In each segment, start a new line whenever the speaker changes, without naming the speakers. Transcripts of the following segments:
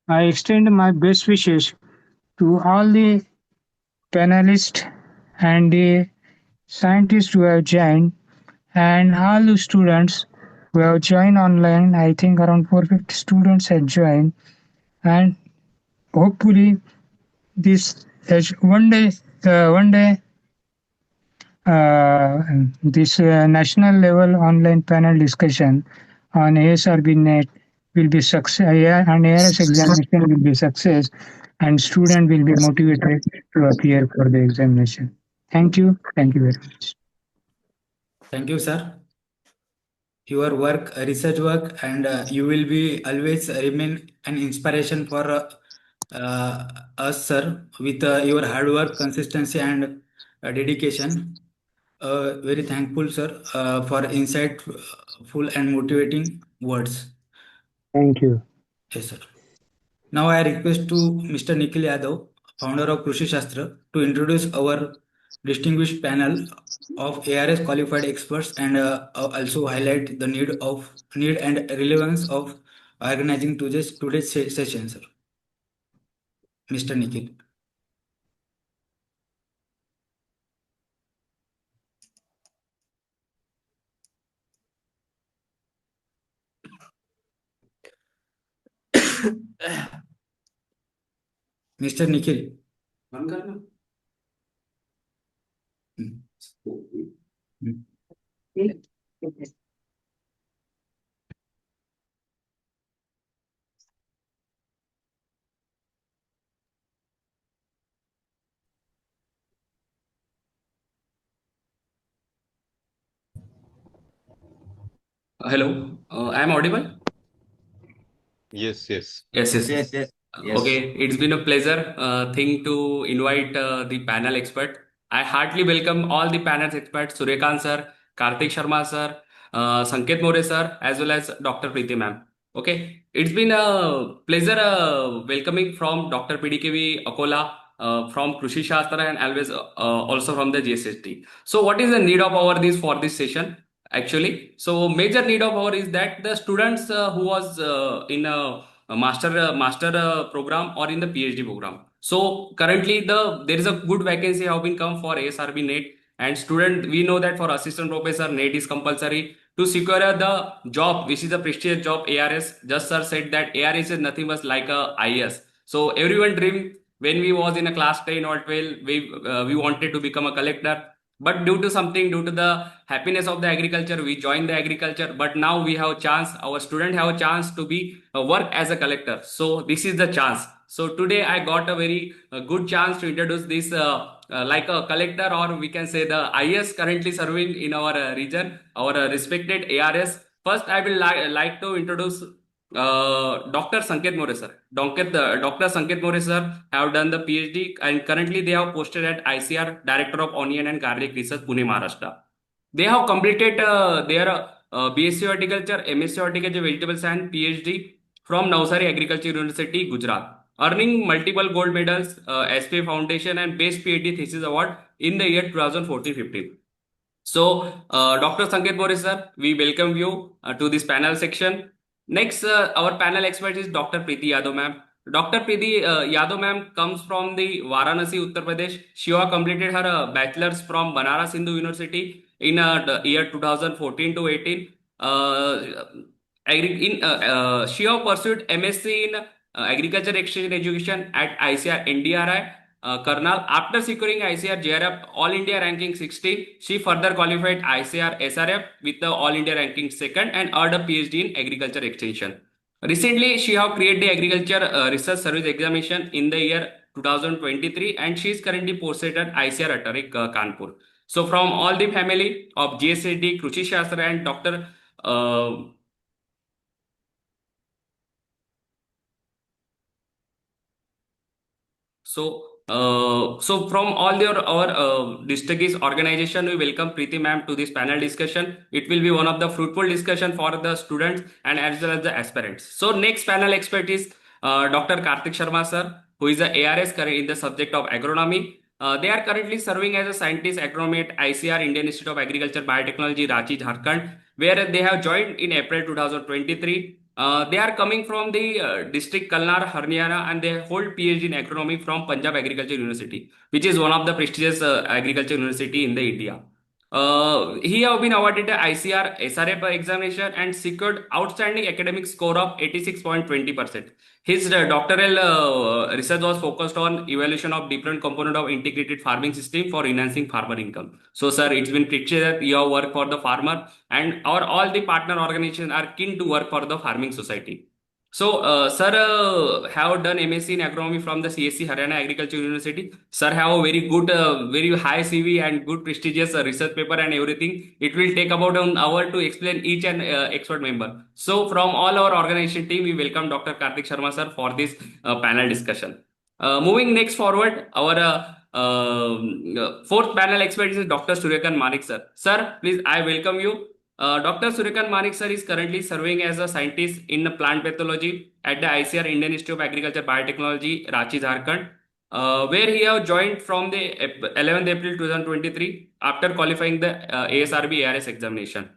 I extend my best wishes to all the panelists and the scientists who have joined and all the students who have joined online. I think around 450 students have joined, and hopefully this as one day uh, this national level online panel discussion on ASRB-NET will be success, and ARS examination will be success, and student will be motivated to appear for the examination. Thank you very much.
Thank you, sir. Your work, research work, and you will be always remain an inspiration for us, sir, with your hard work, consistency, and dedication. Very thankful, sir, for insightful and motivating words.
Thank you.
Yes, sir. Now I request to Mr. Nikhil Yadav, founder of Krushishastra, to introduce our distinguished panel of ARS qualified experts and also highlight the need and relevance of organizing today's session, sir. Mr. Nikhil. Mr. Nikhil.
Hello, I am audible?
Yes.
Yes. Okay, it's been a pleasure thing to invite the panel expert. I heartily welcome all the panel experts, Surekant sir, Karthik Sharma sir, Sanket More sir, as well as Dr. Preeti ma'am. Okay, it's been a pleasure welcoming from Dr. PDKV Akola, from Krushishastra, and always also from the GSST. So what is the need of our this for this session? Actually, so major need of our is that the students who was in a master program or in the PhD program. So currently there is a good vacancy have been come for ASRB NET, and student, we know that for assistant professor NET is compulsory to secure the job, which is a prestigious job. ARS, just sir said that ARS is nothing but like a IS. So everyone dream when we was in a class 10 or 12, we wanted to become a collector, but due to the happiness of the agriculture, we joined the agriculture. But now we have a chance, our student have a chance to be work as a collector. So this is the chance. So today I got a very good chance to introduce this like a collector, or we can say the IS currently serving in our region, our respected ARS. First I will like to introduce Dr. Sanket More sir. Dr. Sanket More sir have done the PhD, and currently they have posted at ICAR, Director of Onion and Garlic Research, Pune, Maharashtra. They have completed their BSc Horticulture, MSc Horticulture, Vegetable Science, PhD from Navsari Agriculture University, Gujarat, earning multiple gold medals, SP Foundation, and Best PhD Thesis Award in the year 2014-15. So, Dr. Sanket More sir, we welcome you to this panel section. Next, our panel expert is Dr. Preeti Yadav ma'am. Dr. Preeti Yadav ma'am comes from the Varanasi, Uttar Pradesh. She has completed her bachelor's from Banaras Hindu University in the year 2014 to 18. She has pursued MSc in Agriculture Exchange Education at ICAR NDRI, Karnal. After securing ICAR JRF All India ranking 16, she further qualified ICAR SRF with the All India ranking second and earned a PhD in Agriculture Extension. Recently, she have created the Agriculture Research Service Examination in the year 2023, and she is currently posted at ICAR Atarik, Kanpur. So from all the family of GSD, Krushishastra, and Dr. So from all our district organization, we welcome Preeti ma'am to this panel discussion. It will be one of the fruitful discussion for the students and as well as the aspirants. So next panel expert is Dr. Karthik Sharma sir, who is the ARS in the subject of agronomy. They are currently serving as a scientist agronomy at ICAR, Indian Institute of Agriculture Biotechnology, Ranchi, Jharkhand. where they have joined in April 2023. They are coming from the district Kalnar, Haryana, and they hold PhD in agronomy from Punjab Agriculture University, which is one of the prestigious agriculture university in the India. He have been awarded the ICAR SRF examination and secured outstanding academic score of 86.20%. His doctoral research was focused on evaluation of different component of integrated farming system for enhancing farmer income. So, sir, it's been pictured that you have worked for the farmer, and our all the partner organizations are keen to work for the farming society. So, sir, have done MSc in agronomy from the CSC Haryana Agriculture University. Sir, have a very good, very high CV and good prestigious research paper and everything. It will take about an hour to explain each and expert member. So, from all our organization team, we welcome Dr. Karthik Sharma sir for this panel discussion. Moving next forward, our fourth panel expert is Dr. Suryakant Manik sir. Sir, please, I welcome you. Dr. Suryakant Manik sir is currently serving as a scientist in plant pathology at the ICAR Indian Institute of Agriculture Biotechnology, Ranchi, Jharkhand, where he have joined from the 11th April 2023 after qualifying the ASRB-ARS examination.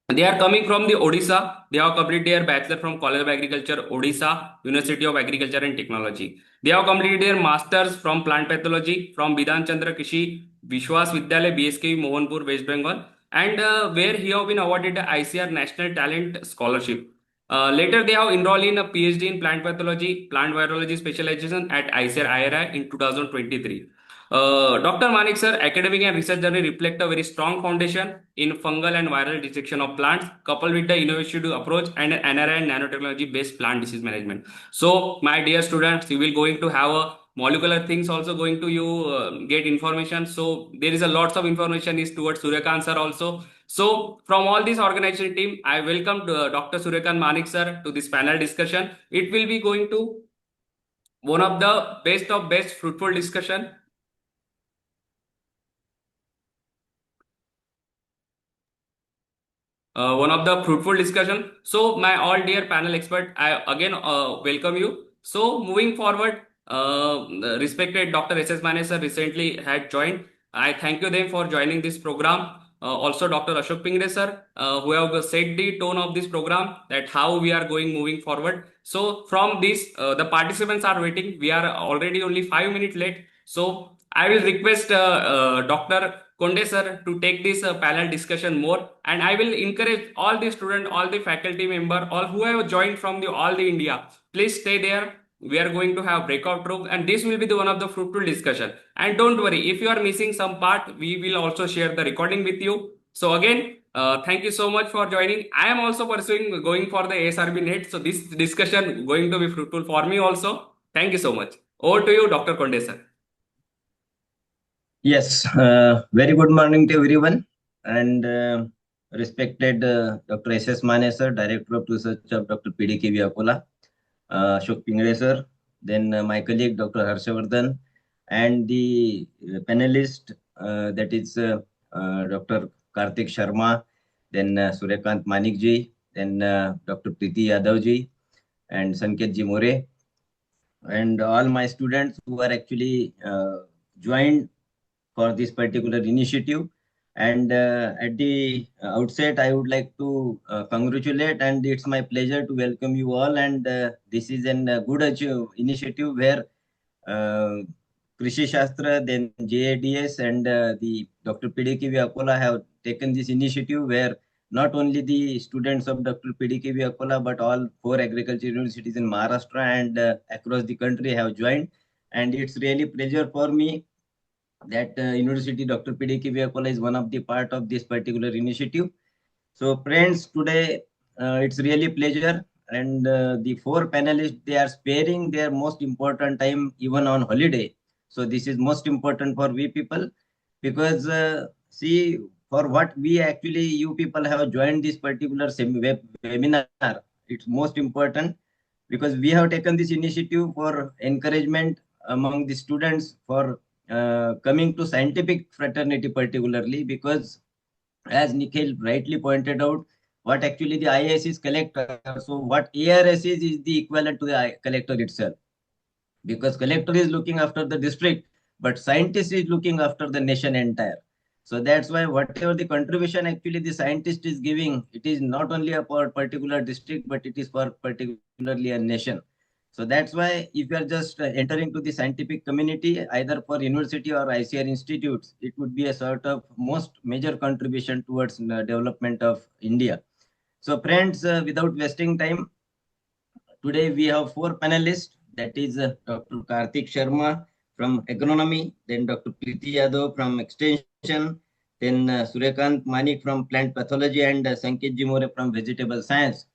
They are coming from the Odisha. They have completed their bachelor from College of Agriculture, Odisha, University of Agriculture and Technology. They have completed their masters from plant pathology from Bidhan Chandra Krishi Vishwas Vidyalaya, BSK, Mohanpur, West Bengal, and where he have been awarded the ICR National Talent Scholarship. Later, they have enrolled in a PhD in plant pathology, plant virology specialization at ICAR IRI in 2023. Dr. Manik sir, academic and research journey reflect a very strong foundation in fungal and viral detection of plants, coupled with the innovative approach and NRI and nanotechnology based plant disease management. So, my dear students, you will going to have a molecular things also going to you get information. So, there is a lots of information is towards Suryakant sir also. So, from all this organization team, I welcome Dr. Suryakant Manik sir to this panel discussion. It will be going to one of best fruitful discussion. One of the fruitful discussion. So, my all dear panel expert, I again welcome you. So, moving forward, respected Dr. S.S. Mane sir recently had joined. I thank you them for joining this program. Also, Dr. Ashok Pingre sir, who have set the tone of this program that how we are going moving forward. So, from this, the participants are waiting. We are already only 5 minutes late. So, I will request Dr. Konde sir to take this panel discussion more, and I will encourage all the students, all the faculty member, all who have joined from the all the India. Please stay there. We are going to have breakout room, and this will be the one of the fruitful discussion. And don't worry, if you are missing some part, we will also share the recording with you. So again, thank you so much for joining. I am also pursuing going for the ASRB-NET, so this discussion going to be fruitful for me also. Thank you so much. Over to you, Dr. Konde sir.
Yes, very good morning to everyone, and respected Dr. S.S. Mane sir, Director of Research of Dr. PDKV Akola, Ashok Pingre sir, then my colleague Dr. Harshavardhan, and the panelist that is Dr. Karthik Sharma, then Suryakant Manik ji, then Dr. Preeti Yadav ji, and Sanket ji More, and all my students who are actually joined for this particular initiative. And at the outset, I would like to congratulate, and it's my pleasure to welcome you all. And this is a good initiative where Krushishastra, then GADS, and the Dr. PDKV Akola have taken this initiative where not only the students of Dr. PDKV Akola, but all 4 agriculture universities in Maharashtra and across the country have joined. And it's really pleasure for me that University Dr. PDKV Akola is one of the part of this particular initiative. So friends, today it's really pleasure, and the 4 panelists, they are sparing their most important time even on holiday. So this is most important for we people, because see, for what we actually, you people have joined this particular webinar, it's most important because we have taken this initiative for encouragement among the students for coming to scientific fraternity, particularly because, as Nikhil rightly pointed out, what actually the IAS is collector. So what ARS is the equivalent to the collector itself, because collector is looking after the district, but scientist is looking after the nation entire. So that's why whatever the contribution actually the scientist is giving, it is not only for particular district, but it is for particularly a nation. So that's why if you are just entering to the scientific community, either for university or ICAR institutes, it would be a sort of most major contribution towards the development of India. So friends, without wasting time, today we have four panelists. That is Dr. Karthik Sharma from agronomy, then Dr. Preeti Yadav from extension, then Suryakant Manik from plant pathology, and Sanket Jimore from vegetable science.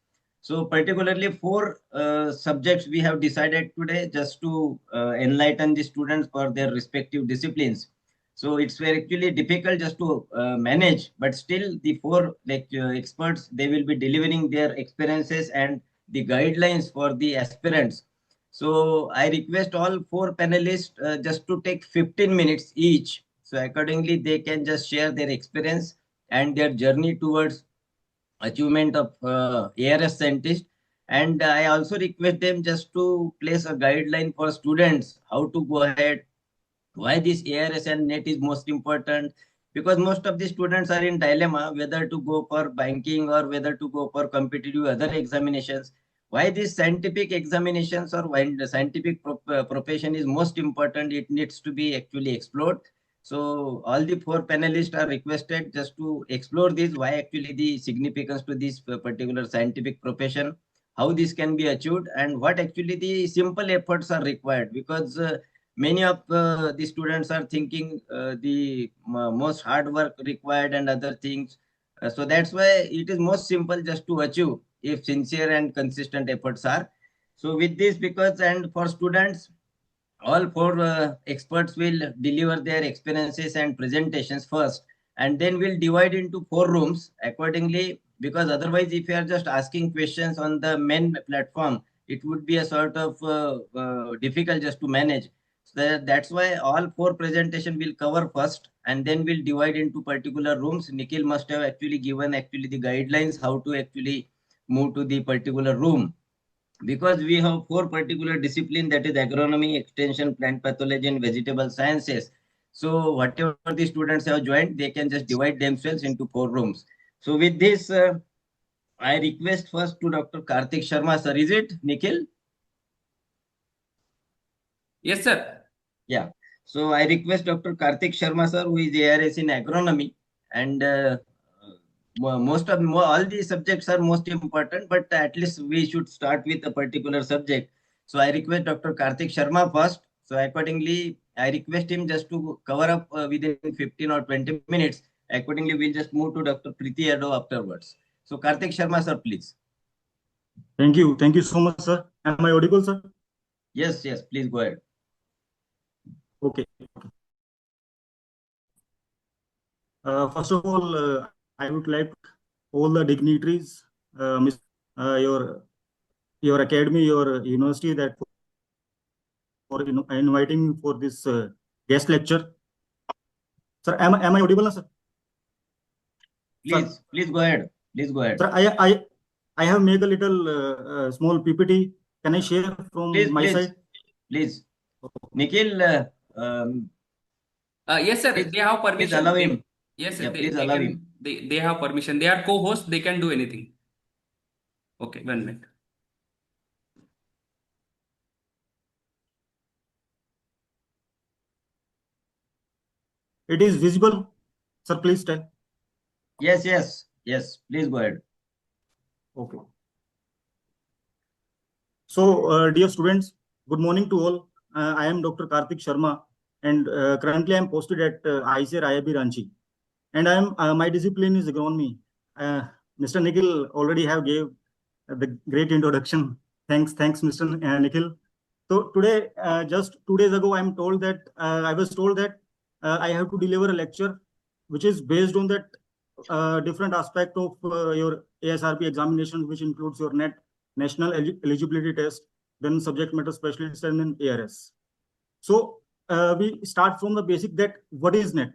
So particularly four subjects we have decided today just to enlighten the students for their respective disciplines. So it's very actually difficult just to manage, but still the four experts, they will be delivering their experiences and the guidelines for the aspirants. So I request all four panelists just to take 15 minutes each. So accordingly, they can just share their experience and their journey towards achievement of ARS scientist. And I also request them just to place a guideline for students how to go ahead, why this ARS and NET is most important, because most of the students are in dilemma whether to go for banking or whether to go for competitive other examinations. Why these scientific examinations or why the scientific profession is most important, it needs to be actually explored. So all the four panelists are requested just to explore this, why actually the significance to this particular scientific profession, how this can be achieved, and what actually the simple efforts are required, because many of the students are thinking the most hard work required and other things. So that's why it is most simple just to achieve if sincere and consistent efforts are. So with this, because and for students, all four experts will deliver their experiences and presentations first, and then we'll divide into four rooms accordingly, because otherwise if you are just asking questions on the main platform, it would be a sort of difficult just to manage. So that's why all four presentation will cover first, and then we'll divide into particular rooms. Nikhil must have actually given actually the guidelines how to actually move to the particular room, because we have four particular discipline, that is agronomy, extension, plant pathology, and vegetable sciences. So whatever the students have joined, they can just divide themselves into four rooms. So with this, I request first to Dr. Karthik Sharma, sir. Is it Nikhil?
Yes, sir.
Yeah. So I request Dr. Karthik Sharma, sir, who is ARS in agronomy, and all these subjects are most important, but at least we should start with a particular subject. So I request Dr. Karthik Sharma first. So accordingly, I request him just to cover up within 15 or 20 minutes. Accordingly, we'll just move to Dr. Preeti Yadav afterwards. So Karthik Sharma, sir, please.
Thank you. Thank you so much, sir. Am I audible, sir?
Yes, yes, please go ahead.
Okay. First of all, I would like all the dignitaries, your academy, your university, that for inviting me for this guest lecture. Sir, am I audible, sir?
Please, please go ahead. Please go ahead.
Sir, I have made a little small PPT. Can I share from my side?
Please. Nikhil,
Yes, sir. They have permission.
Please allow him.
Yes, sir.
Yeah, please allow him.
They have permission. They are co-hosts. They can do anything. Okay, 1 minute.
It is visible, sir. Please tell.
Yes, yes, yes. Please go ahead.
Okay. So, dear students, good morning to all. I am Dr. Karthik Sharma, and currently I am posted at ICAR IIB Ranchi, and I am my discipline is agronomy. Mr. Nikhil already have gave the great introduction. Thanks, Mr. Nikhil. So today, just 2 days ago, I was told that I have to deliver a lecture, which is based on that different aspect of your ASRB examinations, which includes your NET, National Eligibility Test, then subject matter specialist, and then ARS. So we start from the basic, that what is NET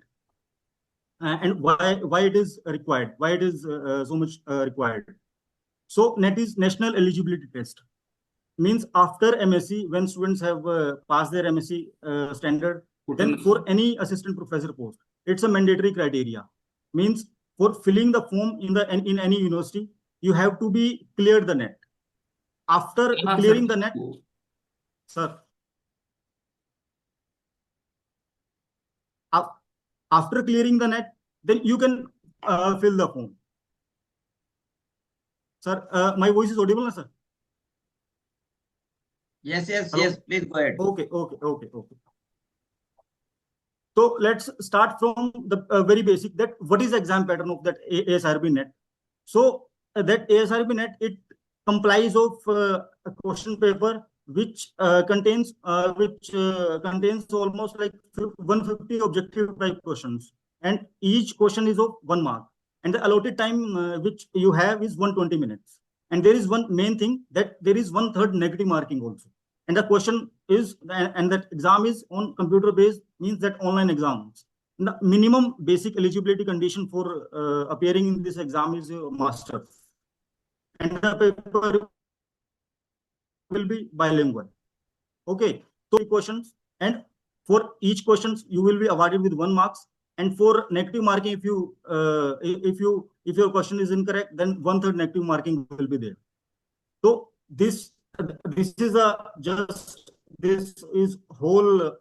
and why it is required, why it is so much required. So NET is National Eligibility Test. Means after MSc, when students have passed their MSc standard, then for any assistant professor post, it's a mandatory criteria. Means for filling the form in any university, you have to be cleared the net. After clearing the net, sir. After clearing the net, then you can fill the form. Sir, my voice is audible, sir?
Yes, yes,
Hello?
yes. Please go ahead.
Okay. So let's start from the very basic, that what is the exam pattern of that ASRB-NET. So that ASRB-NET, it complies of a question paper which contains almost like 150 objective type questions, and each question is of 1 mark, and the allotted time which you have is 120 minutes. And there is one main thing, that there is 1/3 negative marking also. And the question is, and that exam is on computer based, means that online exams. The minimum basic eligibility condition for appearing in this exam is master's, and the paper will be bilingual. Okay, so questions, and for each questions you will be awarded with 1 marks, and for negative marking, if your question is incorrect, then 1/3 negative marking will be there. So this is whole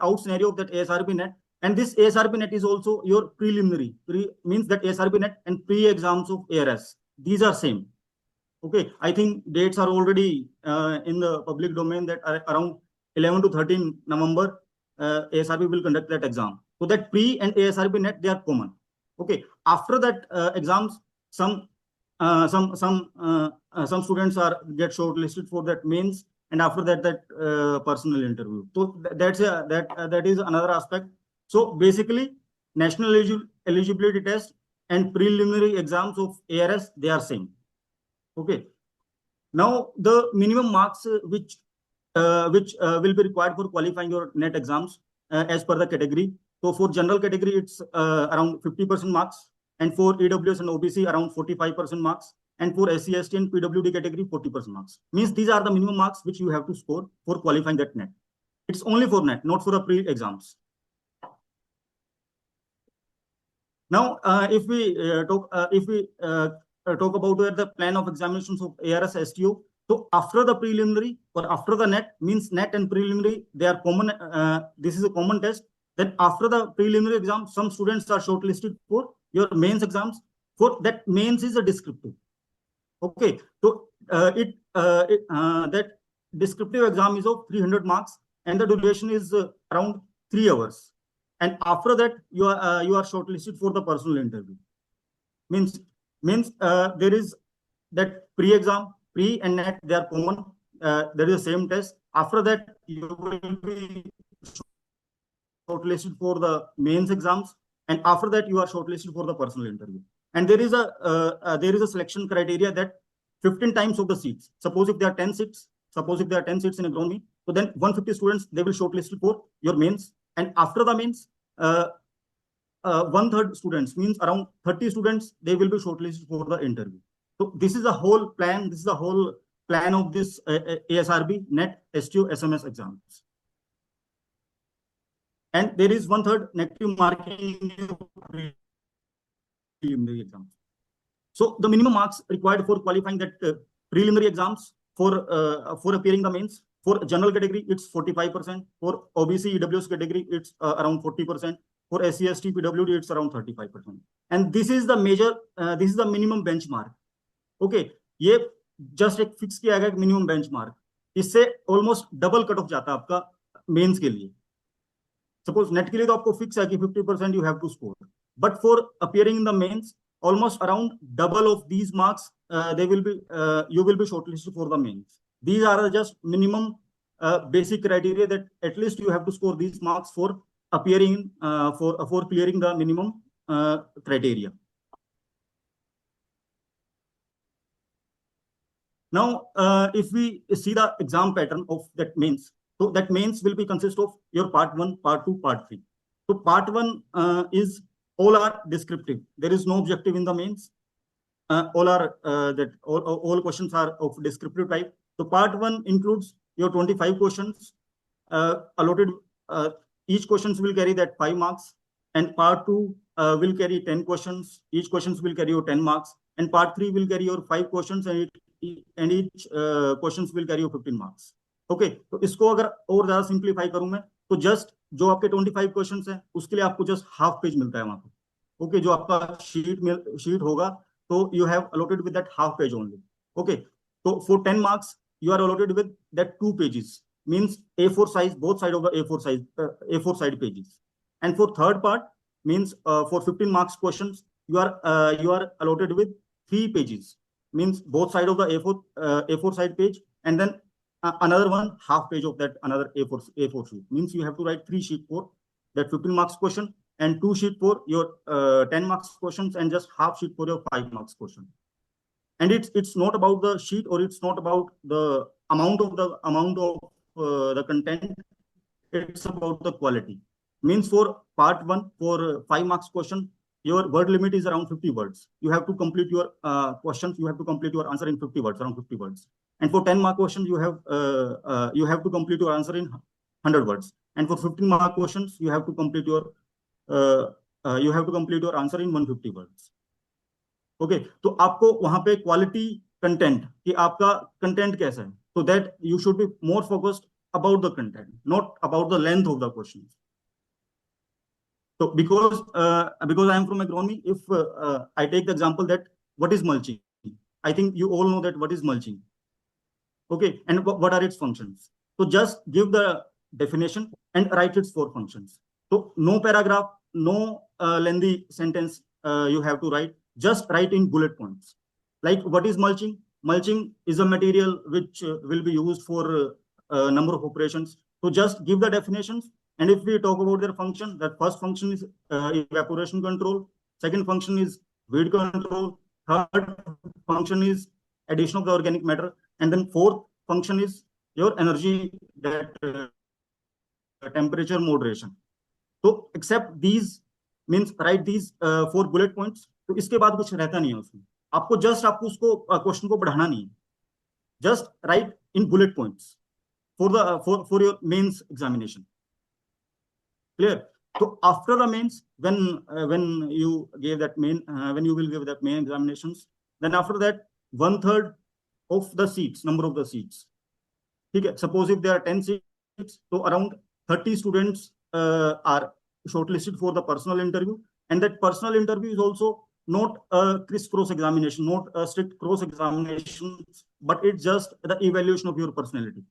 out scenario of that ASRB-NET. And this ASRB-NET is also your preliminary. Means that ASRB-NET and pre-exams of ARS, these are same. Okay, I think dates are already in the public domain, that around 11 to 13 November, ASRB will conduct that exam. So that pre and ASRB-NET, they are common. Okay, after that exams, some students get shortlisted for that mains, and after that personal interview. So that is another aspect. So basically, national eligibility test and preliminary exams of ARS, they are same. Okay. Now the minimum marks which will be required for qualifying your NET exams as per the category. So for general category, it's around 50% marks, and for EWS and OBC around 45% marks, and for SC, ST and PWD category 40% marks. Means these are the minimum marks which you have to score for qualifying that NET. It's only for NET, not for the pre-exams. Now, if we talk about the plan of examinations of ARS STO, so after the preliminary or after the NET, means NET and preliminary, they are common. This is a common test. Then after the preliminary exam, some students are shortlisted for your mains exams. For that, mains is a descriptive. Okay, so that descriptive exam is of 300 marks, and the duration is around 3 hours. And after that, you are shortlisted for the personal interview. Means there is that pre-exam, pre and NET, they are common. There is the same test. After that, you will be shortlisted for the mains exams, and after that you are shortlisted for the personal interview. And there is a selection criteria, that 15 times of the seats. Suppose if there are 10 seats, in agronomy, so then 150 students, they will shortlisted for your mains, and after the mains, 1/3 students, means around 30 students, they will be shortlisted for the interview. So this is the whole plan. This is the whole plan of this ASRB, NET, STO, SMS exams. And there is 1/3 negative marking in preliminary exams. So the minimum marks required for qualifying that preliminary exams for appearing the mains, for general category, it's 45%. For OBC, EWS category, it's around 40%. For SC, ST, PWD, it's around 35%. And this is the minimum benchmark. Okay, ये just एक fix किया गया minimum benchmark, इससे almost double cut off जाता है आपका mains के लिए. सपोज नेट के लिए तो आपको फिक्स है कि 50% you have to score, but for appearing in the mains almost around double of these marks you will be shortlisted for the mains. These are just minimum basic criteria, that at least you have to score these marks for appearing for clearing the minimum criteria. Now if we see the exam pattern of that mains, so that mains will be consist of your part 1, part 2, part 3. So part 1 is all are descriptive. There is no objective in the mains. All questions are of descriptive type. So part 1 includes your 25 questions allotted each questions will carry that 5 marks, and part 2 will carry 10 questions. Each questions will carry your 10 marks, and part 3 will carry your 5 questions, and each questions will carry your 15 marks. Okay, तो इसको अगर और ज्यादा simplify करूं मैं, तो just जो आपके 25 क्वेश्चंस है उसके लिए आपको जस्ट हाफ पेज मिलता है वहां पे. ओके, जो आपका शीट होगा, तो you have allotted with that half page only. Okay, तो for 10 marks you are allotted with that 2 pages, means A4 size, both side of the A4 side pages. And for third part, means for 15 marks questions, you are allotted with 3 pages, means both side of the A4 side page, and then another one half page of that another A4 sheet. Means you have to write 3 sheet for that 15 marks question, and 2 sheet for your 10 marks questions, and just half sheet for your 5 marks question. And it's not about the sheet, or it's not about the amount of the content. It's about the quality. Means for part 1, for 5 marks question, your word limit is around 50 words. You have to complete your questions. You have to complete your answer in 50 words, around 50 words. And for 10 mark questions, you have to complete your answer in 100 words. And for 15 mark questions, you have to complete your answer in 150 words. Okay, तो आपको वहां पे quality content कि आपका content कैसा है, so that you should be more focused about the content, not about the length of the questions. So because I am from agronomy, if I take the example that what is mulching, I think you all know that what is mulching. Okay, and what are its functions? So just give the definition and write its 4 functions. So no paragraph, no lengthy sentence you have to write. Just write in bullet points. Like, what is mulching? Mulching is a material which will be used for a number of operations. So just give the definitions. And if we talk about their function, that first function is evaporation control. Second function is weed control. Third function is addition of the organic matter. And then fourth function is your energy, that temperature moderation. So except these, means write these 4 bullet points. तो इसके बाद कुछ रहता नहीं है उसमें. आपको उसको क्वेश्चन को बढ़ाना नहीं है. Just write in bullet points for your mains examination. Clear? तो after the mains, when you will give that main examinations, then after that 1/3 of the seats, number of the seats, ठीक है, suppose if there are 10 seats, so around 30 students are shortlisted for the personal interview. And that personal interview is also not a criss-cross examination, not a strict cross examination, but it's just the evaluation of your personality.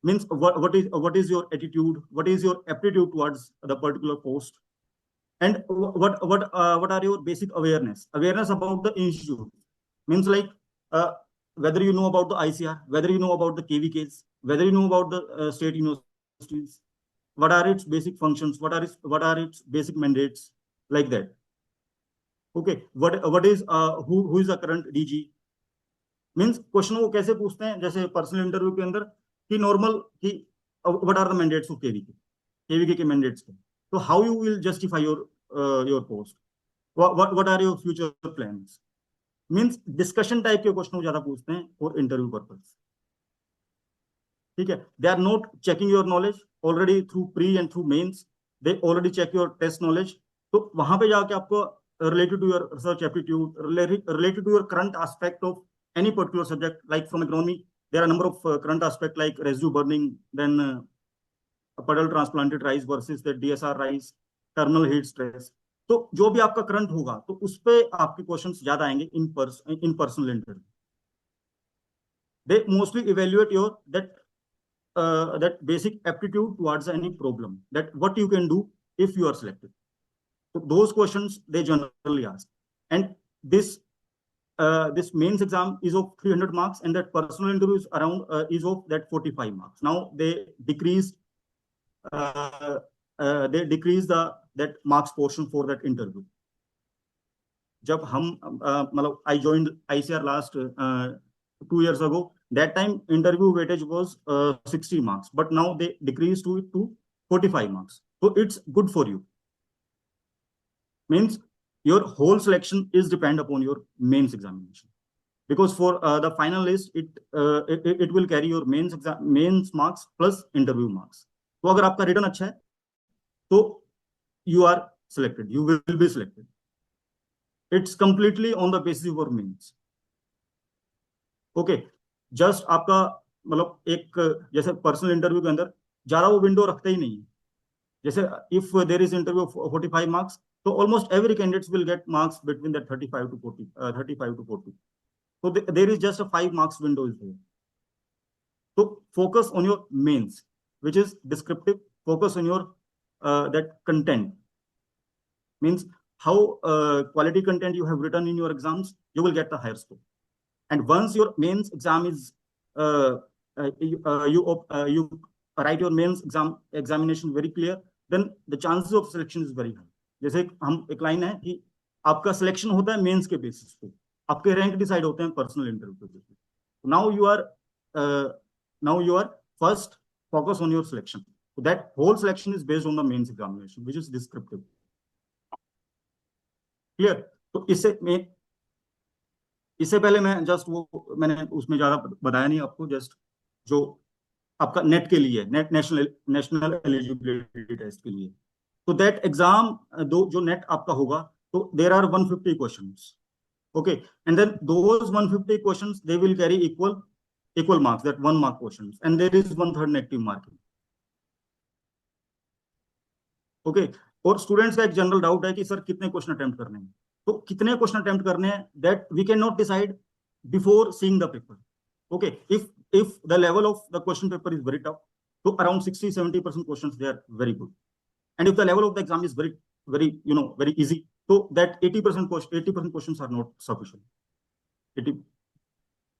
Means what is your attitude, what is your aptitude towards the particular post, and what are your basic awareness about the institute. Means like whether you know about the ICAR, whether you know about the KVKs, whether you know about the state universities, what are its basic functions, what are its basic mandates, like that. Okay, what is who is the current DG? Means question वो कैसे पूछते हैं, जैसे personal interview के अंदर कि normal कि what are the mandates of KVK के मैंडेट्स के, तो how you will justify your post, what are your future plans. Means discussion type के क्वेश्चन वो ज्यादा पूछते हैं फॉर इंटरव्यू पर्पस. ठीक है, they are not checking your knowledge already through pre and through mains, they already check your test knowledge. तो वहां पे जाके आपको related to your research aptitude, related to your current aspect of any particular subject, like from agronomy, there are a number of current aspects like residue burning, then puddle transplanted rice versus the DSR rice, terminal heat stress. तो जो भी आपका current होगा, तो उस पे आपके questions ज्यादा आएंगे in personal interview. They mostly evaluate your that basic aptitude towards any problem, that what you can do if you are selected. So those questions they generally ask. And this mains exam is of 300 marks, and that personal interview is around is of that 45 marks. Now they decrease that marks portion for that interview. जब हम I joined ICAR last 2 years ago, that time interview weightage was 60 marks, but now they decreased to 45 marks. So it's good for you. Means your whole selection is depend upon your mains examination, because for the final list it will carry your mains marks plus interview marks. तो अगर आपका return अच्छा है So you are selected. You will be selected. It's completely on the basis of your means. Okay. Just आपका मतलब एक जैसे personal interview के अंदर ज्यादा वो विंडो रखता ही नहीं है. जैसे if there is interview 45 marks, तो almost every candidates will get marks between that 35 to 40, 35 to 40. So there is just a 5 marks window is there. So focus on your mains, which is descriptive. Focus on your that content. Means how quality content you have written in your exams, you will get the higher score. And once your mains exam is you write your mains examination very clear, then the chances of selection is very high. जैसे हम एक line है कि आपका selection होता है mains के basis पे, आपके रैंक डिसाइड होते हैं पर्सनल इंटरव्यू के बेसिस पे. Now you are first focus on your selection. So that whole selection is based on the mains examination, which is descriptive. Clear? तो इससे पहले मैं जस्ट वो मैंने उसमें ज्यादा बताया नहीं आपको, जस्ट जो आपका नेट के लिए, नेट नेशनल एलिजिबिलिटी टेस्ट के लिए. तो दैट एग्जाम जो नेट आपका होगा, तो there are 150 questions. Okay, and then those 150 questions, they will carry equal marks, that 1 mark questions, and there is 1/3 negative marking. Okay, और स्टूडेंट्स का एक जनरल डाउट है कि सर कितने क्वेश्चन अटेम्प्ट करने हैं. तो कितने क्वेश्चन अटेम्प्ट करने हैं, that we can not decide before seeing the paper. Okay, if the level of the question paper is very tough, so around 60-70% questions, they are very good. And if the level of the exam is very very easy, so that 80% questions are not sufficient.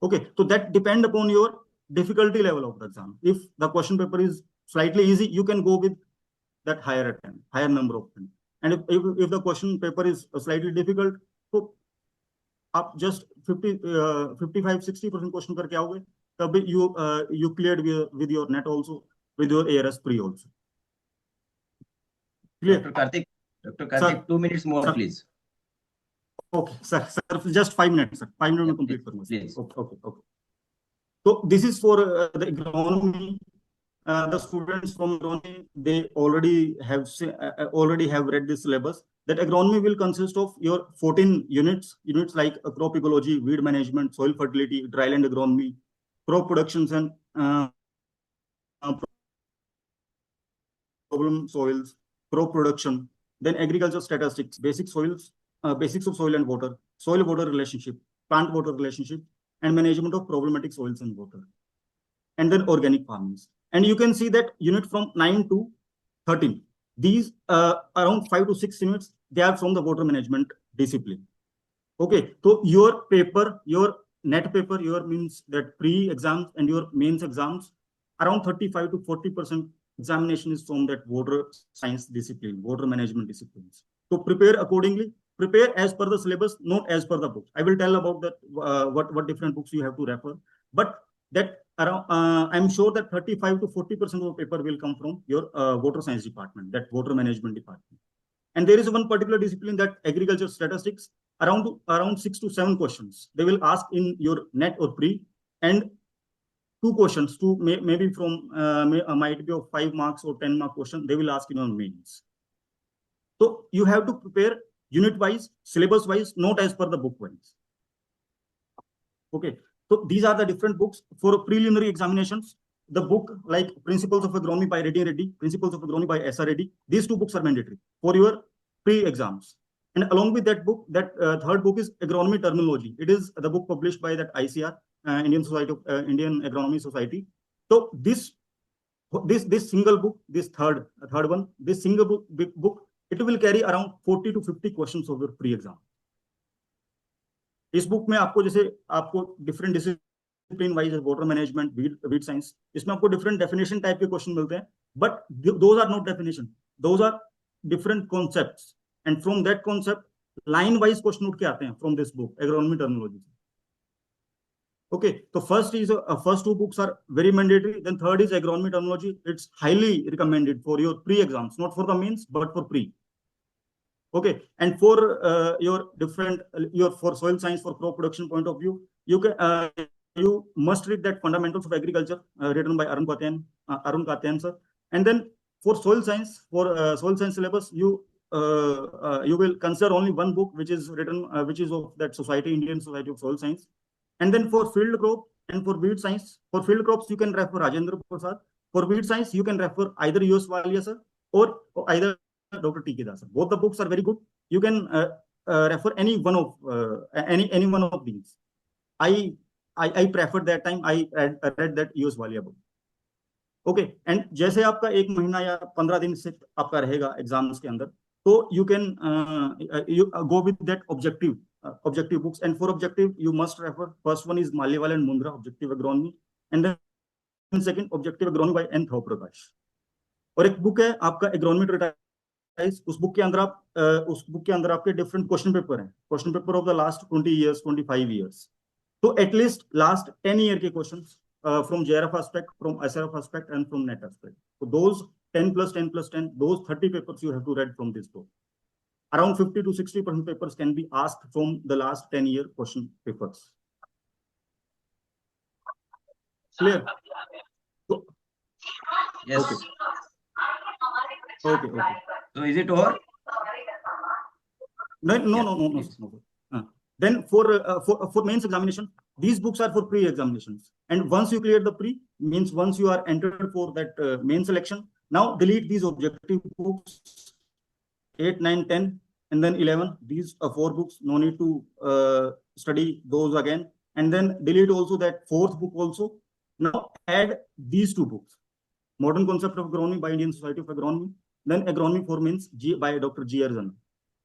Okay, so that depend upon your difficulty level of the exam. If the question paper is slightly easy, you can go with that higher number of attempts. And if the question paper is slightly difficult, so आप just 55-60% question करके आओगे, तब you cleared with your net also, with your ARS pre also. Clear?
Dr. Karthik, sir, 2 minutes more, sir, please.
Okay, sir, just 5 minutes, sir. 5 minutes, complete for me.
Please.
Okay. So this is for the agronomy. The students from agronomy, they already have read this syllabus. That agronomy will consist of your 14 units like crop ecology, weed management, soil fertility, dryland agronomy, crop productions and problem soils, crop production, then agriculture statistics, basics of soil and water, soil-water relationship, plant-water relationship, and management of problematic soils and water, and then organic farmings. And you can see that unit from 9 to 13. These around 5 to 6 units, they are from the water management discipline. Okay, so your paper, your net paper, your means that pre-exams and your mains exams, around 35 to 40% examination is from that water science discipline, water management disciplines. So prepare accordingly, prepare as per the syllabus, not as per the books. I will tell about that, what different books you have to refer, but that around, I'm sure that 35 to 40% of paper will come from your water science department, that water management department. And there is one particular discipline, that agriculture statistics, around 6 to 7 questions. They will ask in your net or pre, and 2 questions, maybe from might be of 5 marks or 10 mark question, they will ask in your mains. So you have to prepare unit wise, syllabus wise, not as per the book wise. Okay, so these are the different books for preliminary examinations. The book like Principles of Agronomy by Reddy, Principles of Agronomy by ASRB, these 2 books are mandatory for your pre-exams. And along with that book, that third book is Agronomy Terminology. It is the book published by that ICAR, Indian Agronomy Society. So this single book, this third one, this single book, it will carry around 40 to 50 questions of your pre-exam. इस book में आपको जैसे आपको different discipline wise water management, weed science, इसमें आपको different definition type के question मिलते हैं, but those are not definition, those are different concepts, and from that concept line wise question उठ के आते हैं from this book agronomy terminology. Okay, so first 2 books are very mandatory, then third is agronomy terminology. It's highly recommended for your pre-exams, not for the mains, but for pre. Okay, and for for soil science, for crop production point of view, you must read that Fundamentals of Agriculture written by Arun Katyan sir, and then For soil science syllabus, you will consider only one book which is written, which is of that society, Indian Society of Soil Science. And then for field crop and for weed science, for field crops you can refer Rajendra Prasad. For weed science you can refer either US Walia sir or either Dr. T.K. Das sir. Both the books are very good. You can refer any one of these. I preferred that time. I read that US Walia book. Okay and जैसे आपका 1 महीना या 15 दिन से आपका रहेगा exams के अंदर, तो you can go with that objective books. And for objective you must refer, first one is Maliwal and Mundra objective agronomy, and then second objective agronomy by N Prakash. और एक बुक है आपका एग्रोनॉमी ट्रीटाइज. उस बुक के अंदर आपके डिफरेंट क्वेश्चन पेपर हैं, question paper of the last 20 years 25 years. तो एटलीस्ट लास्ट 10 year के questions from JRF aspect, from ASRB aspect, and from NET aspect. So those 10 plus 10 plus 10, those 30 papers you have to read from this book. Around 50 to 60% papers can be asked from the last 10-year question papers. Clear?
Yes.
Okay.
So is it over?
No. Then for mains examination, these books are for pre-examinations. And once you clear the pre, means once you are entered for that main selection, now delete these objective books, 8, 9, 10, and then 11. These 4 books, no need to study those again. And then delete also that 4th book also. Now add these 2 books, Modern Concept of Agronomy by Indian Society of Agronomy, then Agronomy for Mains by Dr. G.R. Zanna.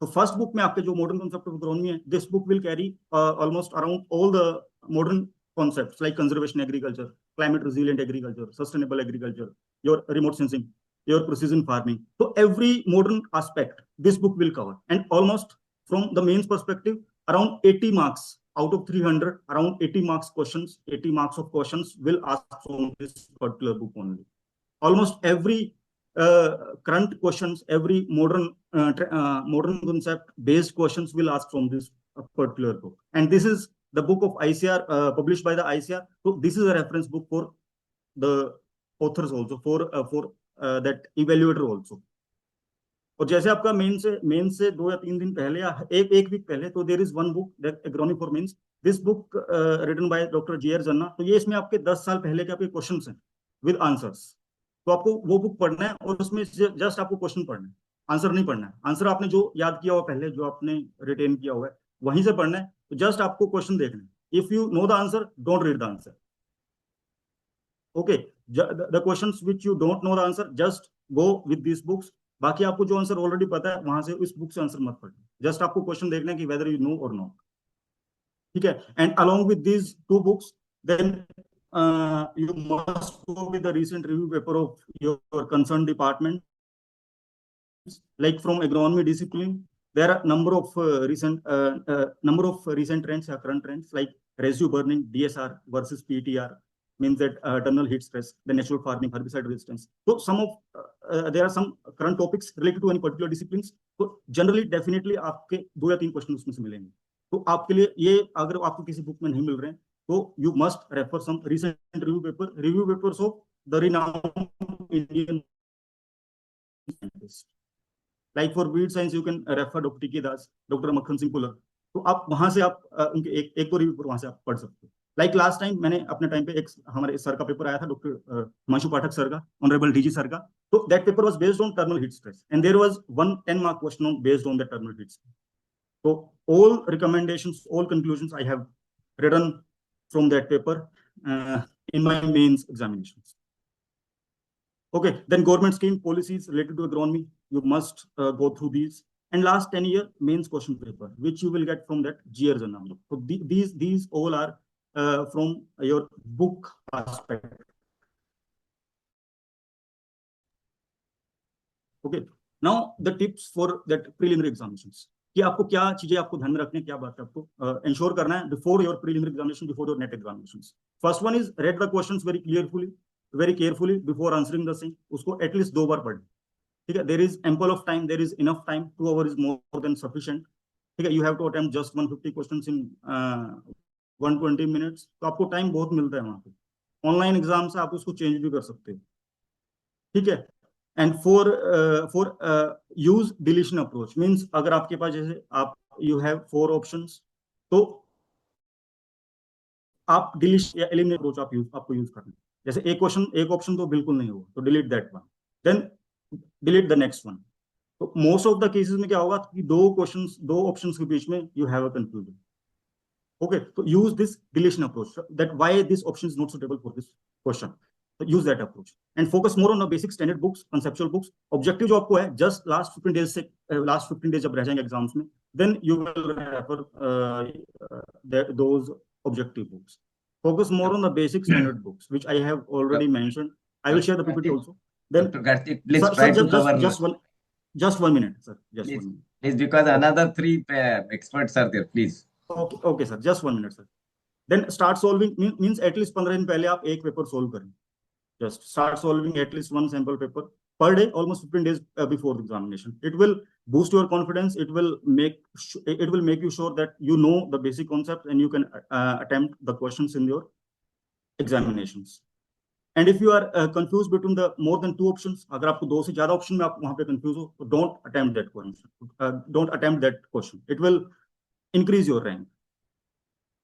So first book में आपके जो modern concept of agronomy है, this book will carry almost around all the modern concepts like conservation agriculture, climate resilient agriculture, sustainable agriculture, your remote sensing, your precision farming. So every modern aspect this book will cover, and almost from the mains perspective, around 80 marks out of 300, around 80 marks of questions will ask from this particular book only. Almost every current questions, every modern concept based questions will ask from this particular book. And this is the book of ICAR, published by the ICAR. So this is a reference book for the authors also, for that evaluator also. और जैसे आपका main से 2 या 3 दिन पहले या एक week पहले, तो there is one book that agronomy for mains, this book written by doctor G R. Janna. तो ये इसमें आपके 10 साल पहले के आपके क्वेश्चंस हैं विद आंसर्स. तो आपको वो बुक पढ़ना है और उसमें जस्ट आपको क्वेश्चन पढ़ना है, आंसर नहीं पढ़ना है. आंसर आपने जो याद किया हुआ पहले, जो आपने रिटेन किया हुआ है, वहीं से पढ़ना है. तो जस्ट आपको क्वेश्चन देखना है. If you know the answer, don't read the answer. Okay, the questions which you don't know the answer, just go with this books. बाकी आपको जो आंसर ऑलरेडी पता है, वहां से इस बुक से आंसर मत पढ़ना. जस्ट आपको क्वेश्चन देखना है कि वेदर यू नो और नॉट. ठीक है. And along with these 2 books, then you must go with the recent review paper of your concerned department. Like from agronomy discipline, there are number of recent trends or current trends, like residue burning, DSR versus PTR, means that terminal heat stress, the natural farming, herbicide resistance. So some of there are some current topics related to any particular disciplines. So generally, definitely आपके 2 या 3 question उसमें से मिलेंगे. तो आपके लिए ये, अगर आपको किसी बुक में नहीं मिल रहे हैं, so you must refer some recent review papers of the renowned Indian scientists. Like for weed science, you can refer Dr. T.K. Das, Dr. Makhan Singh Puller. तो आप वहां से आप उनके एक तो रिव्यू वहां से आप पढ़ सकते हो. लाइक लास्ट टाइम मैंने अपने टाइम पे एक हमारे सर का पेपर आया था, डॉक्टर हिमांशु पाठक सर का, ऑनरेबल डीजी सर का. तो that paper was based on terminal heat stress, and there was 1 10 mark question on based on the terminal heat stress. So all recommendations, all conclusions I have written from that paper in my mains examinations. Okay, then government scheme policies related to agronomy, you must go through these. And last 10-year mains question paper, which you will get from that G.R. Zanna. So these all are from your book aspect. Okay, now the tips for that preliminary examinations. कि आपको क्या चीजें आपको ध्यान में रखने, क्या बात आपको इंश्योर करना है before your preliminary examination, before your NET examinations. First one is read the questions very carefully before answering the same. उसको एटलीस्ट 2 बार पढ़ें. ठीक है. There is ample of time, there is enough time, 2 hours is more than sufficient. ठीक है. You have to attempt just 150 questions in 120 minutes. तो आपको time बहुत मिलता है वहां पे. ऑनलाइन एग्जाम से आप उसको चेंज भी कर सकते हो. ठीक है. And for use deletion approach means अगर आपके पास जैसे आप you have 4 options, तो आप डिलीशन या एलिमिनेट अप्रोच आपको यूज करना है। जैसे एक ऑप्शन तो बिल्कुल नहीं होगा, तो delete that one, then delete the next one. तो मोस्ट ऑफ द केसेस में क्या होगा कि दो ऑप्शंस के बीच में you have a confusion. Okay, so use this deletion approach. That why this option is not suitable for this question. So use that approach and focus more on the basic standard books, conceptual books. Objective जो आपको है just last 15 days से last 15 days जब रह जाएंगे exams में, then you will refer those objective books. Focus more on the basic standard books, which I have already mentioned. I will share the PPT also. Then,
Dr. Karthik, please try to cover.
Just 1 minute, sir. Just
please,
1 minute.
Please, because another 3 experts are there. Please.
Okay, sir. Just 1 minute, sir. Then start solving means at least 15 दिन पहले आप एक paper solve करें. Just start solving at least one sample paper per day, almost 15 days before the examination. It will boost your confidence. It will make you sure that you know the basic concept and you can attempt the questions in your examinations. And if you are confused between the more than 2 options, अगर आपको 2 से ज़्यादा option में आप वहाँ पे confused हो, तो don't attempt that question. Don't attempt that question. It will increase your rank.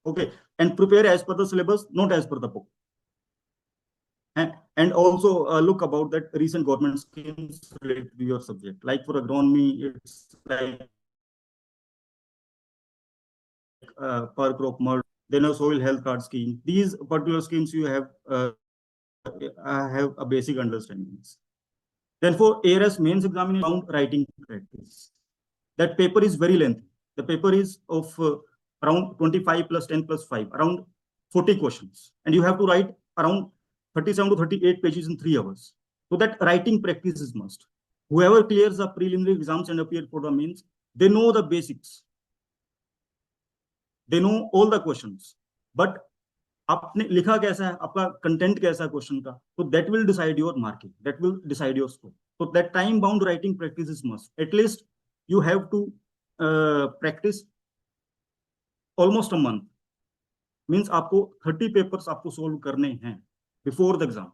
Okay, and prepare as per the syllabus, not as per the book. And also look about that recent government schemes related to your subject. Like for agronomy, it's like per crop mud, then a soil health card scheme. These particular schemes you have a basic understanding. Then for ARS mains examination, writing practice. That paper is very lengthy. The paper is of around 25 plus 10 plus 5, around 40 questions. And you have to write around 37 to 38 pages in 3 hours. So that writing practice is must. Whoever clears the preliminary exams and appear for the mains, they know the basics. They know all the questions. But आपने लिखा कैसा है, आपका content कैसा है question का, तो that will decide your marking, that will decide your score. So that time bound writing practice is must. At least you have to practice almost a month. Means आपको 30 papers आपको solve करने हैं before the exam.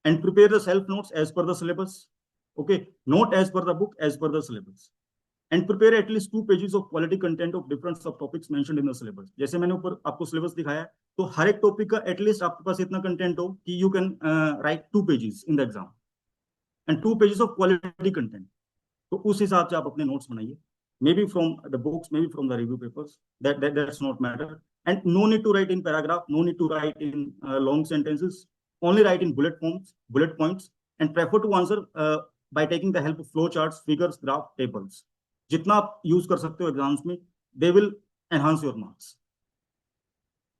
And prepare the self notes as per the syllabus. Okay, not as per the book, as per the syllabus. And prepare at least 2 pages of quality content of different subtopics mentioned in the syllabus. जैसे मैंने ऊपर आपको syllabus दिखाया है, तो हर एक topic का at least आपके पास इतना कंटेंट हो कि you can write 2 pages in the exam and 2 pages of quality content. तो उस हिसाब से आप अपने नोट्स बनाइए. Maybe from the books, maybe from the review papers. That's not matter. And no need to write in paragraph, no need to write in long sentences. Only write in bullet points, and prefer to answer by taking the help of flow charts, figures, graph, tables. जितना आप use कर सकते हो exams में, they will enhance your marks.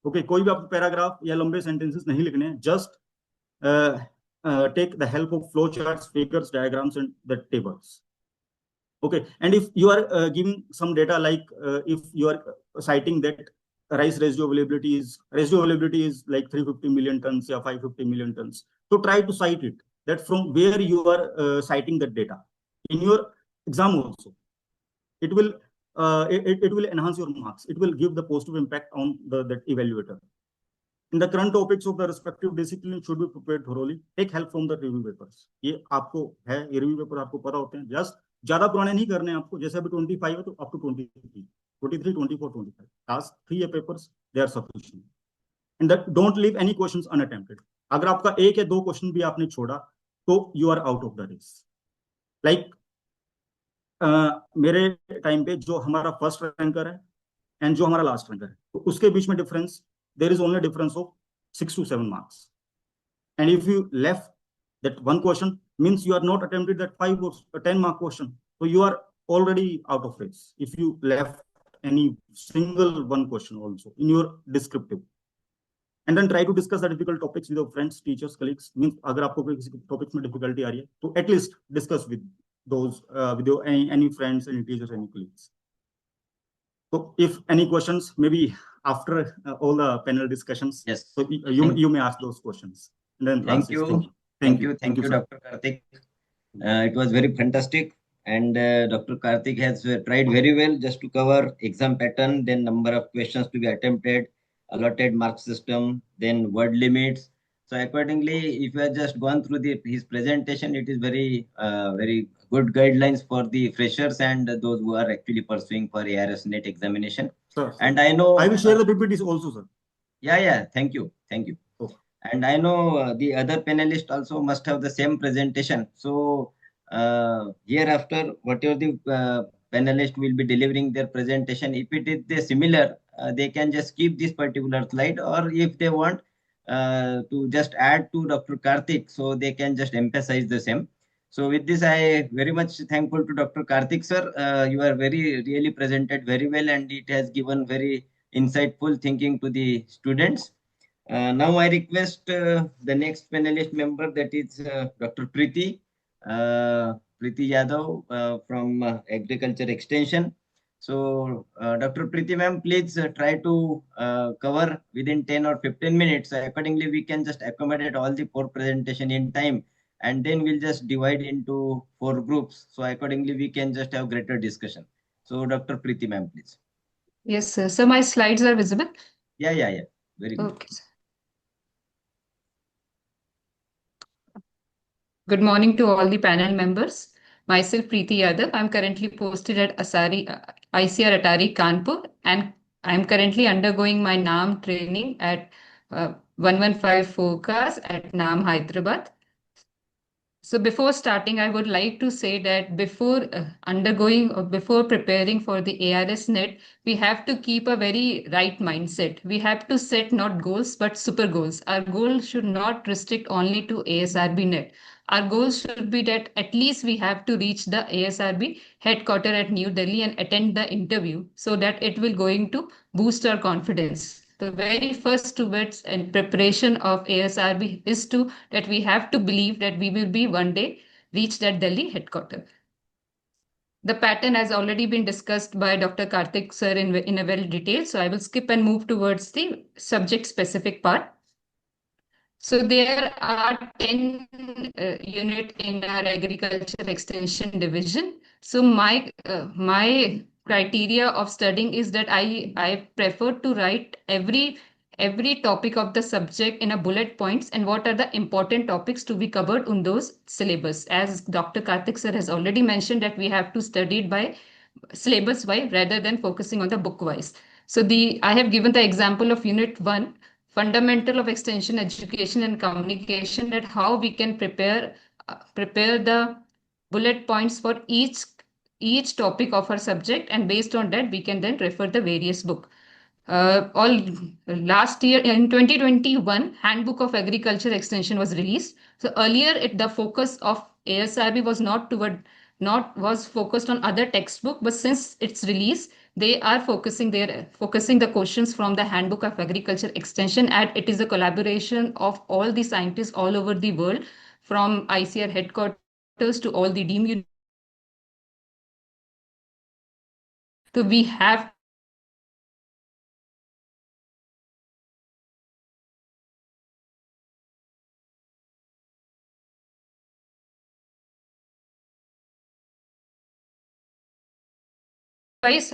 Okay, कोई भी आपको paragraph या लंबे सेंटेंसेस नहीं लिखने हैं. Just take the help of flow charts, figures, diagrams and the tables. Okay, and if you are giving some data like if you are citing that rice residue availability is like 350 million tons or 550 million tons, so try to cite it, that from where you are citing that data in your exam also. It will enhance your marks. It will give the positive impact on that evaluator. In the current topics of the respective discipline should be prepared thoroughly. Take help from the review papers. ये आपको है, ये review paper आपको पता होते हैं. Just ज्यादा पुराने नहीं करने हैं आपको. जैसे अभी 25 है तो up to 23, 24, 25. Last 3 papers they are sufficient. And that don't leave any questions unattempted. अगर आपका 1 या 2 क्वेश्चन भी आपने छोड़ा तो you are out of the race. Like मेरे टाइम पे जो हमारा फर्स्ट रैंकर है एंड जो हमारा लास्ट रैंकर है, तो उसके बीच में difference, there is only difference of 6 to 7 marks. And if you left that one question, means you are not attempted that 5 or 10 mark question, so you are already out of race if you left any single one question also in your descriptive. And then try to discuss the difficult topics with your friends, teachers, colleagues. Means अगर आपको कोई किसी topics में difficulty आ रही है तो at least discuss with those with your any friends, any teachers, any colleagues. So if any questions, maybe after all the panel discussions,
Yes,
so you may ask those questions. And then
thank you, Dr. Karthik. It was very fantastic, and Dr. Karthik has tried very well just to cover exam pattern, then number of questions to be attempted, allotted mark system, then word limits, So accordingly, if you have just gone through his presentation, it is very good guidelines for the freshers and those who are actually pursuing for ARS-NET examination.
Sir,
and I know
I will share the PPTs also, sir.
Yeah, thank you.
Okay.
And I know the other panelists also must have the same presentation. So hereafter, whatever the panelist will be delivering their presentation, if it is the similar, they can just keep this particular slide, or if they want to just add to Dr. Karthik, so they can just emphasize the same. So with this, I very much thankful to Dr. Karthik sir. You are really presented very well, and it has given very insightful thinking to the students. Now I request the next panelist member, that is Dr. Preeti Yadav from Agriculture Extension. So Dr. Preeti ma'am, please try to cover within 10 or 15 minutes. Accordingly, we can just accommodate all the 4 presentation in time, and then we'll just divide into 4 groups. So accordingly, we can just have greater discussion. So Dr. Preeti ma'am, please.
Yes, sir. So my slides are visible?
Yeah. Very good.
Okay. Good morning to all the panel members. Myself, Preeti Yadav. I'm currently posted at ICAR Atari Kanpur, and I'm currently undergoing my NAM training at 115 Focus at NAM Hyderabad. So before starting, I would like to say that before undergoing or before preparing for the ARS-NET, we have to keep a very right mindset. We have to set not goals, but super goals. Our goal should not restrict only to ASRB-NET. Our goal should be that at least we have to reach the ASRB headquarter at New Delhi and attend the interview, so that it will going to boost our confidence. The very first two bits and preparation of ASRB is to that we have to believe that we will be one day reach that Delhi headquarters. The pattern has already been discussed by Dr. Karthik sir in a well detail, so I will skip and move towards the subject specific part. So there are 10 unit in our agriculture extension division. So my criteria of studying is that I prefer to write every topic of the subject in a bullet points, and what are the important topics to be covered in those syllabus. As Dr. Karthik sir has already mentioned, that we have to study it by syllabus wise rather than focusing on the book wise. So I have given the example of unit 1, fundamental of extension education and communication, that how we can prepare the bullet points for each topic of our subject, and based on that we can then refer the various book. All last year in 2021, Handbook of Agriculture Extension was released. So earlier the focus of ASRB was was focused on other textbook, but since its release, they are focusing the questions from the Handbook of Agriculture Extension, and it is a collaboration of all the scientists all over the world, from ICAR headquarters to all the deemed universities. So we have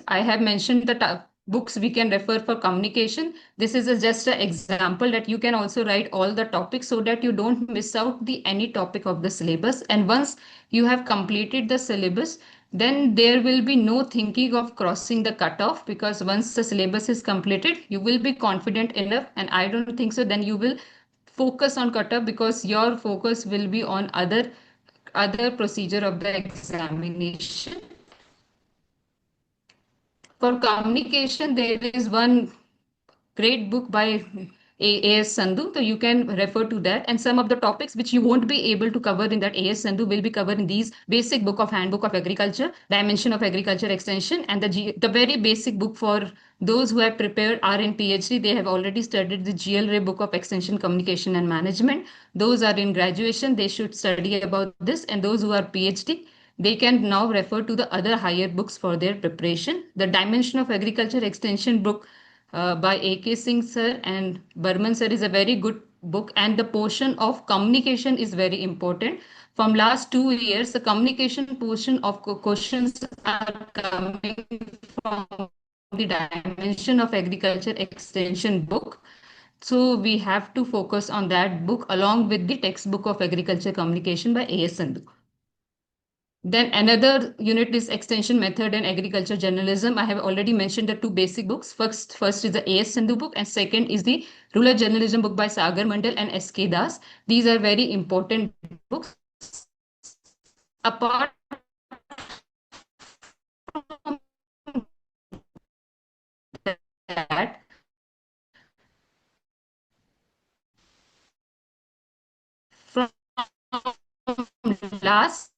I have mentioned the books we can refer for communication. This is just an example that you can also write all the topics so that you don't miss out any topic of the syllabus. And once you have completed the syllabus, then there will be no thinking of crossing the cutoff, because once the syllabus is completed, you will be confident enough. And I don't think so. Then you will focus on cutoff, because your focus will be on other procedure of the examination. For communication, there is one great book by A.S. Sandhu, so you can refer to that. And some of the topics which you won't be able to cover in that A.S. Sandhu will be covered in these basic book of Handbook of Agriculture, Dimension of Agriculture Extension, and the very basic book for those who have prepared RN PhD. They have already studied the GL Ray Book of Extension, Communication and Management. Those are in graduation, they should study about this, and those who are PhD, they can now refer to the other higher books for their preparation. The Dimension of Agriculture Extension book by A.K. Singh sir and Burman sir is a very good book, and the portion of communication is very important. From last 2 years, the communication portion of questions are coming from the Dimension of Agriculture Extension book. So we have to focus on that book along with the textbook of agriculture communication by A.S. Sandhu. Then another unit is extension method and agriculture journalism. I have already mentioned the two basic books. First is the A.S. Sandhu book, and second is the rural journalism book by Sagar Mandal and S.K. Das. These are very important books. Apart from that, from last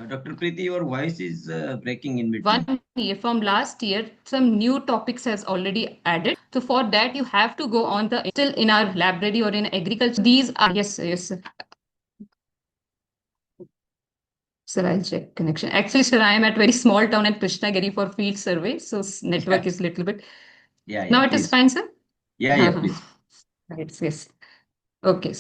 Dr. Preeti, your voice is breaking in between.
1 year, from last year, some new topics has already added. So for that, you have to go on the still in our library or in agriculture. These are yes. Sir, I'll check connection. Actually, sir, I am at very small town at Krishnagiri for field survey, so network is little bit.
Yeah,
Now it
please.
is fine, sir.
Yeah, please.
Right, yes. Okay.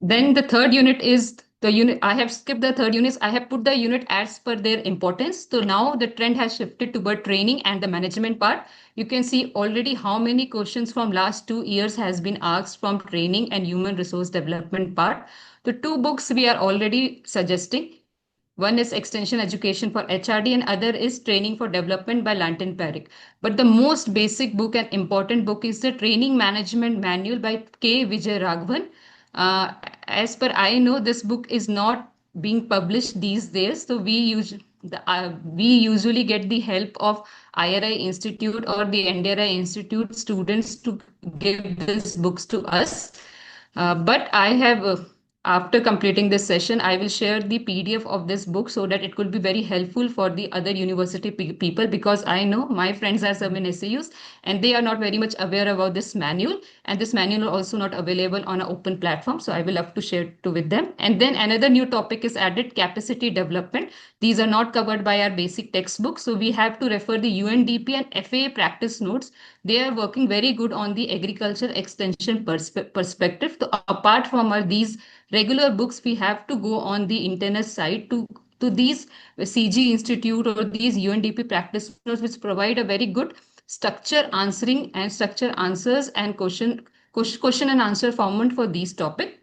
Then the third unit is the unit. I have skipped the third unit. I have put the unit as per their importance. So now the trend has shifted toward training and the management part. You can see already how many questions from last 2 years has been asked from training and human resource development part. The two books we are already suggesting. One is extension education for HRD and other is training for development by Lantin Parrick. But the most basic book and important book is the training management manual by K. Vijay Raghavan. Uh, as per I know, this book is not being published these days. So we usually get the help of IRI Institute or the NDRI Institute students to give these books to us. But I have, after completing this session, I will share the PDF of this book so that it could be very helpful for the other university people because I know my friends are some in SAUs and they are not very much aware about this manual. And this manual is also not available on an open platform. So I will love to share it with them. And then another new topic is added capacity development. These are not covered by our basic textbook. So we have to refer the UNDP and FAA practice notes. They are working very good on the agriculture extension perspective. So apart from these regular books, we have to go on the internet site to these CG Institute or these UNDP practice notes, which provide a very good structure answering and structure answers and question and answer format for these topics.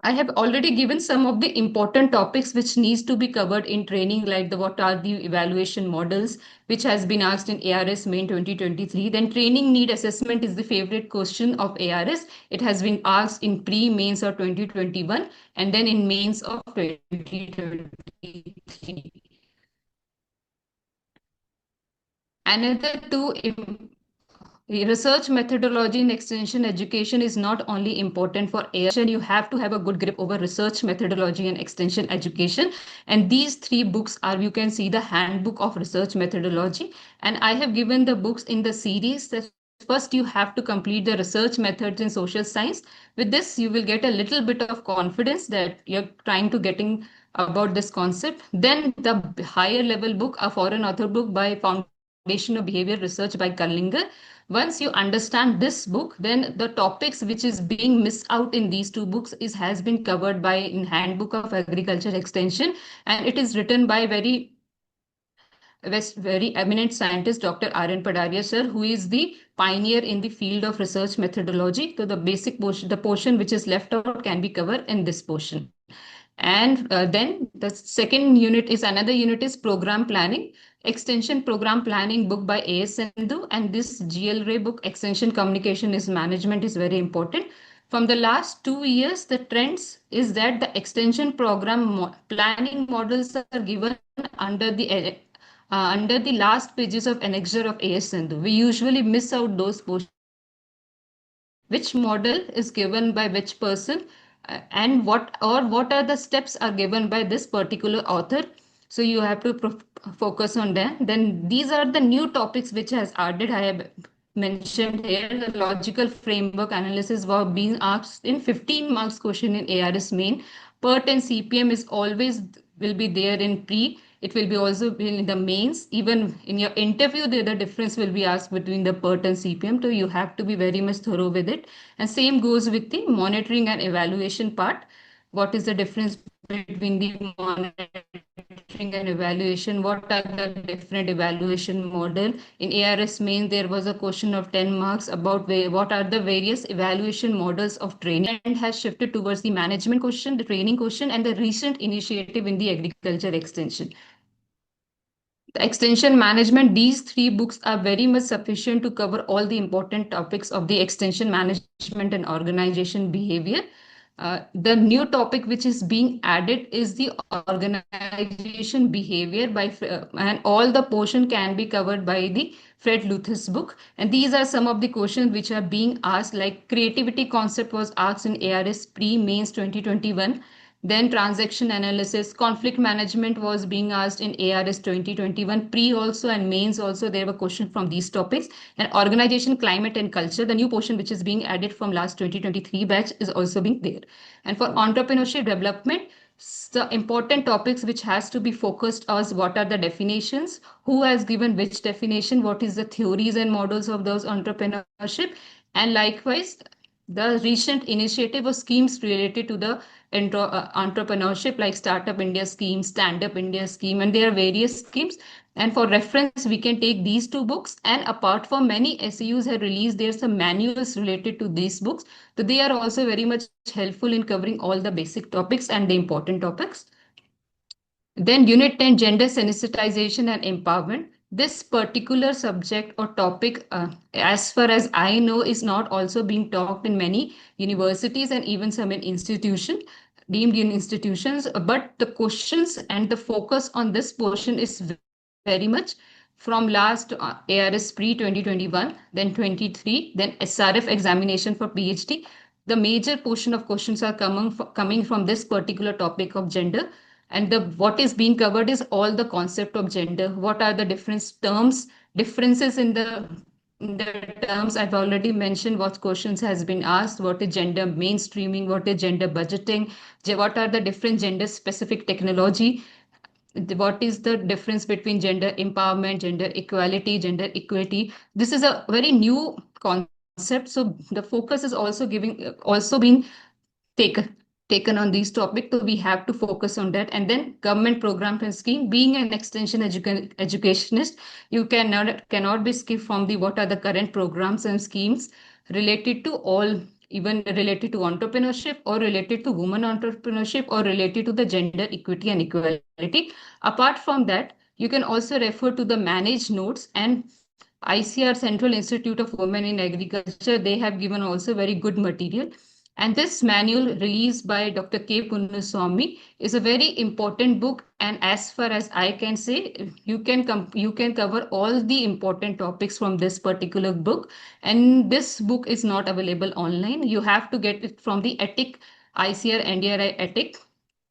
I have already given some of the important topics which needs to be covered in training, like what are the evaluation models, which has been asked in ARS Main 2023. Then training need assessment is the favorite question of ARS. It has been asked in pre-mains of 2021 and then in mains of 2023. Another two research methodology in extension education is not only important for ASR, you have to have a good grip over research methodology and extension education. And these three books are, you can see the handbook of research methodology. And I have given the books in the series that first you have to complete the research methods in social science. With this, you will get a little bit of confidence that you're trying to getting about this concept. Then the higher level book, a foreign author book by Foundation of Behavior Research by Kallinger. Once you understand this book, then the topics which is being missed out in these two books has been covered by in Handbook of Agriculture Extension, and it is written by very eminent scientist Dr. R.N. Padaria sir, who is the pioneer in the field of research methodology. So the basic portion, the portion which is left out can be covered in this portion. And then the second unit is another unit is program planning. Extension program planning book by A.S. Sandhu and this GL Ray book, Extension Communication is Management, is very important. From the last 2 years, the trends is that the extension program planning models are given under the last pages of annexure of A.S. Sandhu. We usually miss out those portions. Which model is given by which person and what are the steps are given by this particular author, so you have to focus on them. Then these are the new topics which has added. I have mentioned here the logical framework analysis were being asked in 15 marks question in ARS main. PERT and CPM is always will be there in pre. It will be also in the mains. Even in your interview, the difference will be asked between the PERT and CPM. So you have to be very much thorough with it. And same goes with the monitoring and evaluation part. What is the difference between the monitoring monitoring and evaluation. What are the different evaluation model? In ARS main, there was a question of 10 marks about what are the various evaluation models of training, and has shifted towards the management question, the training question, and the recent initiative in the agriculture extension. The extension management, these three books are very much sufficient to cover all the important topics of the extension management and organization behavior. The new topic which is being added is the organization behavior and all the portion can be covered by the Fred Luther's book. And these are some of the questions which are being asked, like creativity concept was asked in ARS pre-mains 2021. Then transaction analysis, conflict management was being asked in ARS 2021, pre also and mains also. There were questions from these topics. And organization, climate and culture, the new portion which is being added from last 2023 batch is also being there. And for entrepreneurship development, the important topics which has to be focused as what are the definitions, who has given which definition, what is the theories and models of those entrepreneurship, and likewise the recent initiative or schemes related to the entrepreneurship, like Startup India scheme, Stand Up India scheme, and there are various schemes. And for reference, we can take these two books. And apart from, many SEUs have released there's some manuals related to these books. So they are also very much helpful in covering all the basic topics and the important topics. Then Unit 10, Gender Sensitization and Empowerment. This particular subject or topic, as far as I know, is not also being taught in many universities and even some in deemed institutions. But the questions and the focus on this portion is very much from last ARS pre 2021, then 23, then SRF examination for PhD. The major portion of questions are coming from this particular topic of gender. And what is being covered is all the concept of gender. What are the different terms, differences in the terms? I've already mentioned what questions has been asked. What is gender mainstreaming? What is gender budgeting? What are the different gender specific technology? What is the difference between gender empowerment, gender equality, gender equity? This is a very new concept. So the focus is also being taken on these topics, so we have to focus on that. And then government programs and scheme. Being an extension educationist, you cannot be skipped from the what are the current programs and schemes related to all, even related to entrepreneurship or related to women entrepreneurship or related to the gender equity and equality. Apart from that, you can also refer to the managed notes and ICAR, Central Institute of Women in Agriculture. They have given also very good material. And this manual released by Dr. K. Punnaswamy is a very important book. And as far as I can say, you can cover all the important topics from this particular book. And this book is not available online. You have to get it from the ETIC, ICAR NDRI ETIC.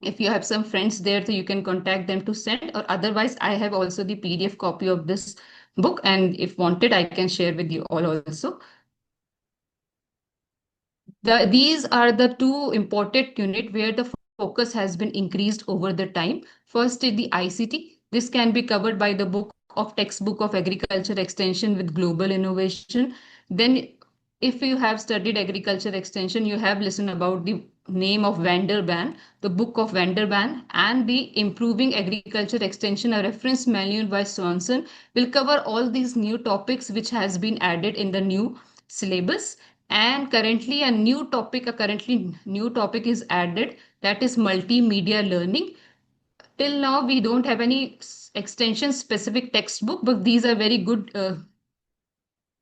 If you have some friends there, so you can contact them to send, or otherwise I have also the PDF copy of this book. And if wanted, I can share with you all also. These are the two important units where the focus has been increased over the time. First is the ICT. This can be covered by the textbook of agriculture extension with global innovation. Then if you have studied agriculture extension, you have listened about the name of Vanderban, the book of Vanderban, and the improving agriculture extension, a reference manual by Swanson, will cover all these new topics which has been added in the new syllabus. And currently a new topic is added, that is multimedia learning. Till now we don't have any extension specific textbook, but these are very good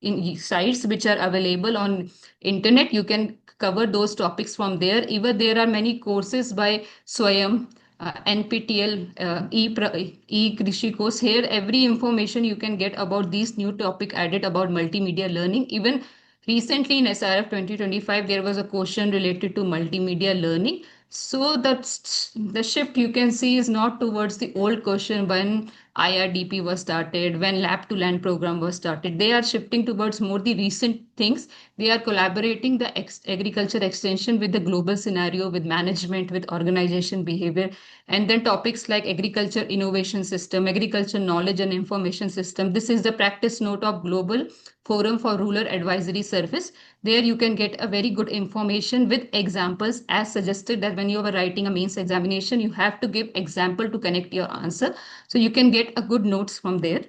in sites which are available on internet. You can cover those topics from there. Even there are many courses by Swayam, NPTEL, e-Krishi course. Here every information you can get about these new topic added about multimedia learning. Even recently in SRF 2025, there was a question related to multimedia learning. So that's the shift you can see is not towards the old question when IRDP was started, when Lab to Land program was started. They are shifting towards more the recent things. They are collaborating the agriculture extension with the global scenario, with management, with organization behavior. And then topics like agriculture innovation system, agriculture knowledge and information system. This is the practice note of global Forum for Rural Advisory Service. There you can get a very good information with examples, as suggested that when you are writing a mains examination, you have to give example to connect your answer. So you can get a good notes from there.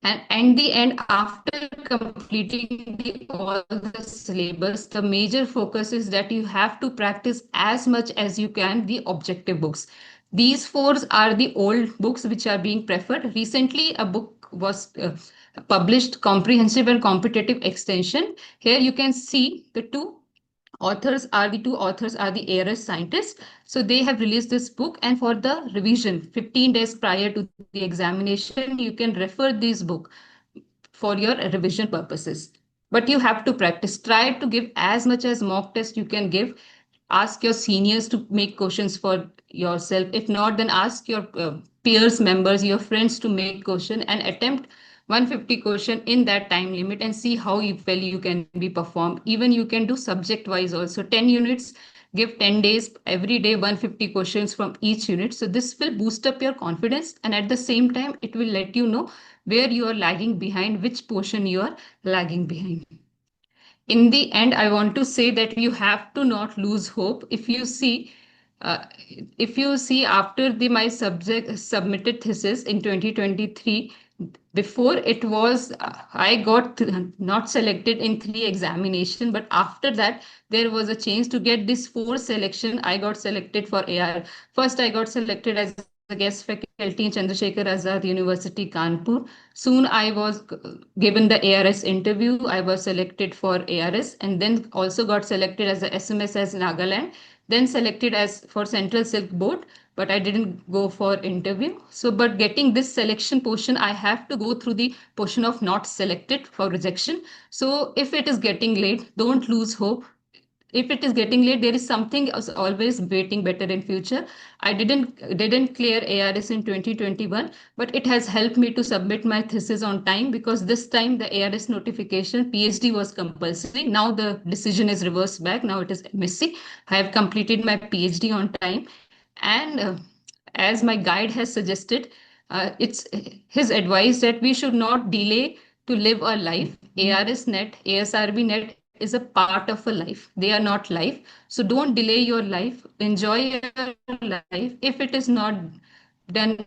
And in the end, after completing all the syllabus, the major focus is that you have to practice as much as you can the objective books. These four are the old books which are being preferred. Recently, a book was published, Comprehensive and Competitive Extension. Here you can see the two authors are the ARS scientists. So they have released this book, and for the revision 15 days prior to the examination, you can refer this book for your revision purposes. But you have to practice. Try to give as much as mock test you can give. Ask your seniors to make questions for yourself. If not, then ask your peers, members, your friends to make question and attempt 150 question in that time limit and see how well you can be performed. Even you can do subject wise also. 10 units, give 10 days, every day 150 questions from each unit. So this will boost up your confidence, and at the same time, it will let you know where you are lagging behind, which portion you are lagging behind. In the end, I want to say that you have to not lose hope. Uh, if you see after the my subject submitted thesis in 2023, before it was I got not selected in 3 examination, but after that there was a change to get this 4 selection. I got selected for AR. First, I got selected as a guest faculty in Chandrasekhar Azad University, Kanpur. Soon I was given the ARS interview. I was selected for ARS, and then also got selected as a SMS as Nagaland, then selected as for Central Silk Board, but I didn't go for interview. So, but getting this selection portion, I have to go through the portion of not selected for rejection. So if it is getting late, don't lose hope. If it is getting late, there is something else always waiting better in future. I didn't clear ARS in 2021, but it has helped me to submit my thesis on time, because this time the ARS notification PhD was compulsory. Now the decision is reversed back. Now it is MSc. I have completed my PhD on time, and as my guide has suggested, it's his advice that we should not delay to live a life. ARS-NET, ASRB-NET is a part of a life. They are not life. So don't delay your life. Enjoy your life. If it is not done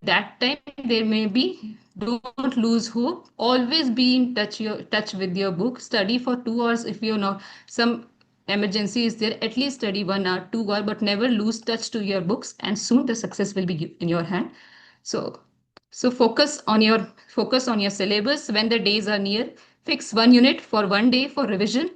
that time, there may be. Don't lose hope. Always be in touch with your book. Study for 2 hours if you're not. Some emergency is there, at least study 1 hour, 2 hour, but never lose touch to your books, and soon the success will be in your hand. So focus on your syllabus. When the days are near, fix 1 unit for 1 day for revision,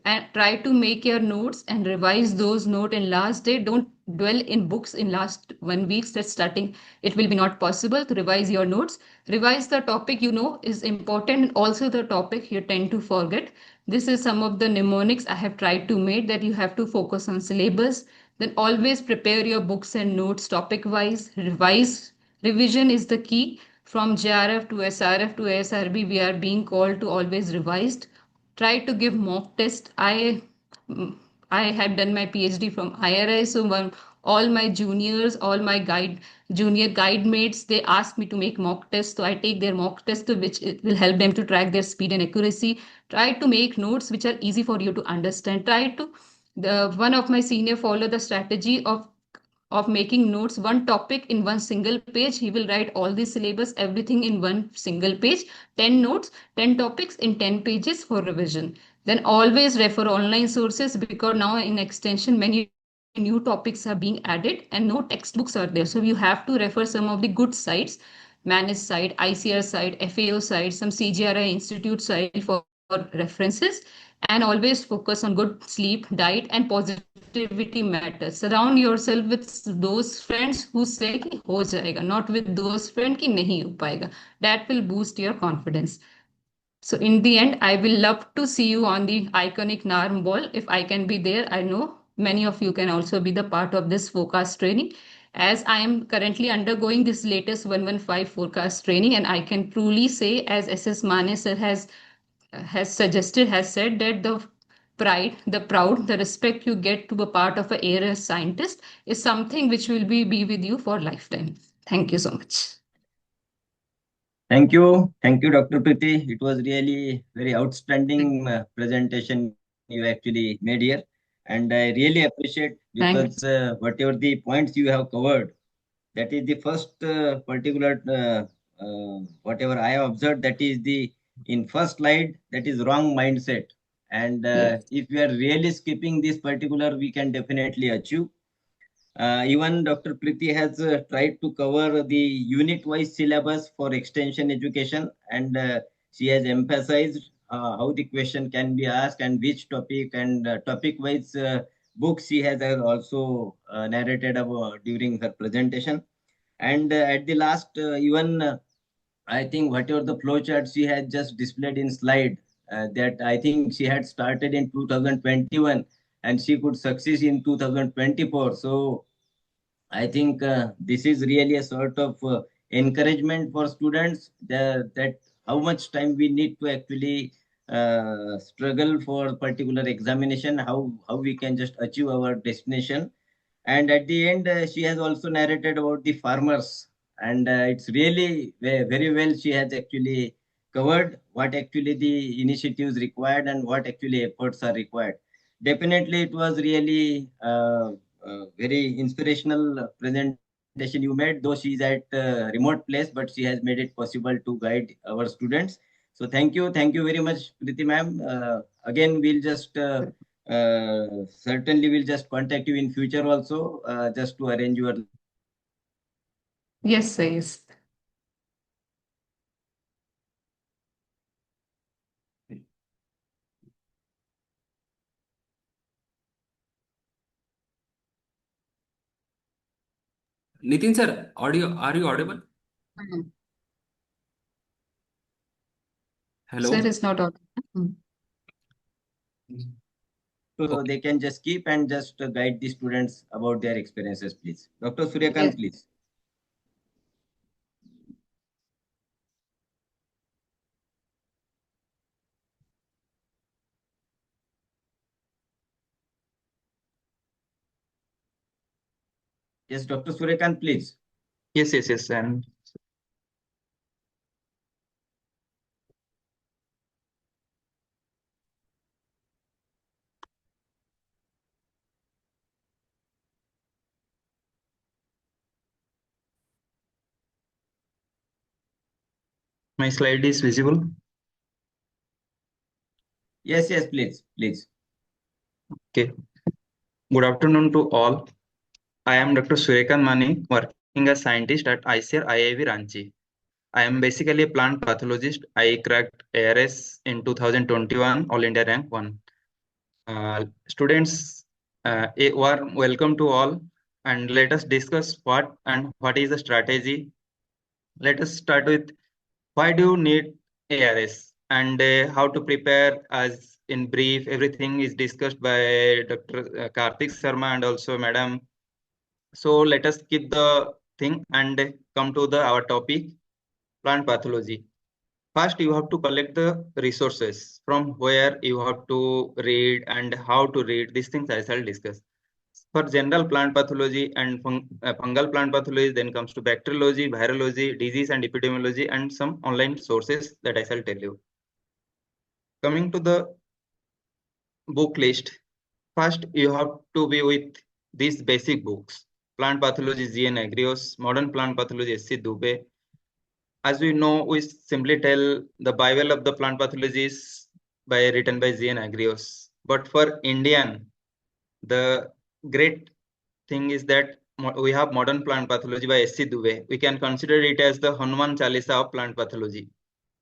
and try to make your notes and revise those notes in last day. Don't dwell in books in last 1 week. That's starting, it will be not possible to revise your notes. Revise the topic you know is important, and also the topic you tend to forget. This is some of the mnemonics I have tried to make, that you have to focus on syllabus. Then always prepare your books and notes topic wise. Revise. Revision is the key. From JRF to SRF to ASRB, we are being called to always revised. Try to give mock test. I have done my PhD from IRI, so all my juniors, all my junior guide mates, they ask me to make mock tests. So I take their mock test, which it will help them to track their speed and accuracy. Try to make notes which are easy for you to understand. Try to the one of my senior follow the strategy of making notes, one topic in one single page. He will write all the syllabus, everything in one single page, 10 notes, 10 topics in 10 pages for revision. Then always refer online sources, because now in extension, many new topics are being added and no textbooks are there. So you have to refer some of the good sites, managed site, ICAR site, FAO site, some CGRI institute site for references. And always focus on good sleep, diet, and positivity matters. Surround yourself with those friends who say कि हो जाएगा, not with those friends कि नहीं हो पाएगा. That will boost your confidence. So in the end, I will love to see you on the iconic NARM ball. If I can be there, I know many of you can also be the part of this forecast training. As I am currently undergoing this latest 115 forecast training, and I can truly say, as SS Mane sir has said, that the pride, the proud, the respect you get to be part of a ARS scientist is something which will be with you for lifetime. Thank you so much.
Thank you, Dr. Priti. It was really very outstanding presentation you actually made here, and I really appreciate because
Thanks.
whatever the points you have covered, that is the first particular whatever I have observed. That is the in first slide. That is wrong mindset, and
Yes.
if we are really skipping this particular, we can definitely achieve. Even Dr. Priti has tried to cover the unit-wise syllabus for extension education, and she has emphasized how the question can be asked and which topic and topic-wise books she has also narrated about during her presentation. And at the last, even I think whatever the flow chart she had just displayed in slide, that I think she had started in 2021 and she could succeed in 2024. So I think this is really a sort of encouragement for students that how much time we need to actually struggle for particular examination, how we can just achieve our destination. And at the end, she has also narrated about the farmers, and it's really very well she has actually covered what actually the initiatives required and what actually efforts are required. Definitely, it was really very inspirational presentation you made, though she's at remote place, but she has made it possible to guide our students. So thank you very much, Priti ma'am. Again, we'll just certainly we'll just contact you in future also, just to arrange your lecture.
Yes, sir. Yes.
Nitin sir, audio, are you audible?
Mm. Sir
Hello?
is not audible. Mm.
So
Okay.
they can just keep and just guide the students about their experiences, please. Dr.
Yes.
Suryakant, please. Yes, Dr. Suryakant, please.
Yes. And my slide is visible.
Yes, please.
Okay. Good afternoon to all. I am Dr. Suryakan Mani, working as scientist at ICAR IIV Ranchi. I am basically a plant pathologist. I cracked ARS in 2021, All India Rank 1. Students, a warm welcome to all, and let us discuss what is the strategy. Let us start with why do you need ARS and how to prepare. As in brief, everything is discussed by Dr. Karthik Sharma and also Madam. So let us skip the thing and come to our topic, plant pathology. First, you have to collect the resources from where you have to read and how to read. These things I shall discuss. For general plant pathology and fungal plant pathology, then comes to bacteriology, virology, disease and epidemiology, and some online sources that I shall tell you. Coming to the book list, first you have to be with these basic books. Plant Pathology G.N. Agrios, Modern Plant Pathology S.C. Dubey. As we know, we simply tell the Bible of the plant pathology is written by G.N. Agrios. But for Indian, the great thing is that we have Modern Plant Pathology by S.C. Dubey. We can consider it as the Hanuman Chalisa of plant pathology.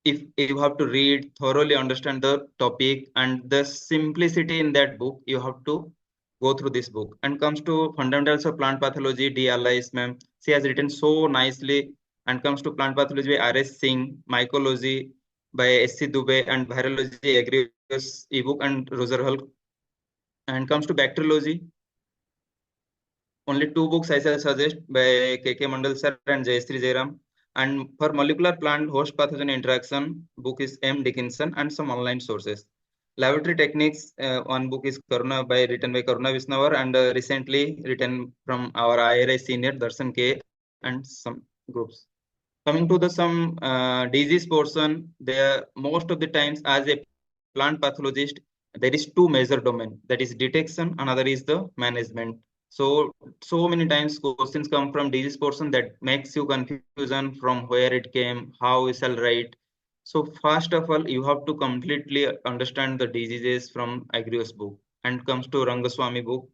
If you have to read, thoroughly understand the topic and the simplicity in that book, you have to go through this book. And comes to fundamentals of plant pathology, D. Alice, ma'am. She has written so nicely. And comes to plant pathology by R.S. Singh, mycology by S.C. Dubey, and virology, Agrios ebook and Roser Hulk. And comes to bacteriology, only two books I shall suggest by K.K. Mandal sir and Jayasri Jairam. And for molecular plant host pathogen interaction, book is M. Dickinson and some online sources. Laboratory techniques, one book is written by Karuna Visnavar and recently written from our IRI senior Darshan K and some groups. Coming to the some disease portion, there most of the times as a plant pathologist, there is two major domain, that is detection, another is the management. So many times questions come from disease portion that makes you confusion from where it came, how we shall write. So first of all, you have to completely understand the diseases from Agrios book and comes to Rangaswamy book.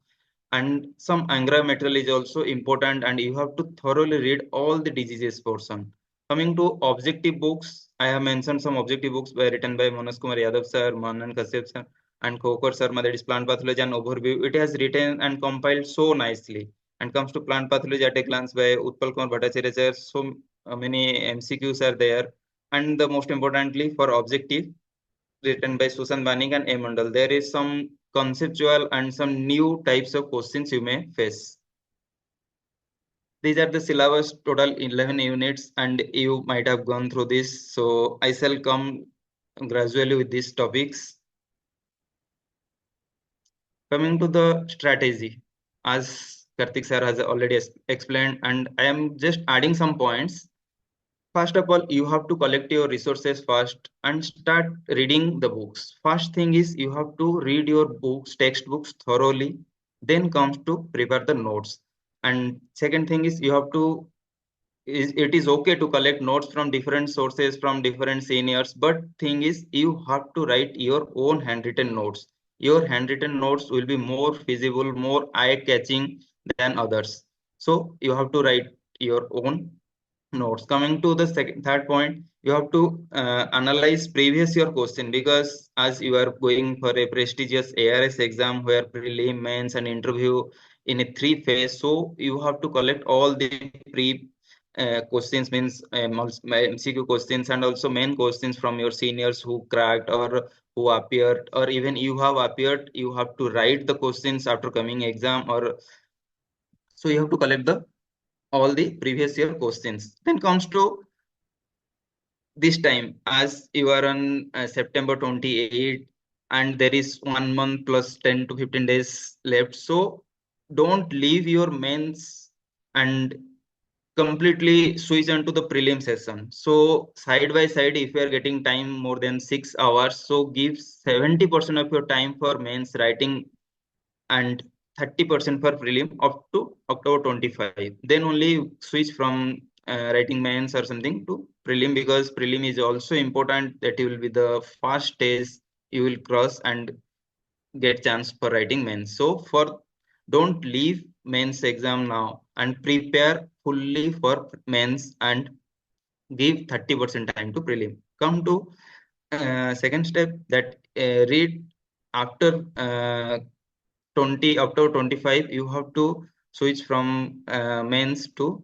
And some Angra material is also important, and you have to thoroughly read all the diseases portion. Coming to objective books, I have mentioned some objective books written by Manoj Kumar Yadav sir, Manan Kashyap sir, and Kokar Sharma, that is Plant Pathology and Overview. It has written and compiled so nicely. And comes to Plant Pathology at a glance by Utpal Kumar Bhattacharya sir. So many MCQs are there. And the most importantly for objective, written by Susan Banik and A. Mandal, there is some conceptual and some new types of questions you may face. These are the syllabus, total 11 units, and you might have gone through this. So I shall come gradually with these topics. Coming to the strategy, as Karthik sir has already explained, and I am just adding some points. First of all, you have to collect your resources first and start reading the books. First thing is you have to read your books, textbooks thoroughly, then comes to prepare the notes. And second thing is you have to, it is okay to collect notes from different sources, from different seniors, but thing is you have to write your own handwritten notes. Your handwritten notes will be more feasible, more eye-catching than others. So you have to write your own notes. Coming to the third point, you have to analyze previous year question, because as you are going for a prestigious ARS exam where prelim, mains and interview in a 3 phase, so you have to collect all the questions, means MCQ questions and also main questions from your seniors who cracked or who appeared, or even you have appeared, you have to write the questions after coming exam, or so you have to collect the all the previous year questions. Then comes to this time, as you are on September 28 and there is 1 month plus 10 to 15 days left. So don't leave your mains and completely switch onto the prelim session. So side by side, if you are getting time more than 6 hours, so give 70% of your time for mains writing and 30% for prelim up to October 25. Then only switch from writing mains or something to prelim, because prelim is also important. That will be the first stage you will cross and get chance for writing mains. So for don't leave mains exam now and prepare fully for mains and give 30% time to prelim. Come to second step, that read after 20 October 25, you have to switch from mains to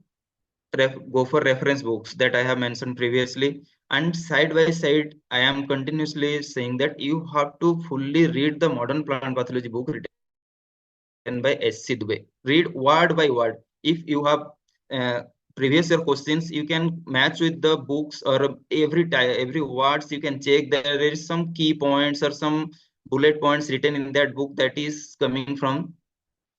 go for reference books that I have mentioned previously. And side by side, I am continuously saying that you have to fully read the modern plant pathology book written by S.C. Dubey. Read word by word. If you have previous year questions, you can match with the books, or every words you can check that there is some key points or some bullet points written in that book that is coming from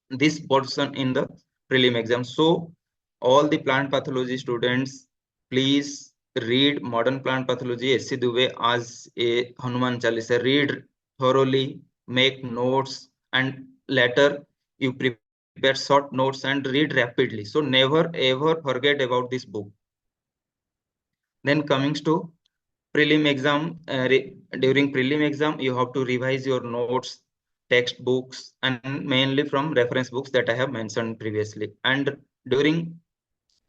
this portion in the prelim exam. So all the plant pathology students, please read modern plant pathology S.C. Dubey as a Hanuman Chalisa. Read thoroughly, make notes, and later you prepare short notes and read rapidly. So never ever forget about this book. Then coming to prelim exam, during prelim exam, you have to revise your notes, textbooks, and mainly from reference books that I have mentioned previously. And during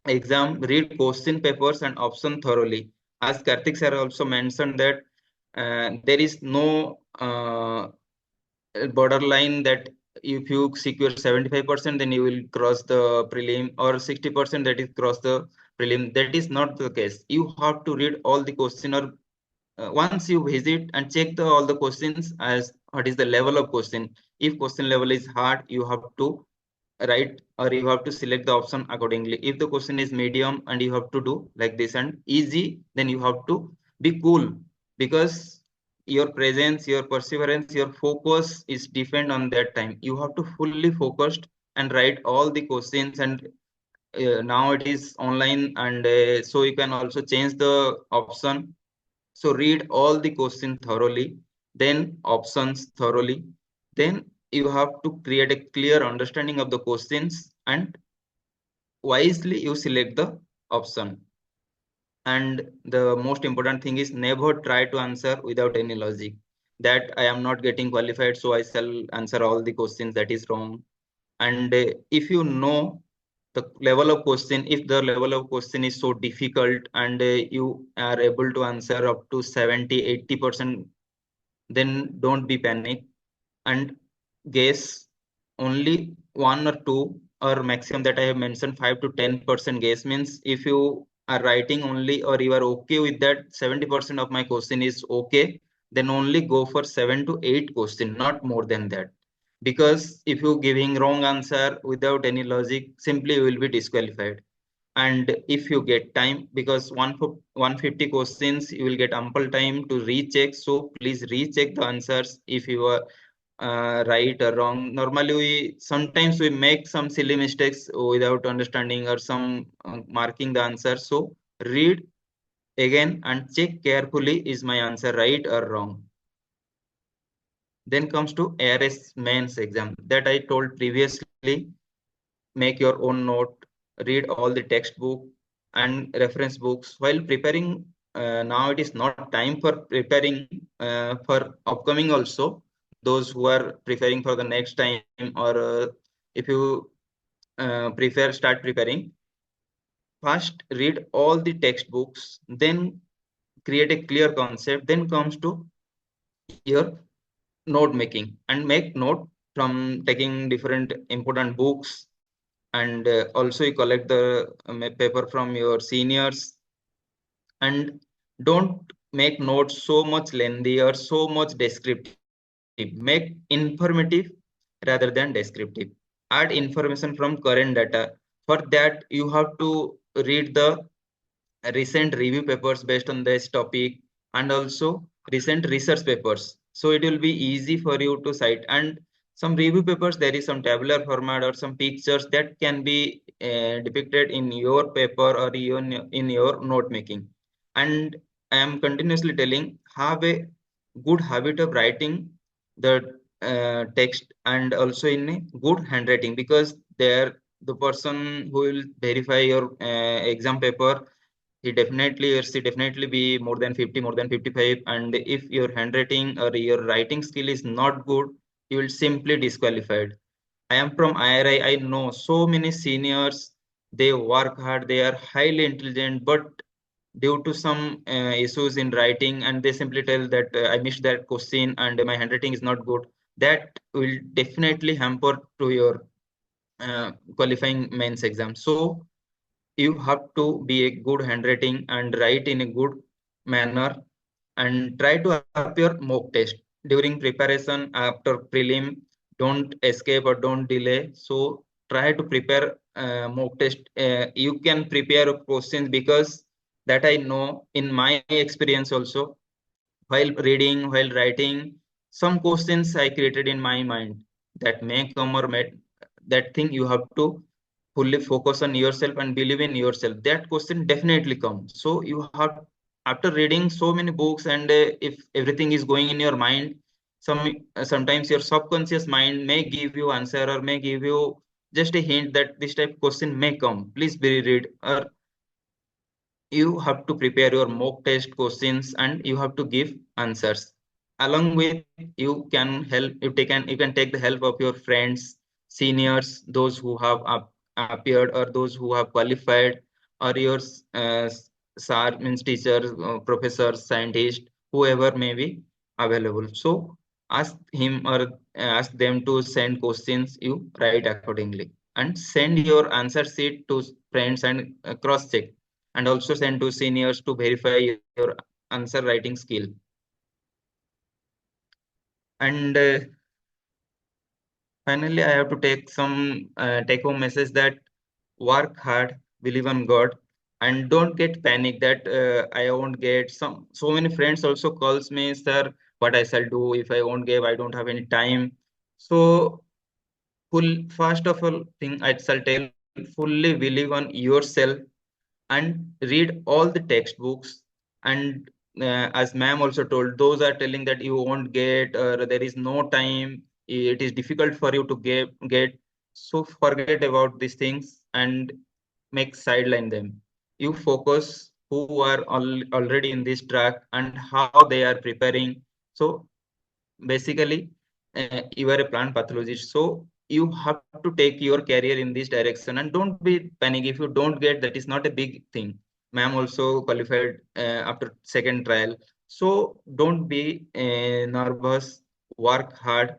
exam, read question papers and option thoroughly. As Karthik sir also mentioned that there is no borderline that if you secure 75%, then you will cross the prelim, or 60% that is cross the prelim. That is not the case. You have to read all the question, or once you visit and check all the questions as what is the level of question. If question level is hard, you have to write, or you have to select the option accordingly. If the question is medium and you have to do like this, and easy, then you have to be cool, because your presence, your perseverance, your focus is depend on that time. You have to fully focused and write all the questions and now it is online, and so you can also change the option. So read all the question thoroughly, then options thoroughly, then you have to create a clear understanding of the questions, and wisely you select the option. And the most important thing is never try to answer without any logic, that I am not getting qualified, so I shall answer all the questions. That is wrong. And if you know the level of question, if the level of question is so difficult, and you are able to answer up to 70-80%, then don't be panic, and guess only 1 or 2, or maximum that I have mentioned 5 to 10% guess. Means if you are writing only, or you are okay with that 70% of my question is okay, then only go for 7 to 8 question, not more than that. Because if you giving wrong answer without any logic, simply you will be disqualified. And if you get time, because 150 questions, you will get ample time to recheck. So please recheck the answers if you are right or wrong. Normally sometimes we make some silly mistakes without understanding, or some marking the answer. So read again and check carefully, is my answer right or wrong. Then comes to ARS mains exam, that I told previously. Make your own note, read all the textbook and reference books while preparing. Now it is not time for preparing for upcoming also. Those who are preparing for the next time, or if you start preparing, first read all the textbooks, then create a clear concept, then comes to your note making, and make note from taking different important books. And also you collect the paper from your seniors. And don't make notes so much lengthy or so much descriptive. Make informative rather than descriptive. Add information from current data. For that you have to read the recent review papers based on this topic, and also recent research papers, so it will be easy for you to cite. And some review papers, there is some tabular format or some pictures that can be depicted in your paper or in your note making. And I am continuously telling, have a good habit of writing the text, and also in a good handwriting, because there the person who will verify your exam paper, he definitely or she definitely be more than 50, more than 55. And if your handwriting or your writing skill is not good, you will simply disqualified. I am from IRI. I know so many seniors, they work hard, they are highly intelligent, but due to some issues in writing, and they simply tell that I missed that question and my handwriting is not good, that will definitely hamper to your qualifying mains exam. So you have to be a good handwriting and write in a good manner, and try to appear mock test during preparation after prelim. Don't escape or don't delay. So try to prepare mock test. You can prepare questions, because that I know in my experience also, while reading, while writing, some questions I created in my mind that may come or may, that thing you have to fully focus on yourself and believe in yourself. That question definitely comes. So you have, after reading so many books, and if everything is going in your mind, sometimes your subconscious mind may give you answer, or may give you just a hint that this type of question may come. Please be read, or you have to prepare your mock test questions, and you have to give answers. Along with, you can take the help of your friends, seniors, those who have appeared, or those who have qualified, or your uh, sir means teachers, professors, scientists, whoever may be available. So ask him or ask them to send questions, you write accordingly, and send your answer sheet to friends, and cross check, and also send to seniors to verify your answer writing skill. And finally, I have to take some take home message, that work hard, believe on God, and don't get panic that I won't get. Some so many friends also calls me, sir, what I shall do if I won't give? I don't have any time. So full first of all thing I shall tell, fully believe on yourself and read all the textbooks. And as ma'am also told, those are telling that you won't get, or there is no time, it is difficult for you to get. So forget about these things and make sideline them. You focus who are already in this track and how they are preparing. So basically, you are a plant pathologist, so you have to take your career in this direction, and don't be panic if you don't get. That is not a big thing. Ma'am also qualified after second trial, so don't be nervous. Work hard,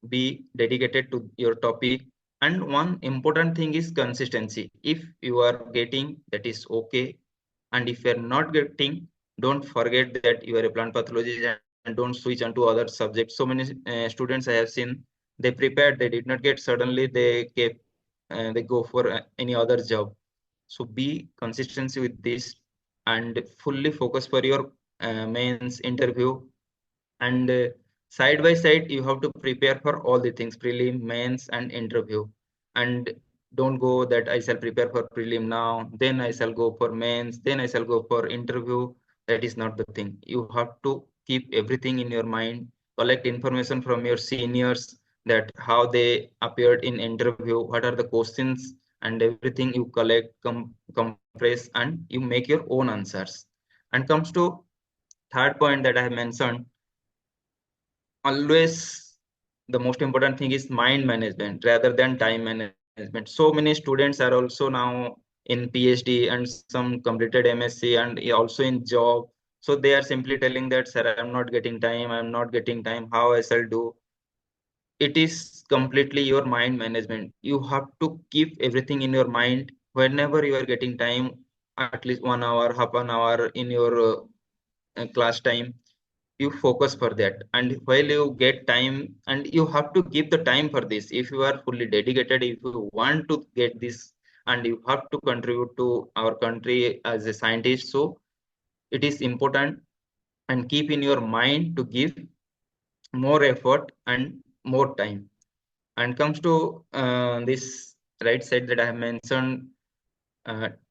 be dedicated to your topic. And one important thing is consistency. If you are getting, that is okay, and if you're not getting, don't forget that you are a plant pathologist and don't switch onto other subjects. So many students I have seen, they prepared, they did not get, suddenly they go for any other job. So be consistency with this and fully focus for your mains interview. And side by side you have to prepare for all the things, prelim, mains and interview. And don't go that I shall prepare for prelim now, then I shall go for mains, then I shall go for interview. That is not the thing. You have to keep everything in your mind, collect information from your seniors, that how they appeared in interview, what are the questions, and everything you collect, compress, and you make your own answers. And comes to third point that I have mentioned, always the most important thing is mind management rather than time management. So many students are also now in PhD and some completed MSc and also in job. So they are simply telling that, sir, I'm not getting time, I'm not getting time, how I shall do. It is completely your mind management. You have to keep everything in your mind. Whenever you are getting time, at least 1 hour, half an hour in your class time, you focus for that. And while you get time, and you have to give the time for this, if you are fully dedicated, if you want to get this, and you have to contribute to our country as a scientist, so it is important. And keep in your mind to give more effort and more time. And comes to this right side that I have mentioned,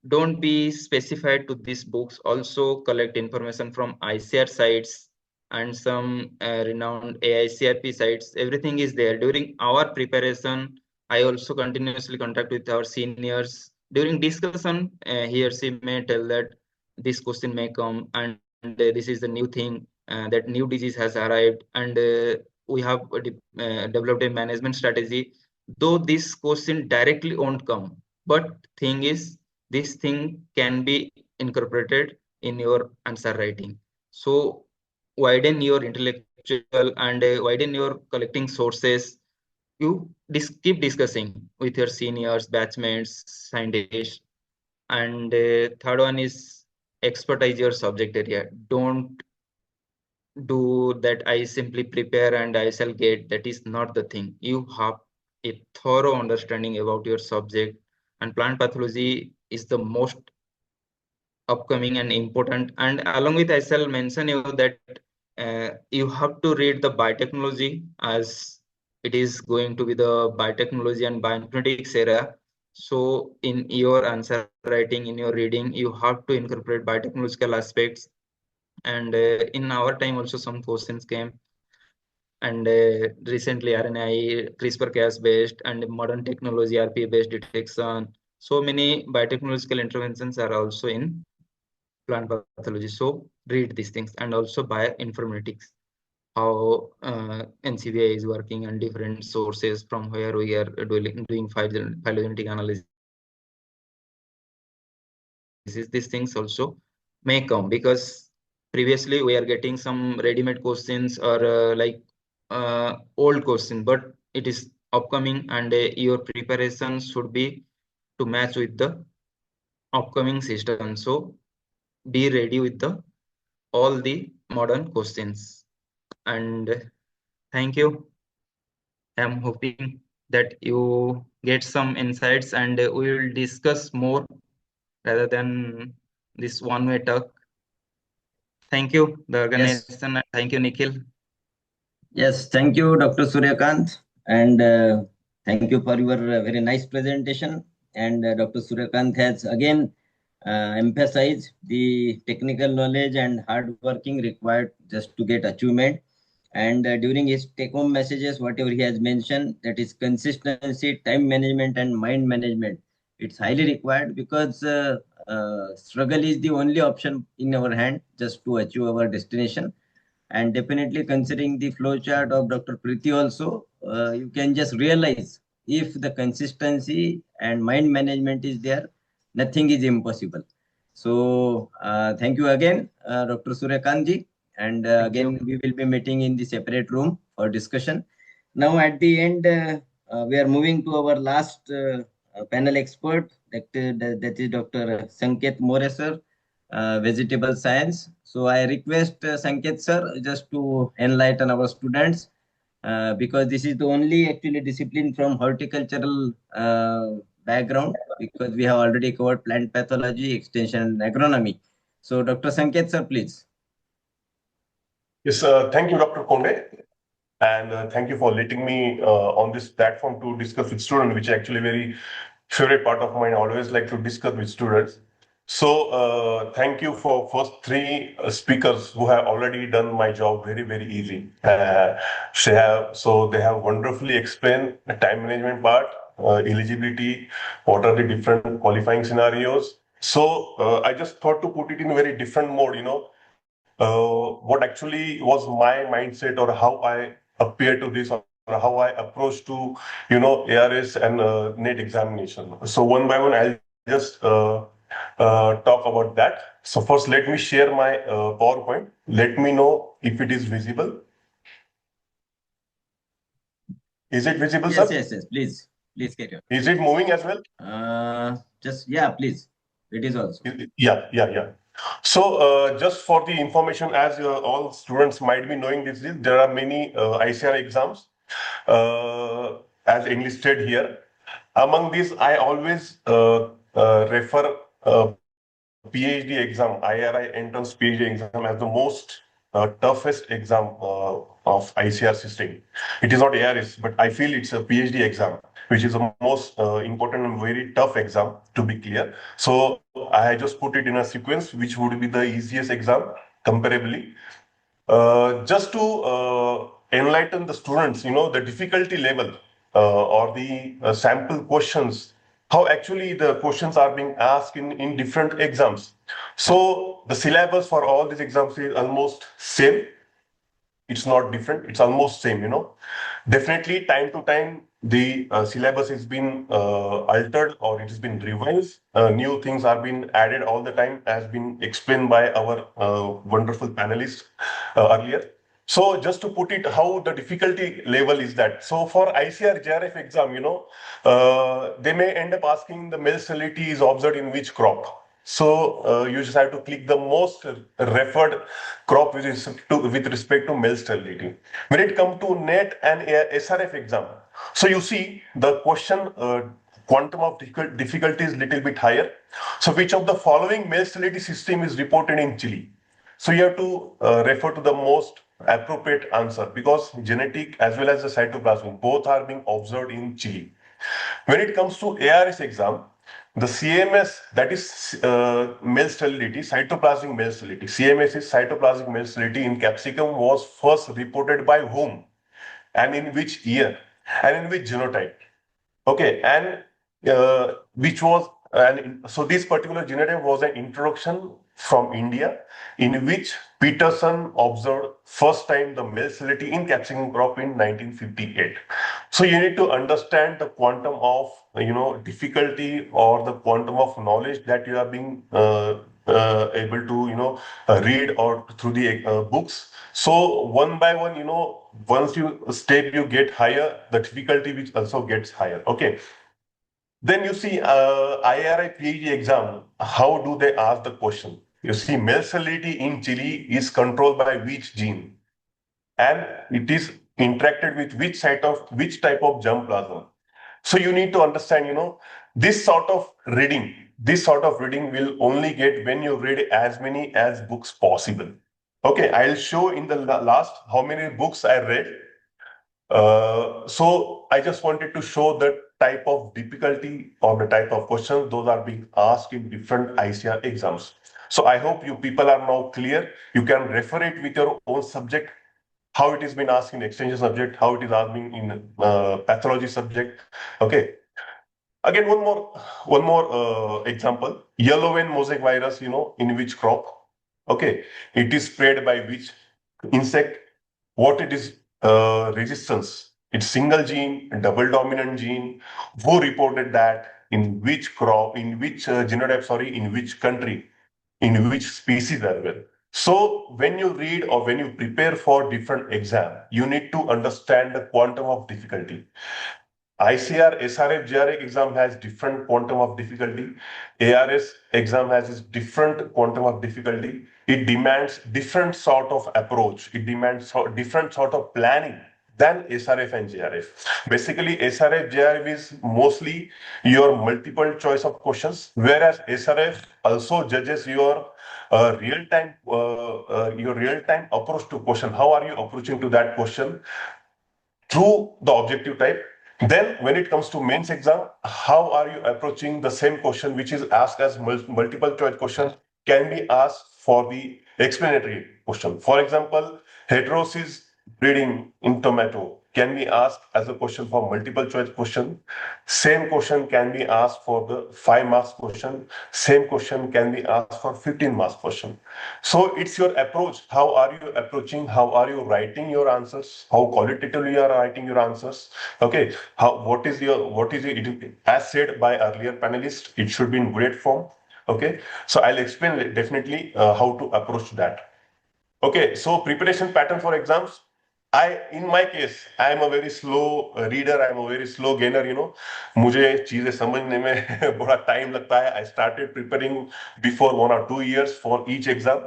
don't be specified to these books. Also collect information from ICAR sites and some renowned AICRP sites. Everything is there. During our preparation, I also continuously contact with our seniors. During discussion, he or she may tell that this question may come, and this is the new thing, that new disease has arrived, and we have developed a management strategy. Though this question directly won't come, but thing is, this thing can be incorporated in your answer writing. So widen your intellectual and widen your collecting sources. You keep discussing with your seniors, batchmates, scientists. And third one is expertise your subject area. Don't do that I simply prepare and I shall get. That is not the thing. You have a thorough understanding about your subject, and plant pathology is the most upcoming and important. And along with, I shall mention you that you have to read the biotechnology, as it is going to be the biotechnology and bioinformatics era. So in your answer writing, in your reading, you have to incorporate biotechnological aspects. And in our time also some questions came, and recently RNA, CRISPR-Cas based and modern technology, RPA based detection. So many biotechnological interventions are also in plant pathology. So read these things, and also bioinformatics, how NCBI is working, and different sources from where we are doing phylogenetic analysis. These things also may come, because previously we are getting some ready-made questions or old question, but it is upcoming, and your preparation should be to match with the upcoming system. So be ready with the all the modern questions. And thank you. I'm hoping that you get some insights, and we will discuss more rather than this one-way talk. Thank you, the organization, and thank you, Nikhil.
Yes, thank you, Dr. Suryakant, and thank you for your very nice presentation. and Dr. Suryakant has again emphasized the technical knowledge and hard working required just to get achievement. And during his take-home messages, whatever he has mentioned, that is consistency, time management, and mind management. It's highly required because struggle is the only option in our hand just to achieve our destination. And definitely considering the flow chart of Dr. Preeti also, you can just realize if the consistency and mind management is there, nothing is impossible. So thank you again, Dr. Suryakantji. And again, we will be meeting in the separate room for discussion. Now at the end, we are moving to our last panel expert, that is Dr. Sanket More sir, vegetable science. So I request Sanket sir just to enlighten our students because this is the only actually discipline from horticultural background, because we have already covered plant pathology, extension, and agronomy. So Dr. Sanket sir, please.
Yes, thank you, Dr. Konde, and thank you for letting me on this platform to discuss with students, which is actually very favorite part of mine. I always like to discuss with students. So thank you for first three speakers who have already done my job very, very easy. They have wonderfully explained the time management part, eligibility, what are the different qualifying scenarios. So I just thought to put it in a very different mode, what actually was my mindset or how I appear to this or how I approach to, ARS and NET examination. So one by one, I'll just talk about that. So first, let me share my PowerPoint. Let me know if it is visible. Is it visible,
Yes,
sir?
yes. Please carry on.
Is it moving as well?
Please. It is also.
Yeah. So just for the information, as all students might be knowing this, there are many ICAR exams as enlisted here. Among these, I always refer PhD exam, IRI entrance PhD exam as the most toughest exam of ICR system. It is not ARS, but I feel it's a PhD exam, which is the most important and very tough exam, to be clear. So I just put it in a sequence, which would be the easiest exam comparably. Just to enlighten the students, the difficulty level or the sample questions, how actually the questions are being asked in different exams. So the syllabus for all these exams is almost same. It's not different. It's almost same, Definitely time to time, the syllabus has been altered or it has been revised. New things are being added all the time, as been explained by our wonderful panelists earlier. So just to put it, how the difficulty level is that. So for ICR JRF exam, they may end up asking the male sterility is observed in which crop. So you just have to click the most referred crop with respect to male sterility. When it comes to NET and SRF exam, so you see the question quantum of difficulty is little bit higher. So which of the following male sterility system is reported in Chile? So you have to refer to the most appropriate answer, because genetic as well as the cytoplasm both are being observed in Chile. When it comes to ARS exam, the CMS, that is male sterility, cytoplasmic male sterility. CMS is cytoplasmic male sterility in capsicum was first reported by whom, and in which year, and in which genotype. Okay, and which was, and so this particular genotype was an introduction from India, in which Peterson observed first time the male sterility in capsicum crop in 1958. So you need to understand the quantum of difficulty or the quantum of knowledge that you are being able to read or through the books. So one by one, once you get higher, the difficulty which also gets higher. Okay. Then you see IRI PhD exam, how do they ask the question? You see, male sterility in Chile is controlled by which gene, and it is interacted with which type of germ plasm. So you need to understand, this sort of reading. This sort of reading will only get when you read as many as books possible. Okay, I'll show in the last how many books I read. So I just wanted to show that type of difficulty or the type of questions those are being asked in different ICR exams. So I hope you people are now clear. You can refer it with your own subject, how it has been asked in extension subject, how it is asked in pathology subject. Okay. Again, one more example. Yellow vein mosaic virus, in which crop? Okay. It is spread by which insect? What it is resistance? It's single gene, double dominant gene. Who reported that? In which crop? In which genotype? Sorry, in which country? In which species as well? So when you read or when you prepare for different exam, you need to understand the quantum of difficulty. ICR, SRF, GRA exam has different quantum of difficulty. ARS exam has its different quantum of difficulty. It demands different sort of approach. It demands different sort of planning than SRF and JRF. Basically, SRF, JRF is mostly your multiple choice of questions, whereas SRF also judges your real-time approach to question. How are you approaching to that question through the objective type? Then when it comes to mains exam, how are you approaching the same question which is asked as multiple choice question can be asked for the explanatory question. For example, heterosis breeding in tomato can be asked as a question for multiple choice question. Same question can be asked for the 5 marks question. Same question can be asked for 15 marks question. So it's your approach. How are you approaching? How are you writing your answers? How qualitatively you are writing your answers? Okay. What is it, as said by earlier panelists, it should be in bullet form. Okay. So I'll explain definitely how to approach that. Okay, so preparation pattern for exams. In my case, I am a very slow reader. I am a very slow gainer. मुझे चीजें समझने में बड़ा time लगता है. I started preparing before 1 or 2 years for each exam.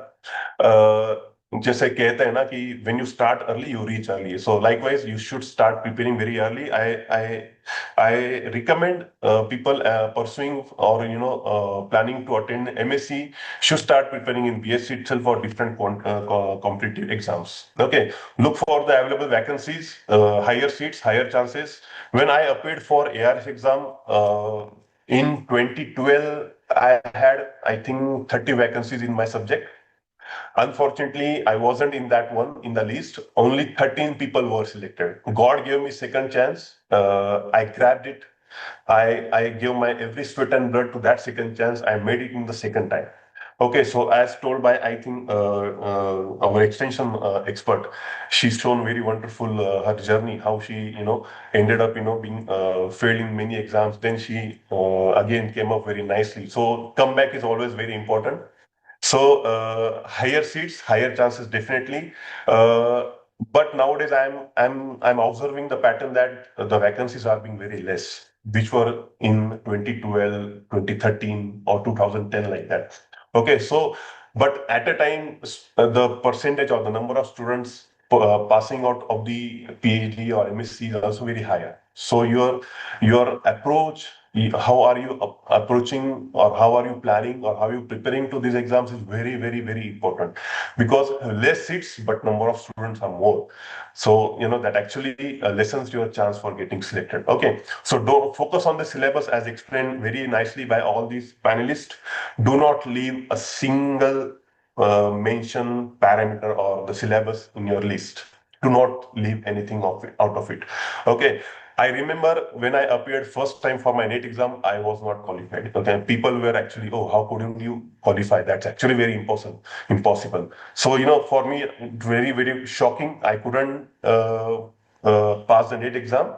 जैसे कहते हैं ना कि when you start early, you reach early. So likewise, you should start preparing very early. I recommend people pursuing or planning to attend MSc should start preparing in BSc itself for different competitive exams. Okay, look for the available vacancies, higher seats, higher chances. When I appeared for ARS exam in 2012, I had, I think, 30 vacancies in my subject. Unfortunately, I wasn't in that one in the list. Only 13 people were selected. God gave me second chance. I grabbed it. I gave my every sweat and blood to that second chance. I made it in the second time. Okay, so as told by, I think, our extension expert, she's shown very wonderful her journey, how she, ended up, being failed in many exams. Then she again came up very nicely. So comeback is always very important. So higher seats, higher chances, definitely. But nowadays, I'm observing the pattern that the vacancies are being very less, which were in 2012, 2013, or 2010, like that. Okay, so but at a time, the percentage or the number of students passing out of the PhD or MSc is also very higher. So your approach, how are you approaching, or how are you planning, or how are you preparing to these exams is very, very, very important, because less seats but number of students are more. So that actually lessens your chance for getting selected. Okay, so don't focus on the syllabus as explained very nicely by all these panelists. Do not leave a single mention parameter or the syllabus in your list. Do not leave anything out of it. Okay. I remember when I appeared first time for my NET exam, I was not qualified. Okay, people were actually, oh, how couldn't you qualify? That's actually very impossible. So for me, very, very shocking. I couldn't pass the NET exam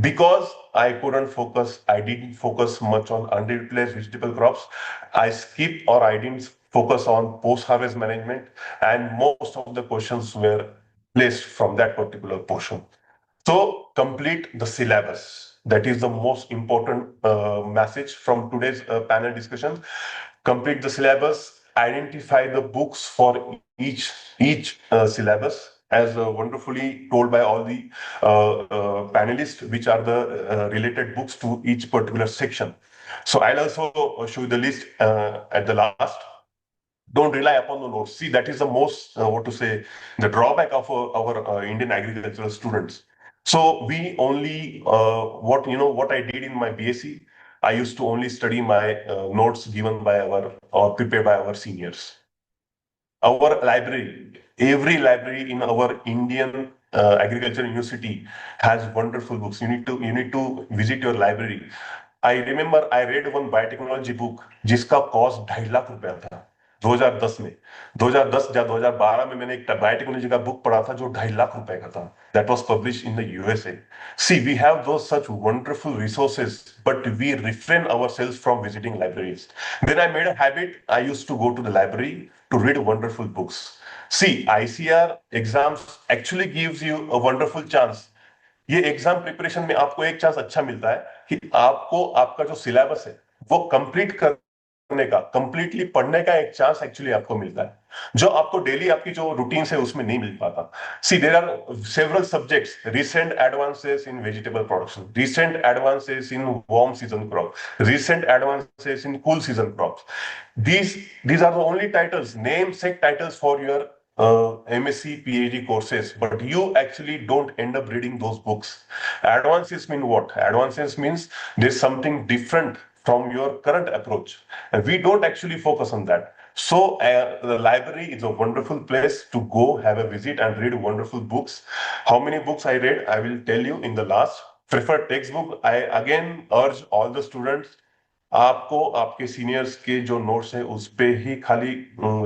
because I couldn't focus. I didn't focus much on underutilized vegetable crops. I skipped, or I didn't focus on post-harvest management, and most of the questions were placed from that particular portion. So complete the syllabus. That is the most important message from today's panel discussion. Complete the syllabus. Identify the books for each syllabus, as wonderfully told by all the panelists, which are the related books to each particular section. So I'll also show you the list at the last. Don't rely upon the notes. See, that is the most, the drawback of our Indian agricultural students. So we only what I did in my BSc, I used to only study my notes given by our or prepared by our seniors. Our library, every library in our Indian agriculture university has wonderful books. You need to visit your library. I remember I read one biotechnology book जिसका cost 2.5 lakh रुपया था 2010 में. 2010 या 2012 में मैंने एक biotechnology का book पढ़ा था जो 2.5 लाख रुपए का था. That was published in the USA. See, we have those such wonderful resources, but we refrain ourselves from visiting libraries. Then I made a habit. I used to go to the library to read wonderful books. See, ICR exams actually gives you a wonderful chance. ये exam preparation में आपको एक chance अच्छा मिलता है कि आपको आपका जो सिलेबस है वो कंप्लीट करने का, कंप्लीटली पढ़ने का एक चांस एक्चुअली आपको मिलता है जो आपको डेली आपकी जो रूटीन है उसमें नहीं मिल पाता. See there are several subjects, recent advances in vegetable production, recent advances in warm season crop, recent advances in cool season crops. These are the only titles, namesake titles for your MSc, PhD courses, but you actually don't end up reading those books. Advances mean what? Advances means there's something different from your current approach, and we don't actually focus on that. So the library is a wonderful place to go have a visit and read wonderful books. How many books I read, I will tell you in the last. Preferred textbook, I again urge all the students, आपको आपके seniors के जो notes है उस पे ही खाली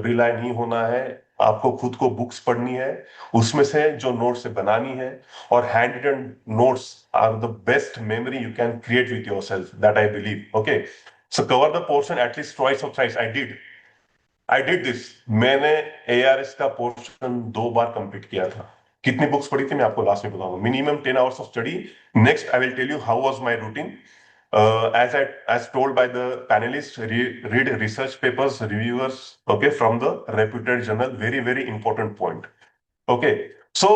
rely नहीं होना है. आपको खुद को बुक्स पढ़नी है, उसमें से जो नोट्स है बनानी है, और hand written notes are the best memory you can create with yourself, that I believe. Okay, so cover the portion at least twice और थ्राइस. I did this. मैंने एआरएस का पोर्शन 2 बार कंप्लीट किया था. कितनी बुक्स पढ़ी थी मैं आपको लास्ट में बताऊंगा. Minimum 10 hours of study. Next I will tell you how was my routine. As told by the panelists, read research papers, reviewers, okay, from the reputed journal. Very, very important point. Okay, so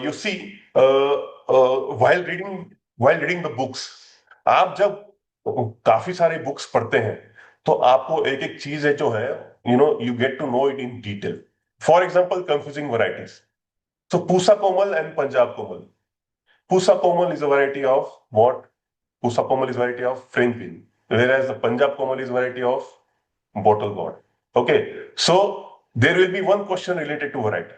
you see, while reading the books, आप जब काफी सारे books पढ़ते हैं तो आपको एक एक चीज है जो है you get to know it in detail. For example, confusing varieties. So Pusa Komal and Punjab Komal. Pusa Komal is a variety of what? Pusa Komal is variety of French bean, whereas the Punjab Komal is variety of bottle gourd. Okay, so there will be one question related to variety.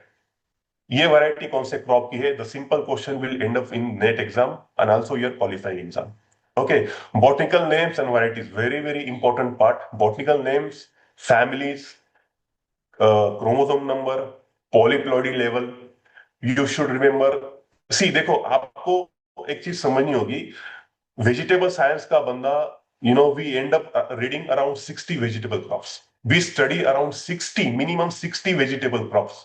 ये variety कौन से crop की है? The simple question will end up in NET exam and also your qualifying exam. Okay, botanical names and varieties, very very important part. Botanical names, families, chromosome number, polyploidy level. You should remember. See, देखो आपको एक चीज समझनी होगी. Vegetable science का बंदा, we end up reading around 60 vegetable crops. We study around 60, minimum 60 vegetable crops.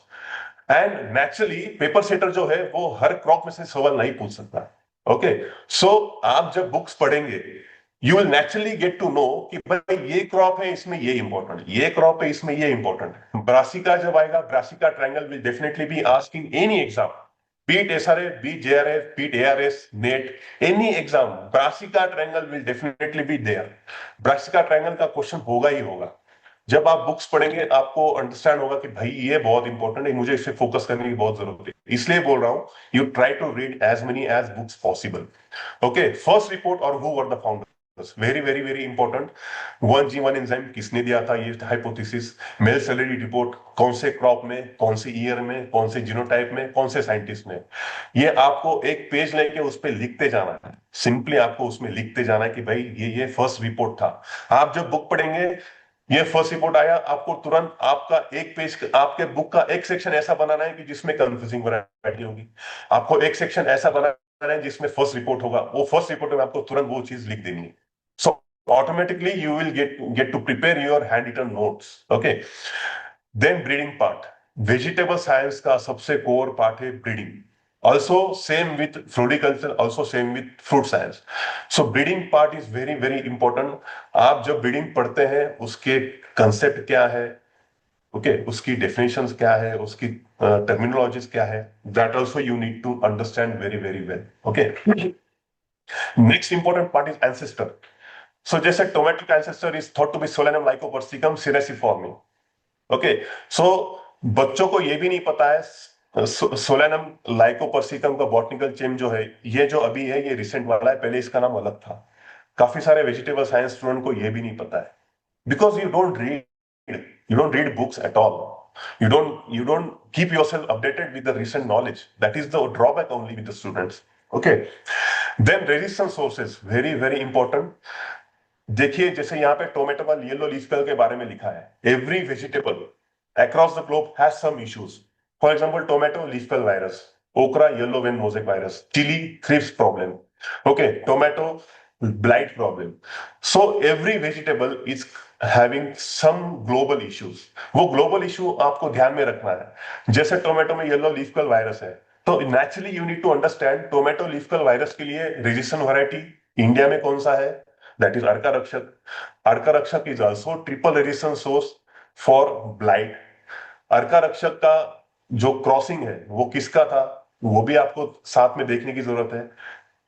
And naturally, paper setter जो है वो हर क्रॉप में से सवाल नहीं पूछ सकता. ओके, सो आप जब बुक्स पढ़ेंगे, you will naturally get to know कि भाई ये क्रॉप है इसमें ये इंपॉर्टेंट, ये क्रॉप है इसमें ये इंपॉर्टेंट. ब्रासिका जब आएगा, brassica triangle will definitely be asked in any exam. Be it SRF, be it JRF, be it ARS, NET, any exam, Brassica triangle will definitely be there. Brassica triangle का question होगा ही होगा. जब आप books पढ़ेंगे आपको understand होगा कि भाई ये बहुत इंपॉर्टेंट है, मुझे इस पे फोकस करने की बहुत जरूरत है. इसलिए बोल रहा हूं, you try to read as many as books possible. Okay, first report और who were the founder. Very very very important. 1G1 enzyme किसने दिया था, ये हाइपोथेसिस. मेल सेलेरी रिपोर्ट, कौन से क्रॉप में, कौन से ईयर में, कौन से जीनोटाइप में, कौन से साइंटिस्ट ने. ये आपको एक पेज लेके उस पर लिखते जाना है. सिंपली आपको उसमें लिखते जाना है कि भाई ये फर्स्ट रिपोर्ट था. आप जब बुक पढ़ेंगे, ये फर्स्ट रिपोर्ट आया, आपको तुरंत आपका एक पेज, आपके बुक का एक सेक्शन ऐसा बनाना है कि जिसमें कंफ्यूजिंग वैरायटी होगी. आपको एक सेक्शन ऐसा बनाना है जिसमें फर्स्ट रिपोर्ट होगा. वो फर्स्ट रिपोर्ट में आपको तुरंत वो चीज लिख देनी है. So automatically you will get to prepare your handwritten notes. Okay. Then breeding part. Vegetable science का सबसे core part है breeding. Also same with floriculture, also same with fruit science. So breeding part is very very important. आप जब breeding पढ़ते हैं उसके concept क्या है, okay, उसकी definitions क्या है, उसकी terminologies क्या है, that also you need to understand very very well. Okay. Next important part is ancestor. So जैसे tomato ancestor is thought to be Solanum lycopersicum cirriciforme. Okay, so बच्चों को ये भी नहीं पता है सोलेनम लाइकोपर्सिकम का बॉटनिकल चेन जो है, ये जो अभी है ये रिसेंट वाला है, पहले इसका नाम अलग था। काफी सारे वेजिटेबल साइंस स्टूडेंट को ये भी नहीं पता है, because you don't read books at all. You don't keep yourself updated with the recent knowledge. That is the drawback only with the students. Okay. Then resistance sources, very very important. देखिए जैसे यहाँ पे tomato का yellow leaf curl के बारे में लिखा है, every vegetable across the globe has some issues. For example tomato leaf curl virus, okra yellow vein mosaic virus, chili thrips problem, okay, tomato blight problem. So every vegetable is having some global issues. वो global issue आपको ध्यान में रखना है. जैसे tomato में yellow leaf curl virus है, तो naturally you need to understand tomato leaf curl virus के लिए रेजिस्टेंट वैरायटी इंडिया में कौन सा है, that is अर्का रक्षक. अर्का रक्षक is also triple resistant source for blight. अर्का रक्षक का जो क्रॉसिंग है वो किसका था, वो भी आपको साथ में देखने की जरूरत है.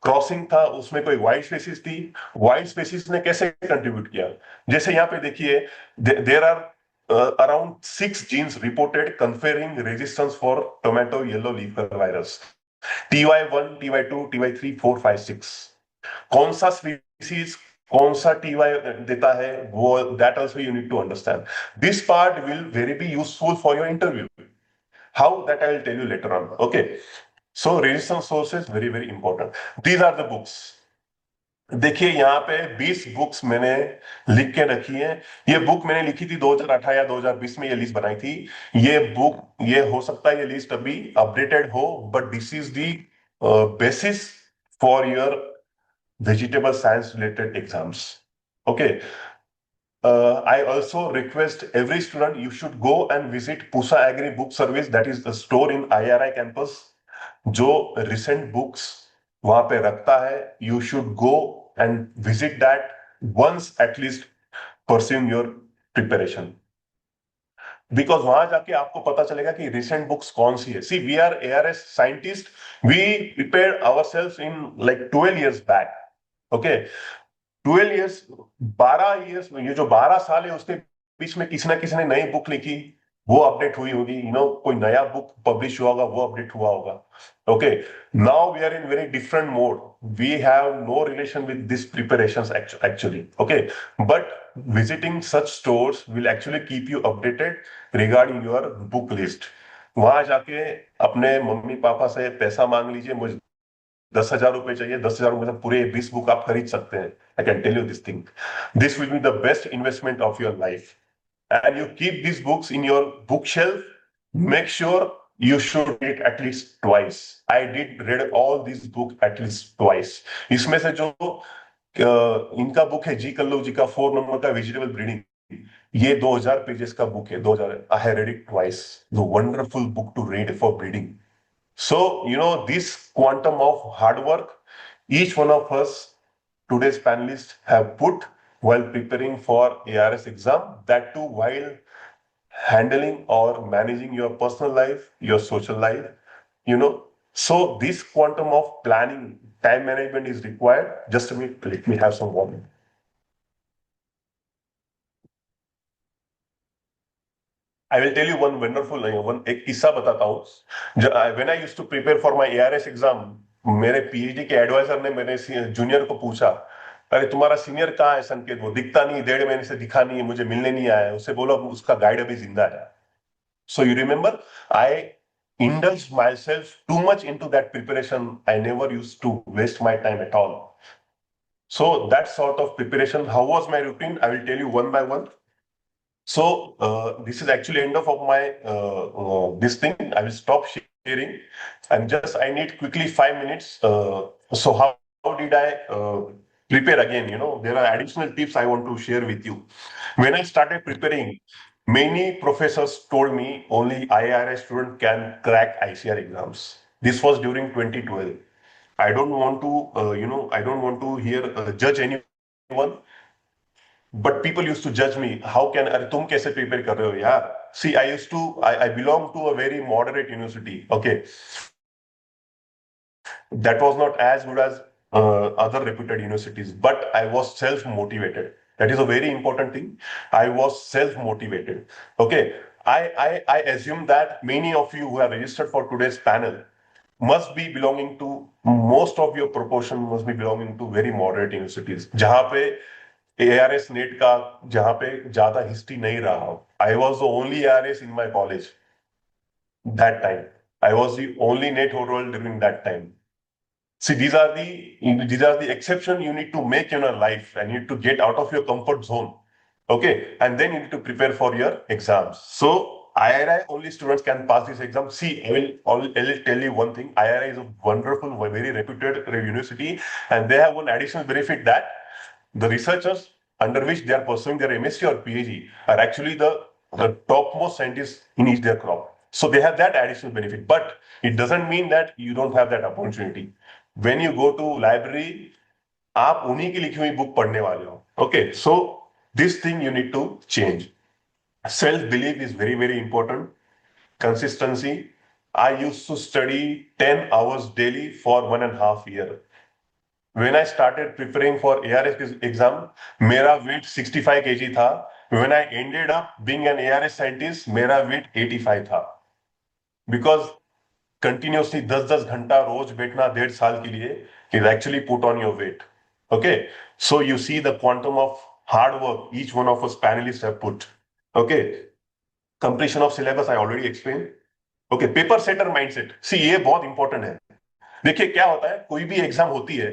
क्रॉसिंग था, उसमें कोई वाइल्ड स्पेसीज थी, वाइल्ड स्पेसीज ने कैसे कंट्रीब्यूट किया. जैसे यहाँ पे देखिए, there are around 6 genes reported conferring resistance for tomato yellow leaf virus. TY1, TY2, TY3, 4, 5, 6. कौन सा स्पीसीज कौन सा TY देता है, वो that also you need to understand. This part will very be useful for your interview. How, that I will tell you later on. Okay. So resistance sources very very important. These are the books. देखिए यहाँ पे 20 books मैंने लिख के रखी है. ये book मैंने लिखी थी 2018 या 2020 में, ये लिस्ट बनाई थी. ये बुक, ये हो सकता है ये लिस्ट अभी अपडेटेड हो, but this is the basis for your vegetable science related exams. Okay. I also request every student, you should go and visit Pusa Agri Book Service, that is the store in IRI campus, जो recent books वहां पे रखता है. You should go and visit that once at least, pursuing your preparation. Because वहां जाके आपको पता चलेगा कि recent books कौन सी है. See, we are ARS scientists. We prepared ourselves in like 12 years back. Okay. 12 years, 12 years में, ये जो 12 साल है उसके बीच में किसी ना किसी ने नई बुक लिखी, वो अपडेट हुई होगी. कोई नया बुक पब्लिश हुआ होगा, वो अपडेट हुआ होगा. Okay. Now we are in very different mode. We have no relation with this preparations actually. Okay. But visiting such stores will actually keep you updated regarding your book list. वहां जाके अपने mummy papa से पैसा मांग लीजिए, मुझे 10,000 रुपए चाहिए, 10,000 रुपए से पूरे 20 बुक आप खरीद सकते हैं. I can tell you this thing. This will be the best investment of your life. And you keep this books in your book shelf. Make sure you should read it at least twice. I did read all these books at least twice. इसमें से जो इनका book है जी कल्लू जी का 4 number का vegetable breeding, ये 2000 pages का book है. 2000. I have read it twice. The wonderful book to read for breeding. So, this quantum of hard work, each one of us, today's panelists, have put while preparing for ARS exam, that too while handling or managing your personal life, your social life, So this quantum of planning, time management is required. Just a minute, let me have some water. I will tell you one wonderful, एक किस्सा बताता हूँ. When I used to prepare for my ARS exam, मेरे PhD के adviser ने मेरे junior को पूछा, अरे तुम्हारा सीनियर कहाँ है संकेत, वो दिखता नहीं, 1.5 महीने से दिखा नहीं है, मुझे मिलने नहीं आया है. उससे बोलो उसका गाइड अभी जिंदा है. So you remember, I indulged myself too much into that preparation. I never used to waste my time at all. So that sort of preparation, how was my routine? I will tell you one by one. So this is actually end of my this thing. I will stop sharing, and I need quickly 5 minutes. So how did I prepare again? There are additional tips I want to share with you. When I started preparing, many professors told me only IRS student can crack ICR exams. This was during 2012. I don't want to, I don't want to here judge anyone. But people used to judge me. How can, अरे तुम कैसे prepare कर रहे हो यार? See, I belong to a very moderate university. Okay. That was not as good as other reputed universities, but I was self-motivated. That is a very important thing. I was self-motivated. Okay. I assume that many of you who are registered for today's panel must be belonging to, most of your proportion must be belonging to very moderate universities, जहां पे ARS net का जहां पे ज्यादा history नहीं रहा हो. I was the only ARS in my college that time. I was the only net holder during that time. See, these are the exception you need to make in your life, and you need to get out of your comfort zone. Okay, and then you need to prepare for your exams. So IRI only students can pass this exam. See, I will tell you one thing. IRI is a wonderful, very reputed university, and they have one additional benefit that the researchers under which they are pursuing their MSc or PhD are actually the topmost scientists in each their crop. So they have that additional benefit, but it doesn't mean that you don't have that opportunity. When you go to library, आप उन्हीं की लिखी हुई book पढ़ने वाले हो. Okay, so this thing you need to change. Self belief is very, very important. Consistency. I used to study 10 hours daily for 1.5 years. When I started preparing for ARS exam, मेरा weight 65 kg था. When I ended up being an ARS scientist, मेरा weight 85 था. Because continuously 10-10 घंटा रोज बैठना 1.5 साल के लिए is actually put on your weight. Okay, so you see the quantum of hard work each one of us panelists have put. Okay, completion of syllabus I already explained. Okay, paper setter mindset. See, ये बहुत important है. देखिए क्या होता है, कोई भी exam होती है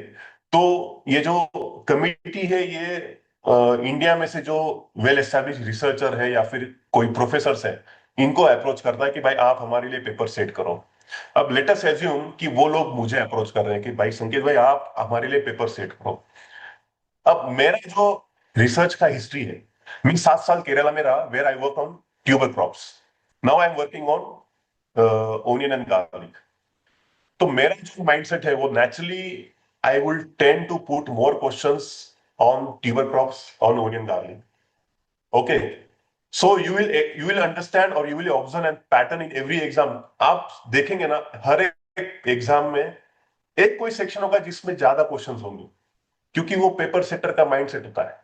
तो ये जो कमिटी है ये इंडिया में से जो वेल एस्टैब्लिश रिसर्चर है या फिर कोई प्रोफेसर है, इनको अप्रोच करता है कि भाई आप हमारे लिए पेपर सेट करो. अब लेट अस एज्यूम कि वो लोग मुझे अप्रोच कर रहे हैं कि भाई संकेत भाई आप हमारे लिए पेपर सेट करो. अब मेरा जो रिसर्च का हिस्ट्री है, मैं 7 साल केरला में रहा, where I work on tuber crops. Now I am working on onion and garlic. तो मेरा जो माइंडसेट है वो naturally I will tend to put more questions on tuber crops, on onion garlic. Okay, so you will understand और you will observe an pattern in every exam. आप देखेंगे ना हर एक एग्जाम में एक कोई सेक्शन होगा जिसमें ज्यादा क्वेश्चंस होंगे, क्योंकि वो पेपर सेटर का माइंडसेट होता है.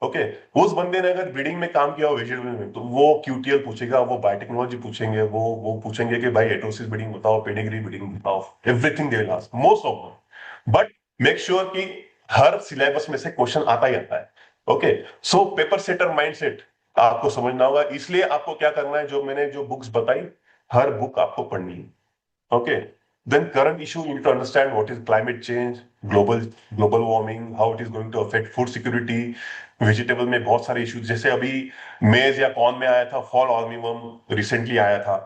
ओके, उस बंदे ने अगर ब्रीडिंग में काम किया हो वेजिटेबल में, तो वो क्यूटीएल पूछेगा, वो बायोटेक्नोलॉजी पूछेंगे, वो पूछेंगे कि भाई एटोसिस ब्रीडिंग बताओ, पेडिग्री ब्रीडिंग बताओ, everything they will ask, most of them. But make sure कि हर सिलेबस में से क्वेश्चन आता ही आता है. Okay, so paper setter mindset आपको समझना होगा. इसलिए आपको क्या करना है, जो मैंने जो बुक्स बताई, हर बुक आपको पढ़नी है. Okay, then current issue you need to understand what is climate change, global warming, how it is going to affect food security. Vegetable में बहुत सारे इश्यूज, जैसे अभी मेज या कॉर्न में आया था फॉल आर्मीवर्म, रिसेंटली आया था.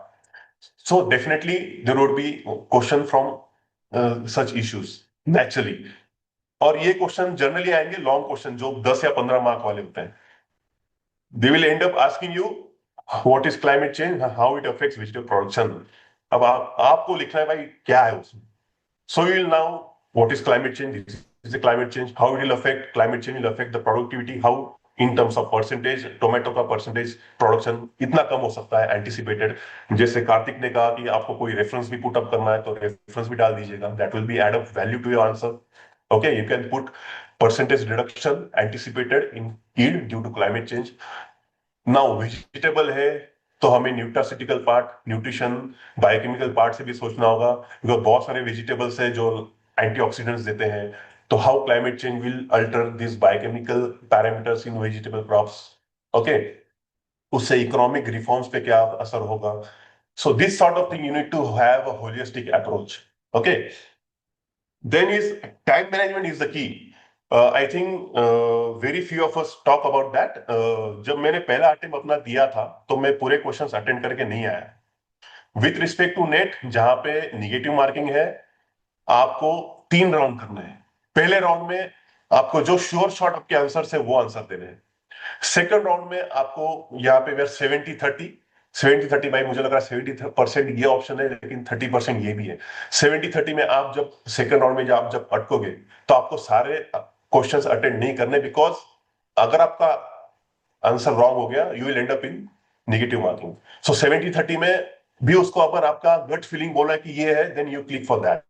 So definitely there would be question from such issues naturally. और ये क्वेश्चन जनरली आएंगे लॉन्ग क्वेश्चन जो 10 या 15 मार्क वाले होते हैं. They will end up asking you what is climate change, how it affects vegetable production. अब आपको लिखना है भाई क्या है उसमें. So you will now, what is climate change? This is the climate change. How it will affect, climate change will affect the productivity. How in terms of percentage, tomato का percentage production इतना कम हो सकता है anticipated. जैसे कार्तिक ने कहा कि आपको कोई रेफरेंस भी पुट अप करना है तो रेफरेंस भी डाल दीजिएगा. That will be add up value to your answer. Okay, you can put percentage reduction anticipated in yield due to climate change. Now vegetable है तो हमें nutraceutical part, nutrition, biochemical part से भी सोचना होगा, बिकॉज बहुत सारे वेजिटेबल्स है जो एंटीऑक्सीडेंट्स देते हैं. तो how climate change will alter this biochemical parameters in vegetable crops. Okay, उससे इकोनॉमिक रिफॉर्म्स पे क्या असर होगा. So this sort of thing you need to have a holistic approach. Okay, then is time management is the key. I think very few of us talk about that. जब मैंने पहला attempt अपना दिया था तो मैं पूरे क्वेश्चंस अटेंड करके नहीं आया. विथ रिस्पेक्ट टू नेट, जहां पे निगेटिव मार्किंग है, आपको 3 राउंड करना है. पहले राउंड में आपको जो श्योर शॉट आपके आंसर है वो आंसर देने हैं. सेकंड राउंड में आपको यहाँ पे 70-30 भाई मुझे लग रहा है 70% ये ऑप्शन है, लेकिन 30% ये भी है. 70-30 में आप जब सेकंड राउंड में जब अटकोगे तो आपको सारे क्वेश्चंस अटेंड नहीं करने, बिकॉज अगर आपका आंसर रॉन्ग हो गया you will end up in negative marking. So 70-30 में भी उसको अगर आपका गट फीलिंग बोला है कि ये है, then you click for that.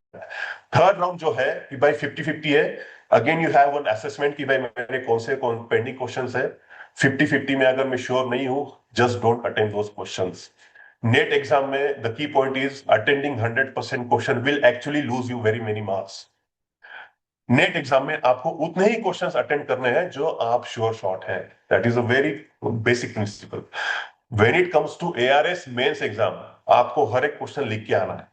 Third round जो है कि भाई 50-50 है, again you have one assessment कि भाई मेरे कौन से पेंडिंग क्वेश्चंस है. 50-50 में अगर मैं श्योर नहीं हूं, just don't attend those questions. NET exam में the key point is attending 100% question will actually lose you very many marks. NET exam में आपको उतने ही क्वेश्चंस अटेंड करने हैं जो आप श्योर शॉट है. That is a very basic principle. When it comes to ARS mains exam, आपको हर एक क्वेश्चन लिख के आना है.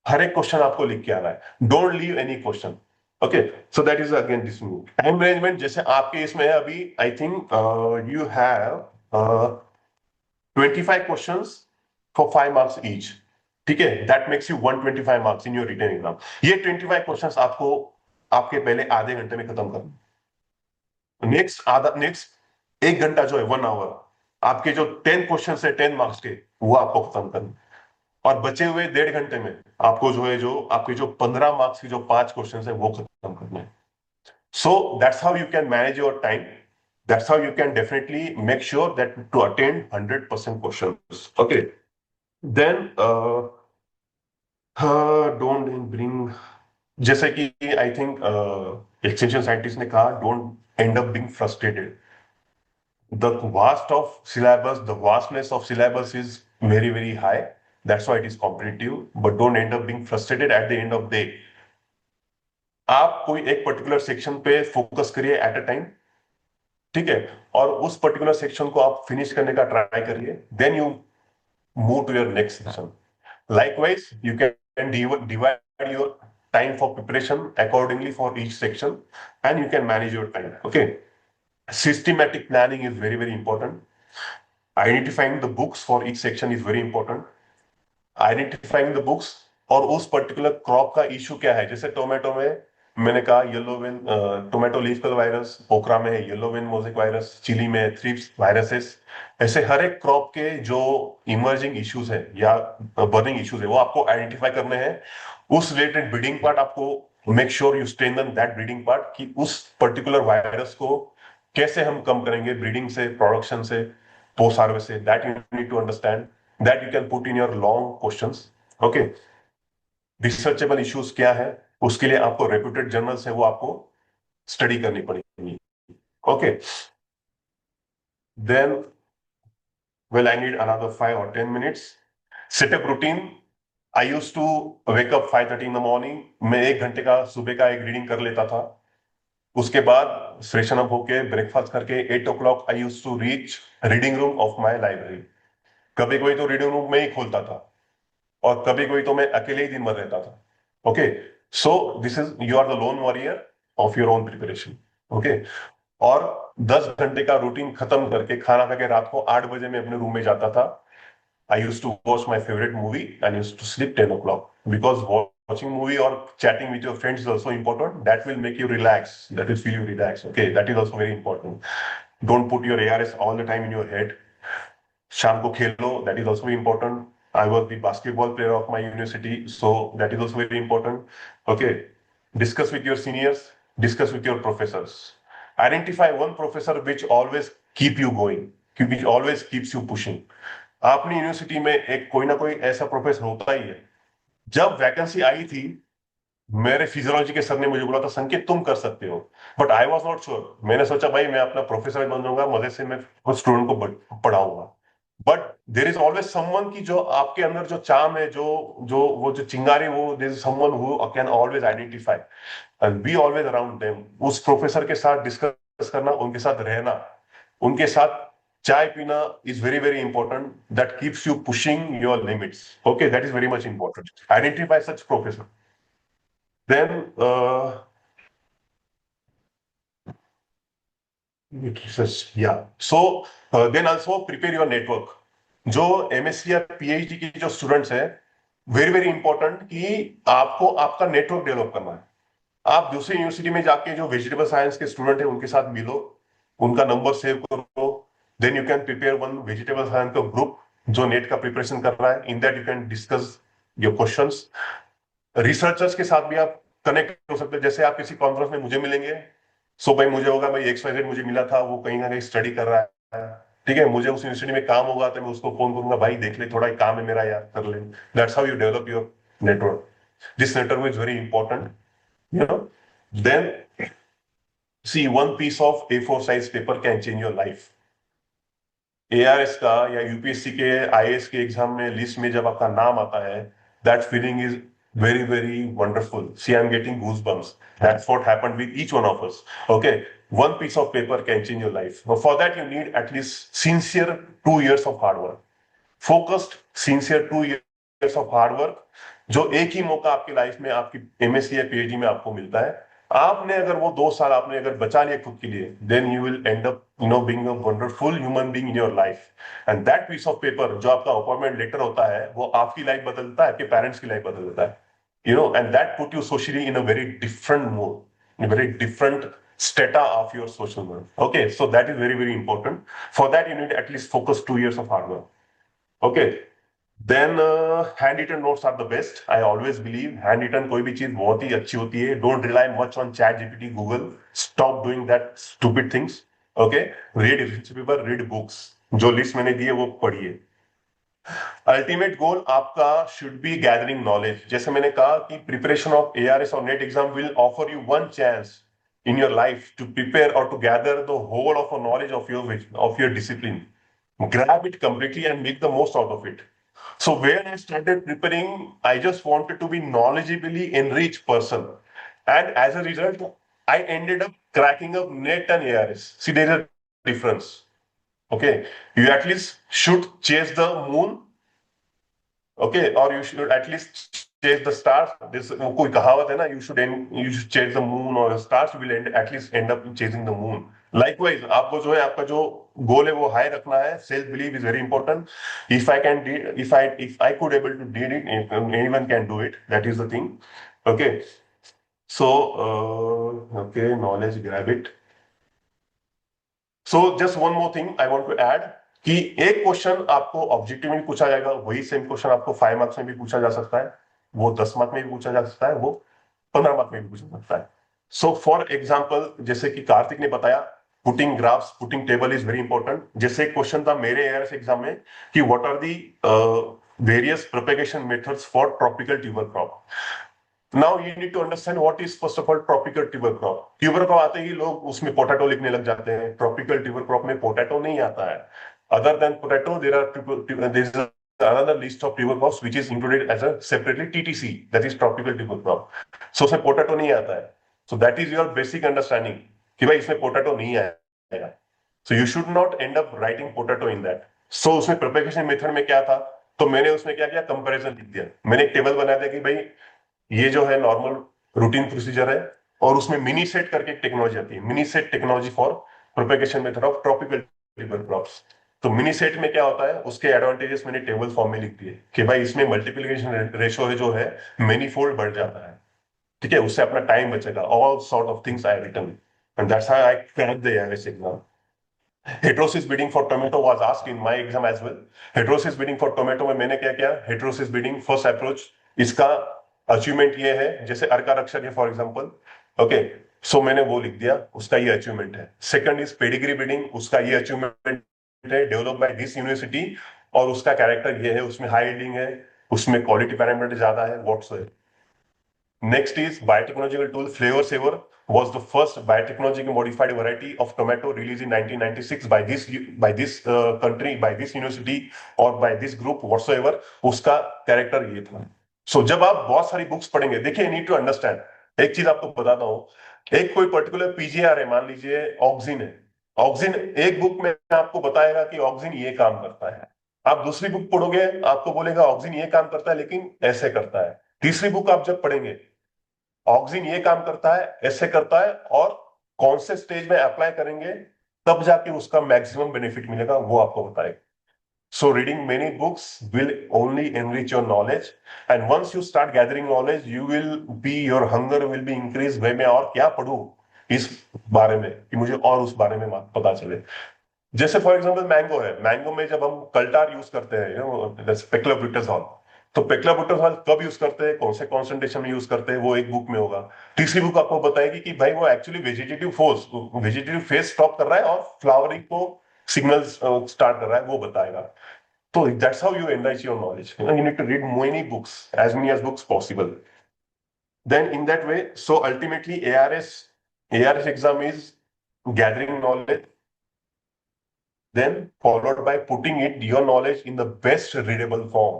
हर एक क्वेश्चन आपको लिख के आना है. Don't leave any question. Okay, so that is again this time management. जैसे आपके इसमें है अभी, I think you have 25 questions for 5 marks each. ठीक है, that makes you 125 marks in your written exam. ये 25 क्वेश्चंस आपको आपके पहले आधे घंटे में खत्म करना. नेक्स्ट 1 घंटा जो है 1 आवर, आपके जो 10 क्वेश्चन है 10 मार्क्स के, वो आपको खत्म करना. और बचे हुए 1.5 घंटे में आपको जो आपके जो 15 मार्क्स के जो 5 क्वेश्चन है वो खत्म करना है. So that's how you can manage your time. That's how you can definitely make sure that to attend 100% questions. Okay. Then don't bring, जैसे कि आई थिंक एक्सटेंशन साइंटिस्ट ने कहा, don't end up being frustrated. The vastness of syllabus is very very high. That's why it is competitive. But don't end up being frustrated at the end of the day. आप कोई एक particular section पे focus करिए at a time. ठीक है, और उस particular section को आप फिनिश करने का ट्राई करिए. Then you move to your next section. Likewise you can divide your time for preparation accordingly for each section, and you can manage your time. Okay, systematic planning is very very important. Identifying the books for each section is very important. Identifying the books और उस particular crop का issue क्या है. जैसे tomato में मैंने कहा yellow vein tomato leaf curl virus, okra में है yellow vein mosaic virus, chilli में थ्रिप्स वायरसेस. ऐसे हर एक क्रॉप के जो इमर्जिंग इश्यूज है या बर्निंग इश्यूज है वो आपको आइडेंटिफाई करने हैं. उस रिलेटेड ब्रीडिंग पार्ट आपको make sure you strengthen that breeding part, कि उस पर्टिकुलर वायरस को कैसे हम कम करेंगे ब्रीडिंग से, प्रोडक्शन से, पोस्ट हार्वेस्ट से. That you need to understand, that you can put in your long questions. Okay, researchable issues क्या है, उसके लिए आपको रेप्यूटेड जर्नल्स है वो आपको स्टडी करनी पड़ेगी. Okay, then well I need another 5 or 10 minutes. Setup routine. I use to wake up 5:30 in the morning. मैं 1 घंटे का सुबह का एक रीडिंग कर लेता था. उसके बाद फ्रेशन अप होके ब्रेकफास्ट करके 8 o'clock I use to reach reading room of my library. कभी कोई तो रीडिंग रूम में ही खोलता था और कभी कोई तो मैं अकेले ही दिन भर रहता था. Okay, so this is, you are the lone warrior of your own preparation. Okay, और 10 घंटे का रूटीन खत्म करके खाना खा के रात को 8 बजे मैं अपने रूम में जाता था. I use to watch my favourite movie and use to sleep 10 o'clock, because watching movie or chatting with your friends is also important. That will make you relax. That will feel you relax. Okay, that is also very important. Don't put your ARS all the time in your head. शाम को खेलो, that is also very important. I was the basketball player of my university, so that is also very important. Okay, discuss with your seniors, discuss with your professors. Identify one professor which always keep you going, which always keeps you pushing. आपने university में एक कोई ना कोई ऐसा professor होता ही है. जब वैकेंसी आई थी, मेरे फिजियोलॉजी के सर ने मुझे बोला था संकेत तुम कर सकते हो, but I was not sure. मैंने सोचा भाई मैं अपना प्रोफेसर बन जाऊंगा, मजे से मैं स्टूडेंट को पढ़ाऊंगा. But there is always someone की जो आपके अंदर जो चार्म है, वो जो चिंगारी, वो there is someone who can always identify and be always around them. उस प्रोफेसर के साथ डिस्कस करना, उनके साथ रहना, उनके साथ चाय पीना is very very important. That keeps you pushing your limits. Okay, that is very much important. Identify such professor. Then yeah, so then also prepare your network. जो MSc या PhD की जो स्टूडेंट्स है, वेरी वेरी इंपॉर्टेंट कि आपको आपका network develop करना है. आप दूसरी यूनिवर्सिटी में जाके जो वेजिटेबल साइंस के स्टूडेंट है उनके साथ मिलो, उनका नंबर सेव करो. Then you can prepare one vegetable science का ग्रुप जो नेट का प्रिपरेशन कर रहा है. In that you can discuss your questions. Researchers के साथ भी आप कनेक्ट हो सकते हैं. जैसे आप किसी कॉन्फ्रेंस में मुझे मिलेंगे, सो भाई मुझे होगा भाई XYZ मुझे मिला था, वो कहीं ना कहीं स्टडी कर रहा है. ठीक है, मुझे उस यूनिवर्सिटी में काम होगा तो मैं उसको फोन करूंगा, भाई देख ले थोड़ा काम है मेरा यार, कर ले. That's how you develop your network. This network is very important, you know. Then See, one piece of A4 size paper can change your life. ARS का या यूपीएससी के IAS के एग्जाम में लिस्ट में जब आपका नाम आता है, that feeling is very, very wonderful. See, I'm getting goosebumps. That's what happened with each one of us. Okay, one piece of paper can change your life. Now, for that, you need at least sincere 2 years of hard work. Focused, sincere 2 years of hard work, जो एक ही मौका आपकी life में आपकी MSc या PhD में आपको मिलता है. आपने अगर वो 2 साल आपने अगर बचा लिया खुद के लिए, then you will end up, being a wonderful human being in your life. And that piece of paper, जो आपका अपॉइंटमेंट लेटर होता है, वो आपकी लाइफ बदलता है, आपके पेरेंट्स की लाइफ बदल देता है. And that put you socially in a very different mode, in a very different strata of your social world. Okay, so that is very, very important. For that, you need at least focus 2 years of hard work. Okay. Then handwritten notes are the best. I always believe handwritten कोई भी चीज बहुत ही अच्छी होती है. Don't rely much on ChatGPT, Google. Stop doing that stupid things. Okay. Read newspaper, read books. जो list मैंने दी है वो पढ़िए. अल्टीमेट गोल आपका शुड बी गैदरिंग नॉलेज. जैसे मैंने कहा कि प्रिपरेशन ऑफ ARS और net exam will offer you one chance in your life to prepare or to gather the whole of a knowledge of your discipline. Grab it completely and make the most out of it. So when I started preparing, I just wanted to be knowledgeably enriched person. And as a result, I ended up cracking up NET and ARS. See, there's a difference. Okay, you at least should chase the moon. Okay, or you should at least chase the stars. This कोई कहावत है ना, you should chase the moon or the stars. You will at least end up chasing the moon. Likewise, आपको जो है आपका जो गोल है वो हाई रखना है. Self belief is very important. If I could able to do it, anyone can do it. That is the thing. Okay. So okay, knowledge, grab it. So just one more thing I want to add. कि एक question आपको objective में पूछा जाएगा, वही same question आपको 5 marks में भी पूछा जा सकता है, वो 10 मार्क में भी पूछा जा सकता है, वो 15 मार्क में भी पूछा जा सकता है. सो फॉर एग्जांपल, जैसे कि कार्तिक ने बताया, putting graphs, putting table is very important. जैसे एक क्वेश्चन था मेरे ARS एग्जाम में कि what are the various propagation methods for tropical tuber crop. Now you need to understand what is first of all tropical tuber crop. Tuber crop आते ही लोग उसमें potato लिखने लग जाते हैं. Tropical tuber crop में पोटैटो नहीं आता है. Other than potato, there is another list of tuber crops which is included as a separately TTC, that is tropical tuber crop. So उसमें पोटैटो नहीं आता है. So that is your basic understanding कि भाई इसमें पोटैटो नहीं आएगा. So you should not end up writing potato in that. So उसमें propagation method में क्या था, तो मैंने उसमें क्या किया, कंपैरिजन लिख दिया. मैंने एक टेबल बना दिया कि भाई ये जो है नॉर्मल रूटीन प्रोसीजर है, और उसमें मिनी सेट करके एक टेक्नोलॉजी आती है, mini set technology for propagation method of tropical tuber crops. तो मिनी सेट में क्या होता है, उसके एडवांटेजेस मैंने टेबल फॉर्म में लिख दिए कि भाई इसमें मल्टीप्लिकेशन रेशियो जो है मेनीफोल्ड बढ़ जाता है. ठीक है, उससे अपना टाइम बचेगा. All sort of things I written and that's how I cracked the ARS exam. Heterosis breeding for tomato was asked in my exam as well. Heterosis breeding for tomato में मैंने क्या किया, हेटेरोसिस ब्रीडिंग फर्स्ट अप्रोच, इसका achievement ये है, जैसे अर्का अक्षर है फॉर एग्जांपल. ओके, सो मैंने वो लिख दिया, उसका ये अचीवमेंट है. सेकंड इज पेडिग्री ब्रीडिंग, उसका ये अचीवमेंट है, डेवलप बाय दिस यूनिवर्सिटी, और उसका कैरेक्टर ये है, उसमें हाई यील्डिंग है, उसमें क्वालिटी पैरामीटर ज्यादा है, whatsoever. Next is biotechnological tool Flavor Saver was the first biotechnologically modified variety of tomato released in 1996 by this country, by this university or by this group whatsoever. उसका character ये था. So जब आप बहुत सारी books पढ़ेंगे, देखिए you need to understand, एक चीज आपको बताता हूँ. एक कोई पर्टिकुलर PGR है, मान लीजिए ऑक्सिन है. ऑक्सिन एक बुक में आपको बताएगा कि ऑक्सिन ये काम करता है. आप दूसरी बुक पढ़ोगे, आपको बोलेगा ऑक्सिन ये काम करता है लेकिन ऐसे करता है. तीसरी बुक आप जब पढ़ेंगे, ऑक्सिन ये काम करता है, ऐसे करता है, और कौन से स्टेज में अप्लाई करेंगे तब जाके उसका मैक्सिमम बेनिफिट मिलेगा, वो आपको बताएगा. So reading many books will only enrich your knowledge, and once you start gathering knowledge you will be, your hunger will be increase. भाई मैं और क्या पढ़ूं इस बारे में कि मुझे और उस बारे में पता चले. जैसे फॉर एग्जांपल मैंगो है, मैंगो में जब हम कल्टार यूज करते हैं, पेक्लोब्यूटाजॉल, तो पेक्लोब्यूटाजॉल कब यूज करते हैं, कौन से कॉन्सेंट्रेशन में यूज करते हैं, वो एक बुक में होगा. तीसरी बुक आपको बताएगी कि भाई वो एक्चुअली वेजिटेटिव फेज स्टॉप कर रहा है और फ्लावरिंग को सिग्नल स्टार्ट कर रहा है, वो बताएगा. तो that's how you enrich your knowledge. You need to read many books, as many as books possible. Then in that way, so ultimately ARS ARS exam is gathering knowledge, then followed by putting it your knowledge in the best readable form.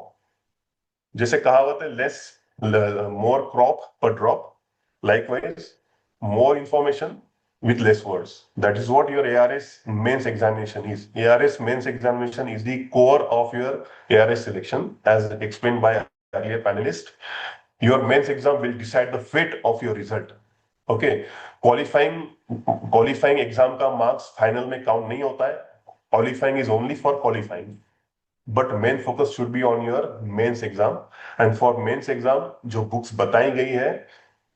जैसे कहावत है, less more crop per drop. Likewise, more information with less words. That is what your ARS mains examination is. ARS mains examination is the core of your ARS selection, as explained by earlier panelist. Your mains exam will decide the fate of your result. Okay, qualifying exam का marks final में count नहीं होता है. Qualifying is only for qualifying. But main focus should be on your mains exam. And for mains exam, जो books बताई गई है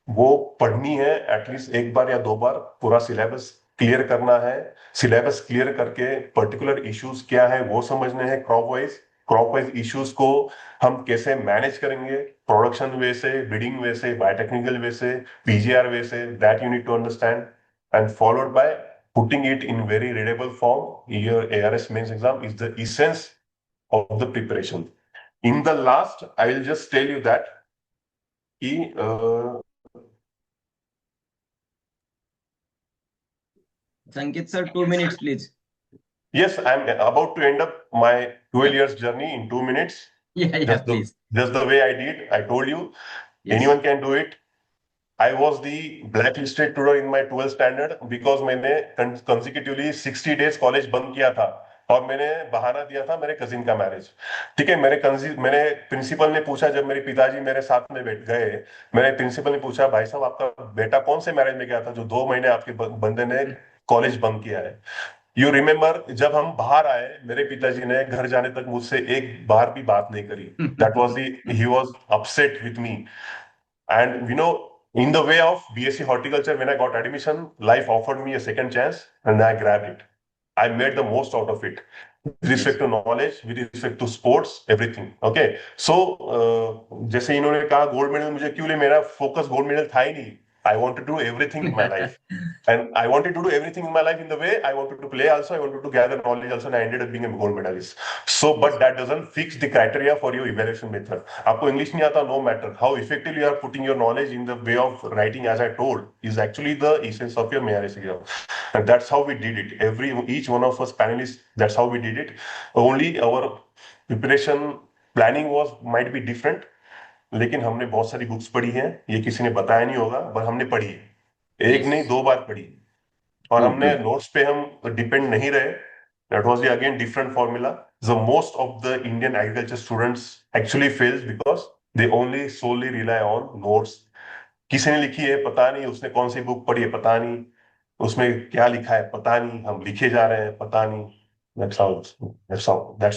वो पढ़नी है एटलीस्ट एक बार या दो बार. पूरा सिलेबस क्लियर करना है. सिलेबस क्लियर करके पर्टिकुलर इश्यूज क्या है वो समझने हैं. क्रॉप वाइज इश्यूज को हम कैसे मैनेज करेंगे, प्रोडक्शन वे से, बिडिंग वे से, बायोटेक्निकल वे से, पीजीआर वे से, that you need to understand. And followed by putting it in very readable form. Your ARS mains exam is the essence of the preparation. In the last, I will just tell you that
Sanket sir, 2 minutes, please.
yes, I'm about to end up my 12 years journey in 2 minutes.
Yeah, please.
Just the way I did. I told you,
Yes.
anyone can do it. I was the blacklisted student in my 12th standard because मैंने consecutively 60 days college बंद किया था और मैंने बहाना दिया था मेरे कजिन का मैरिज. ठीक है, मेरे प्रिंसिपल ने पूछा, जब मेरे पिताजी मेरे साथ में बैठ गए, मेरे प्रिंसिपल ने पूछा, भाई साहब आपका बेटा कौन से मैरिज में गया था जो 2 महीने आपके बंदे ने कॉलेज बंद किया है. यू रिमेम्बर, जब हम बाहर आए मेरे पिताजी ने घर जाने तक मुझसे एक बार भी बात नहीं करी. That was he was upset with me. And in the way of BSc Horticulture, when I got admission, life offered me a second chance and I grabbed it. I made the most out of it. With respect to knowledge, with respect to sports, everything. Okay. So, जैसे इन्होंने कहा gold medal मुझे क्यों ले, मेरा focus gold medal था ही नहीं. I wanted to do everything in my life. And I wanted to do everything in my life in the way I wanted to play also, I wanted to gather knowledge also, and I ended up being a gold medalist. So, but that doesn't fix the criteria for your evaluation method. आपको English नहीं आता, no matter how effectively you are putting your knowledge in the way of writing, as I told, is actually the essence of your ARS exam. And that's how we did it. Each one of us panelists, that's how we did it. Only our preparation planning might be different. लेकिन हमने बहुत सारी books पढ़ी हैं, ये किसी ने बताया नहीं होगा, पर हमने पढ़ी है. एक नहीं 2 बार पढ़ी. और हमने नोट्स पे हम डिपेंड नहीं रहे. That was again different formula. The most of the Indian agriculture students actually fails because they only solely rely on notes. किसी ने लिखी है पता नहीं, उसने कौन सी बुक पढ़ी है पता नहीं, उसमें क्या लिखा है पता नहीं, हम लिखे जा रहे हैं पता नहीं. That's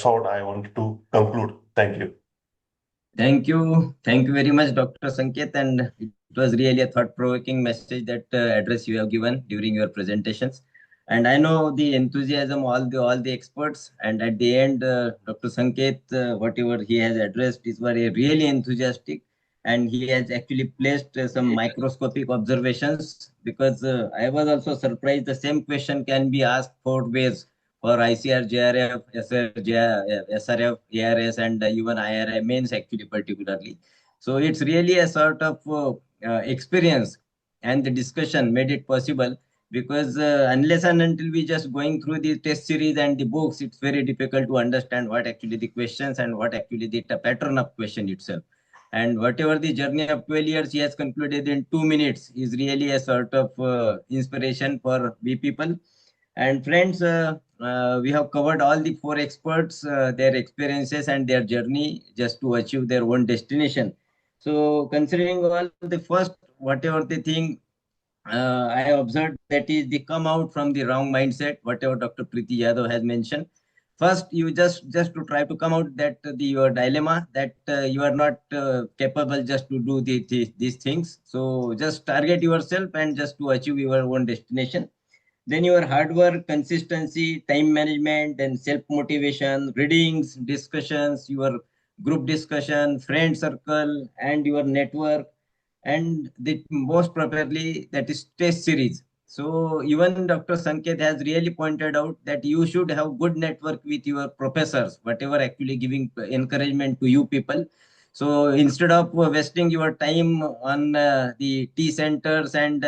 how I wanted to conclude. Thank you.
Thank you very much, Dr. Sanket, and it was really a thought-provoking message that address you have given during your presentations. And I know the enthusiasm all the experts. And at the end, Dr. Sanket, whatever he has addressed is very really enthusiastic, and he has actually placed some microscopic observations. Because I was also surprised. The same question can be asked 4 ways. For ICAR, JRF, SRF, ARS, and even IRI mains actually particularly. So it's really a sort of experience, and the discussion made it possible, because unless and until we just going through the test series and the books, it's very difficult to understand what actually the questions and what actually the pattern of question itself. And whatever the journey of 12 years he has concluded in 2 minutes is really a sort of inspiration for we people. And friends, we have covered all the 4 experts, their experiences and their journey just to achieve their own destination. So considering all the first, whatever the thing I observed, that is the come out from the wrong mindset, whatever Dr. Preeti Yadav has mentioned. First, you just to try to come out that your dilemma that you are not capable just to do these things. So just target yourself and just to achieve your own destination. Then your hard work, consistency, time management, and self-motivation, readings, discussions, your group discussion, friend circle, and your network, and the most properly that is test series. So even Dr. Sanket has really pointed out that you should have good network with your professors, whatever actually giving encouragement to you people. So instead of wasting your time on the tea centers and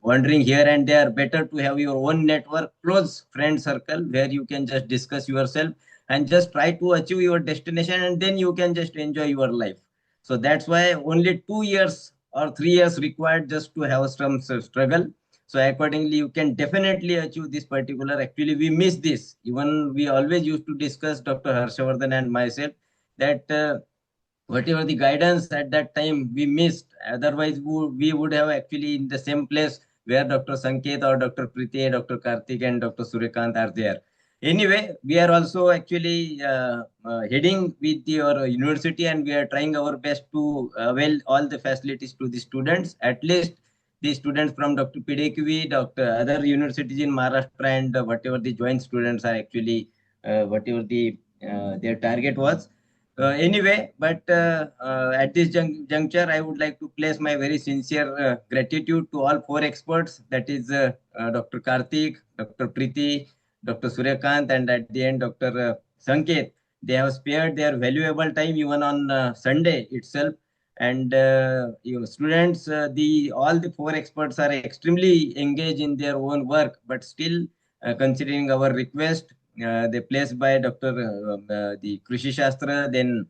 wandering here and there, better to have your own network, close friend circle where you can just discuss yourself and just try to achieve your destination, and then you can just enjoy your life. So that's why only 2 years or 3 years required just to have some struggle. So accordingly, you can definitely achieve this particular. Actually, we miss this. Even we always used to discuss, Dr. Harshavardhan and myself, that whatever the guidance at that time we missed. Otherwise, we would have actually in the same place where Dr. Sanket or Dr. Preeti, Dr. Karthik and Dr. Suryakant are there. Anyway, we are also actually heading with your university, and we are trying our best to avail all the facilities to the students. At least the students from Dr. PDKV, Dr. other universities in Maharashtra, and whatever the joint students are actually, whatever their target was. Anyway, but at this juncture, I would like to place my very sincere gratitude to all four experts. That is Dr. Karthik, Dr. Preeti, Dr. Suryakant, and at the end, Dr. Sanket. They have spared their valuable time even on Sunday itself. And students, the all the four experts are extremely engaged in their own work, but still, considering our request, they placed by Dr. The Krushishastra, then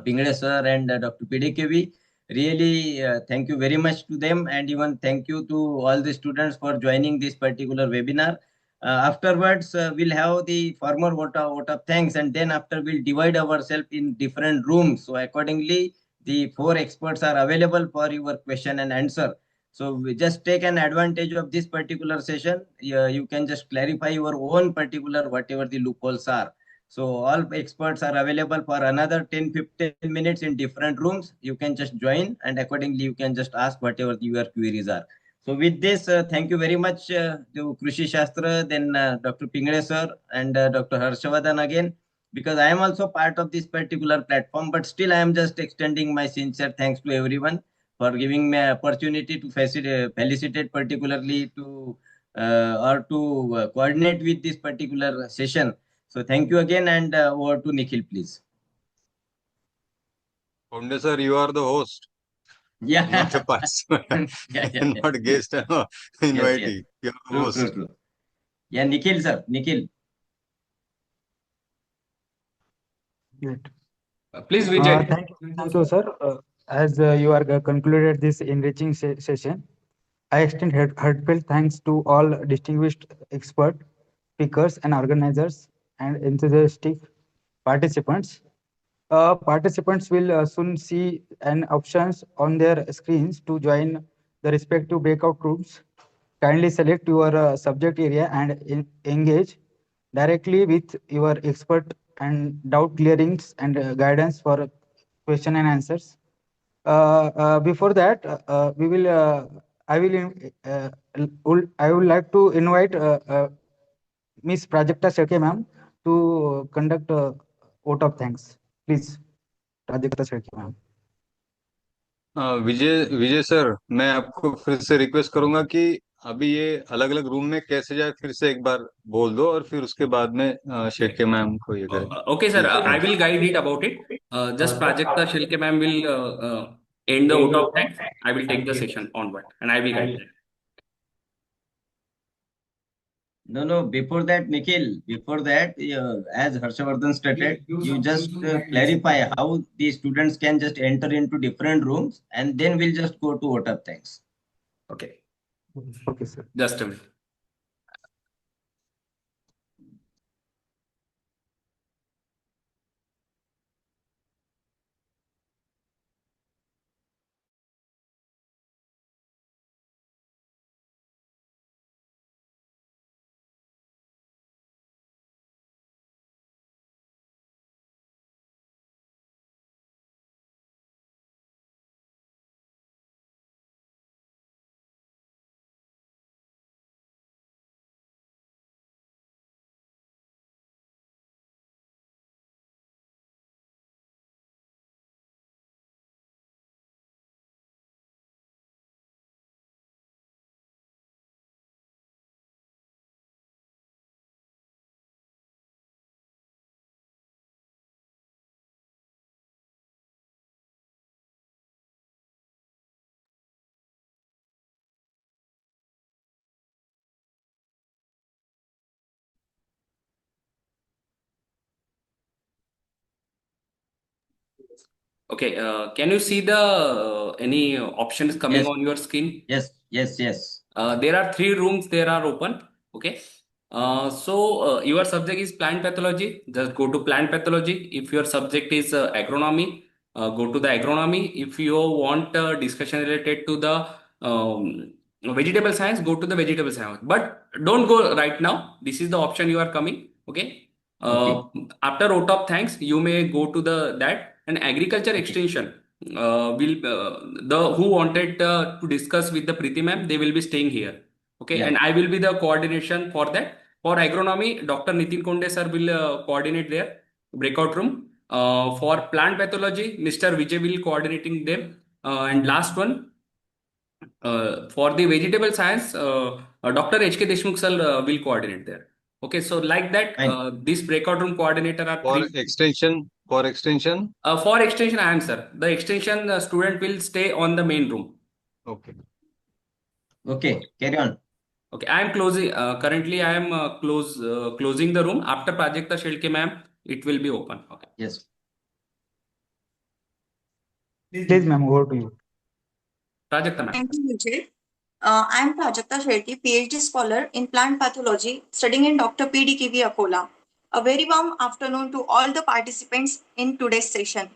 Pingle sir and Dr. PDKV. Really, thank you very much to them, and even thank you to all the students for joining this particular webinar. Afterwards, we'll have the formal vote of thanks, and then after we'll divide ourselves in different rooms. So accordingly, the four experts are available for your question and answer. So we just take an advantage of this particular session. You can just clarify your own particular whatever the loopholes are. So all experts are available for another 10-15 minutes in different rooms. You can just join, and accordingly you can just ask whatever your queries are. So with this, thank you very much to Krushishastra, then Dr. Pingle sir and Dr. Harshavardhan again, because I am also part of this particular platform, but still I am just extending my sincere thanks to everyone for giving me an opportunity to felicitate particularly to or to coordinate with this particular session. So thank you again, and over to Nikhil, please.
Ponde sir, you are the host,
Yeah,
not a participant,
yeah.
not guest
Yes, yes.
invitee. You are the
True, true,
host.
true. Yeah, Nikhil, sir. Nikhil.
Great.
Please, Vijay.
Thank you, sir. As you are concluded this enriching session, I extend heartfelt thanks to all distinguished expert speakers and organizers and enthusiastic participants. Participants will soon see an options on their screens to join the respective breakout rooms. Kindly select your subject area and engage directly with your expert and doubt clearings and guidance for question and answers. Before that, we will. I will. I would like to invite Miss Prajakta Shetty ma'am to conduct a vote of thanks. Please, Prajakta Shetty ma'am.
Vijay Vijay sir, मैं आपको फिर से request करूंगा कि अभी ये अलग अलग रूम में कैसे जाए, फिर से एक बार बोल दो और फिर उसके बाद में शेट्के मैम को ये करें.
Okay, sir.
Please,
I
thanks.
will guide it about it. Just Prajakta Shilke ma'am will end the vote of thanks. I will take the session onward and I will guide them.
No. Before that, Nikhil, before that, as Harshavardhan stated, you just clarify how the students can just enter into different rooms, and then we'll just go to vote of thanks.
Okay.
Okay, sir.
Just a minute. Okay, can you see the any options coming
Yes.
on your screen?
Yes.
There are three rooms there are open. Okay. Your subject is plant pathology. Just go to plant pathology. If your subject is agronomy, go to the agronomy. If you want discussion related to the vegetable science, go to the vegetable science. But don't go right now. This is the option you are coming. Okay.
Okay.
After OTOP, thanks. You may go to the that and agriculture
Okay.
extension. Will the who wanted to discuss with the Preeti ma'am, they will be staying here. Okay,
Yeah.
and I will be the coordination for that. For agronomy, Dr. Nitin Konde sir will coordinate their breakout room. For plant pathology, Mr. Vijay will coordinating them. And last one, for the vegetable science, Dr. H.K. Deshmukh sir will coordinate there. Okay, so like that,
Fine.
this breakout room coordinator are
For
three.
extension.
For extension, I am sir. The extension student will stay on the main room.
Okay.
Okay. Carry on.
Okay, I am closing. Currently, I am closing the room. After Prajakta Shelke ma'am, it will be open. Okay.
Yes.
Please, ma'am, over to you.
Prajakta ma'am.
Thank you, Vijay. I am Prajakta Shetty, PhD scholar in plant pathology, studying in Dr. PDKV Akola. A very warm afternoon to all the participants in today's session.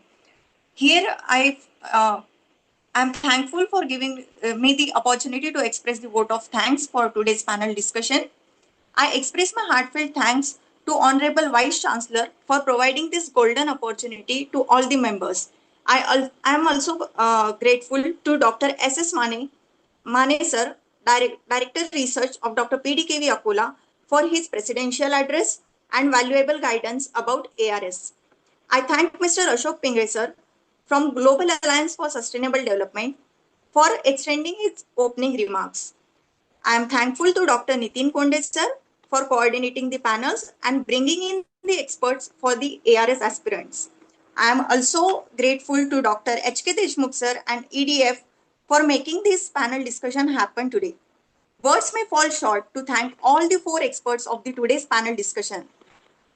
Here, I'm thankful for giving me the opportunity to express the vote of thanks for today's panel discussion. I express my heartfelt thanks to Honorable Vice Chancellor for providing this golden opportunity to all the members. I am also grateful to Dr. S.S. Mane sir, Director Research of Dr. PDKV Akola, for his presidential address and valuable guidance about ARS. I thank Mr. Ashok Pingre sir from Global Alliance for Sustainable Development for extending his opening remarks. I am thankful to Dr. Nitin Konde sir for coordinating the panels and bringing in the experts for the ARS aspirants. I am also grateful to Dr. H.K. Deshmukh sir and EDF for making this panel discussion happen today. Words may fall short to thank all the four experts of the today's panel discussion.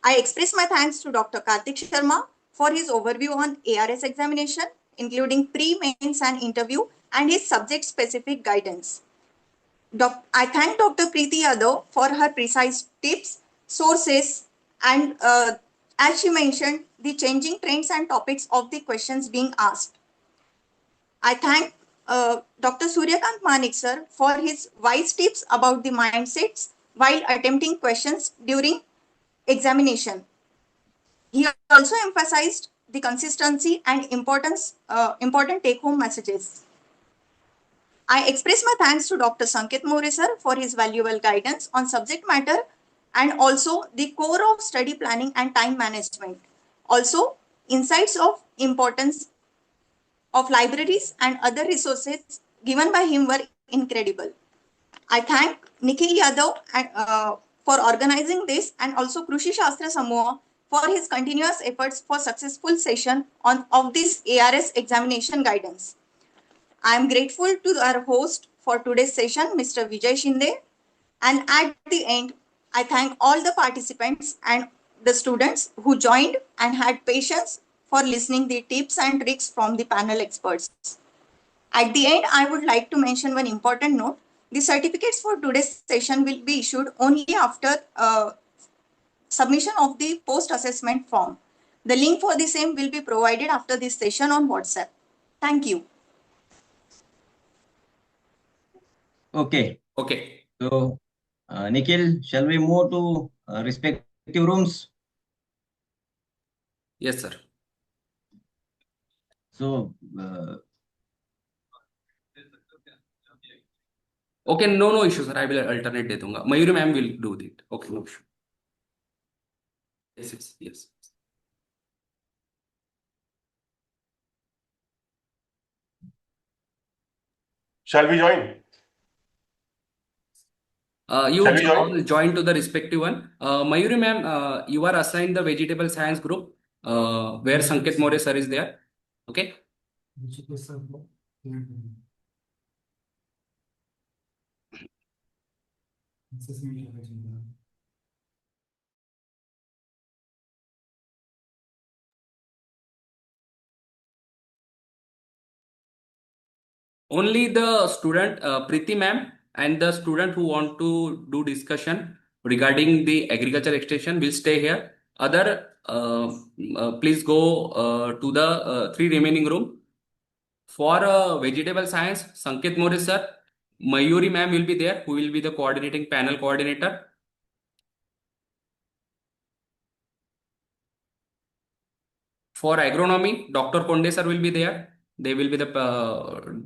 I express my thanks to Dr. Kartik Sharma for his overview on ARS examination, including pre-mains and interview, and his subject-specific guidance. I thank Dr. Preeti Yadav for her precise tips, sources, and as she mentioned, the changing trends and topics of the questions being asked. I thank Dr. Suryakant Manik sir for his wise tips about the mindsets while attempting questions during examination. He also emphasized the consistency and important take-home messages. I express my thanks to Dr. Sanket More sir for his valuable guidance on subject matter and also the core of study planning and time management. Also, insights of importance of libraries and other resources given by him were incredible. I thank Nikhil Yadav for organizing this and also Krushishastra for his continuous efforts for successful session of this ARS examination guidance. I am grateful to our host for today's session, Mr. Vijay Shinde. And at the end, I thank all the participants and the students who joined and had patience for listening the tips and tricks from the panel experts. At the end, I would like to mention one important note. The certificates for today's session will be issued only after submission of the post-assessment form. The link for the same will be provided after this session on WhatsApp. Thank you.
Okay.
Okay.
So, Nikhil, shall we move to respective rooms?
Yes, sir.
So,
okay, no issue, sir. I will alternate दे दूंगा. Mayuri ma'am will do it. Okay, no issue. Yes.
Shall we join?
You
Shall we join?
all join to the respective one. Mayuri ma'am, you are assigned the vegetable science group where Sanket More sir is there. Okay. Only the student, Preeti ma'am, and the student who want to do discussion regarding the agriculture extension will stay here. Other, please go to the three remaining room. For vegetable science, Sanket More sir, Mayuri ma'am will be there, who will be the coordinating panel coordinator. For agronomy, Dr. Konde sir will be there. They will be the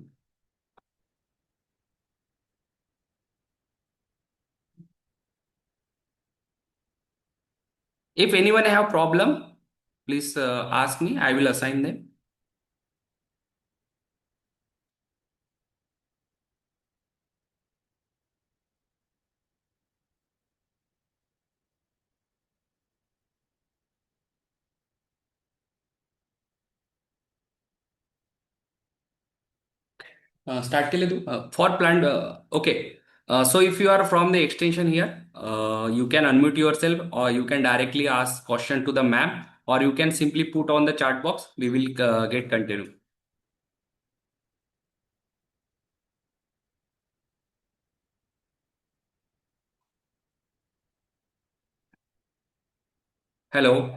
if anyone have problem, please ask me. I will assign them. Start के लिए दूँ? For plant, okay. So if you are from the extension here, you can unmute yourself, or you can directly ask question to the ma'am, or you can simply put on the chat box. We will get continue. Hello.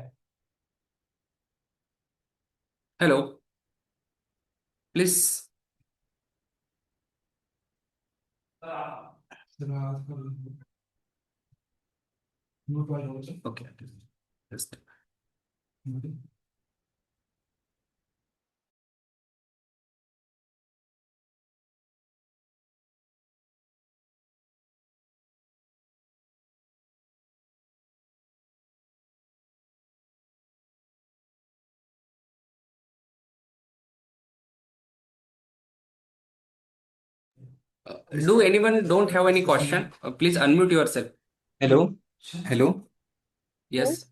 Hello. Please. Okay. Just. Do anyone don't have any question? Please unmute yourself.
Hello. Hello.
Yes.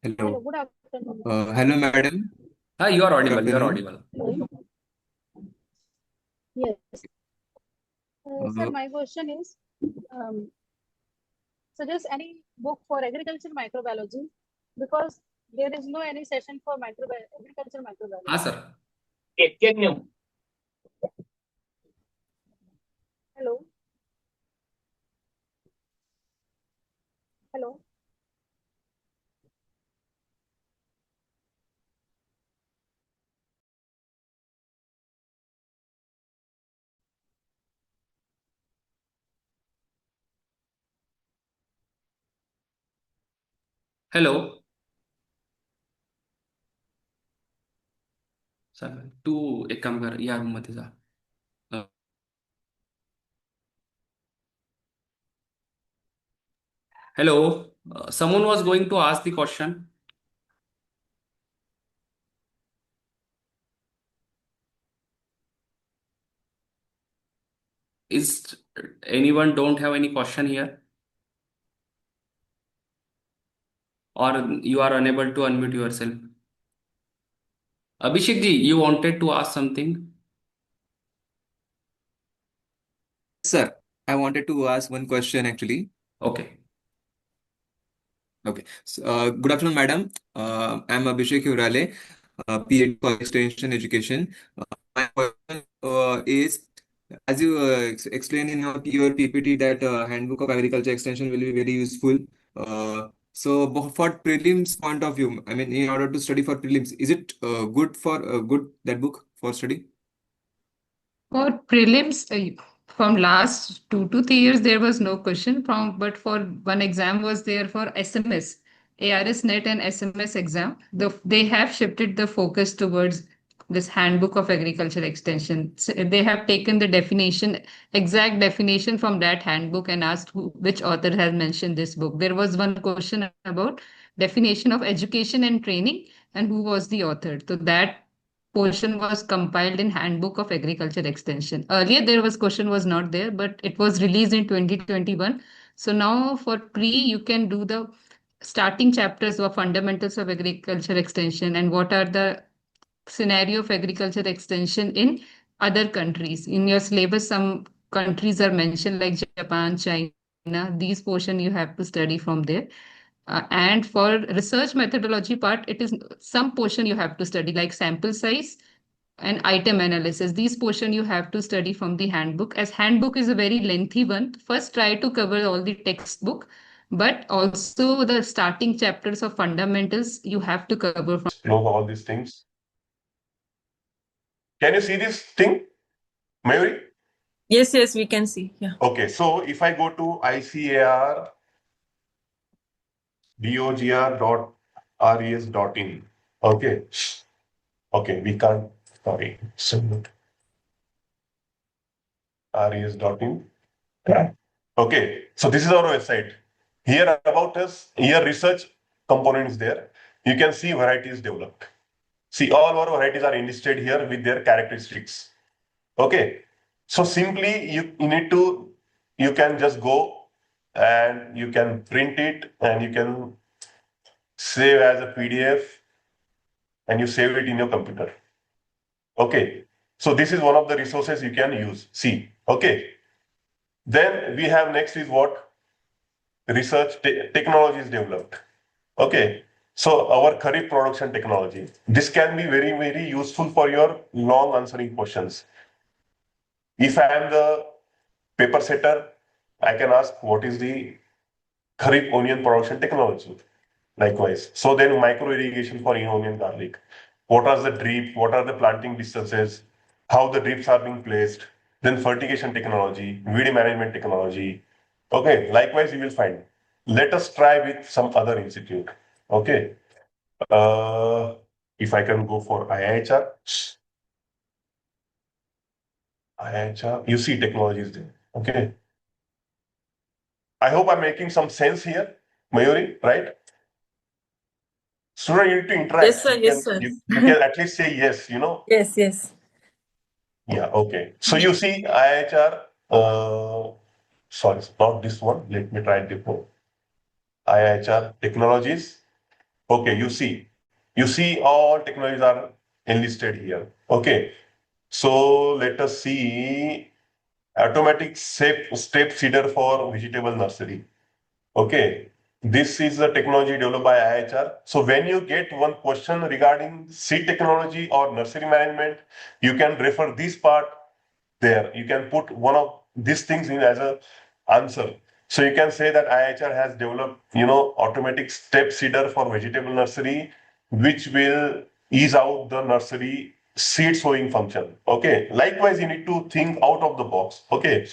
Hello. Good afternoon. Hello, madam.
You are audible.
Good
You are
afternoon.
audible.
Yes. Sir, my question is, suggest any book for agriculture microbiology, because there is no any session for agriculture microbiology.
Sir.
Hello. Hello.
Hello. Sir तू एक काम कर या room मध्ये जा. Hello. Someone was going to ask the question. Is anyone don't have any question here? Or you are unable to unmute yourself? Abhishek ji, you wanted to ask something?
Sir, I wanted to ask one question actually.
Okay.
Okay. So, good afternoon, madam. I'm Abhishek Urale, PhD for Extension Education. My question is, as you explained in your PPT, that Handbook of Agriculture Extension will be very useful. So, for prelims point of view, I mean, in order to study for prelims, is it good that book for study?
For prelims, from last 2 to 3 years, there was no question but for one exam was there for SMS, ARS-NET and SMS exam. They have shifted the focus towards this Handbook of Agriculture Extension. So they have taken the exact definition from that handbook and asked which author has mentioned this book. There was one question about definition of education and training and who was the author. So that portion was compiled in Handbook of Agriculture Extension. Earlier, question was not there, but it was released in 2021. So now for pre, you can do the starting chapters of fundamentals of agriculture extension and what are the scenario of agriculture extension in other countries. In your syllabus, some countries are mentioned like Japan, China. These portion you have to study from there. And for research methodology part, it is some portion you have to study like sample size, and item analysis. These portion you have to study from the handbook, as handbook is a very lengthy one. First try to cover all the textbook, but also the starting chapters of fundamentals you have to cover from.
Know all these things. Can you see this thing, Mayuri?
Yes, yes, we can see. Yeah.
Okay, so if I go to ICAR dogr.res.in, okay, okay, we can't, sorry, submit res.in. Okay, so this is our website. Here about us, here research component is there. You can see varieties developed. See, all our varieties are enlisted here with their characteristics. Okay, so simply you need to, you can just go and you can print it and you can save as a PDF and you save it in your computer. Okay, so this is one of the resources you can use. See, okay. Then we have next is what? Research technology is developed. Okay, so our Kharif production technology. This can be very, very useful for your long answering questions. If I am the paper setter, I can ask what is the Kharif onion production technology. Likewise. So then micro irrigation for onion garlic. What are the drip? What are the planting distances? How the drips are being placed? Then fertigation technology, weed management technology. Okay, likewise you will find. Let us try with some other institute. Okay. If I can go for IIHR. IIHR, you see technologies there. Okay. I hope I'm making some sense here, Mayuri, right? Student, you need to interact.
Yes, sir. Yes, sir.
You can at least say yes, you know?
Yes, yes.
Yeah, okay. So you see IHR, sorry, not this one. Let me try it before. IHR technologies. Okay, you see all technologies are enlisted here. Okay. So let us see automatic step seeder for vegetable nursery. Okay. This is a technology developed by IHR. So when you get one question regarding seed technology or nursery management, you can refer this part there. You can put one of these things in as a answer. So you can say that IHR has developed, automatic step seeder for vegetable nursery, which will ease out the nursery seed sowing function. Okay. Likewise, you need to think out of the box. Okay.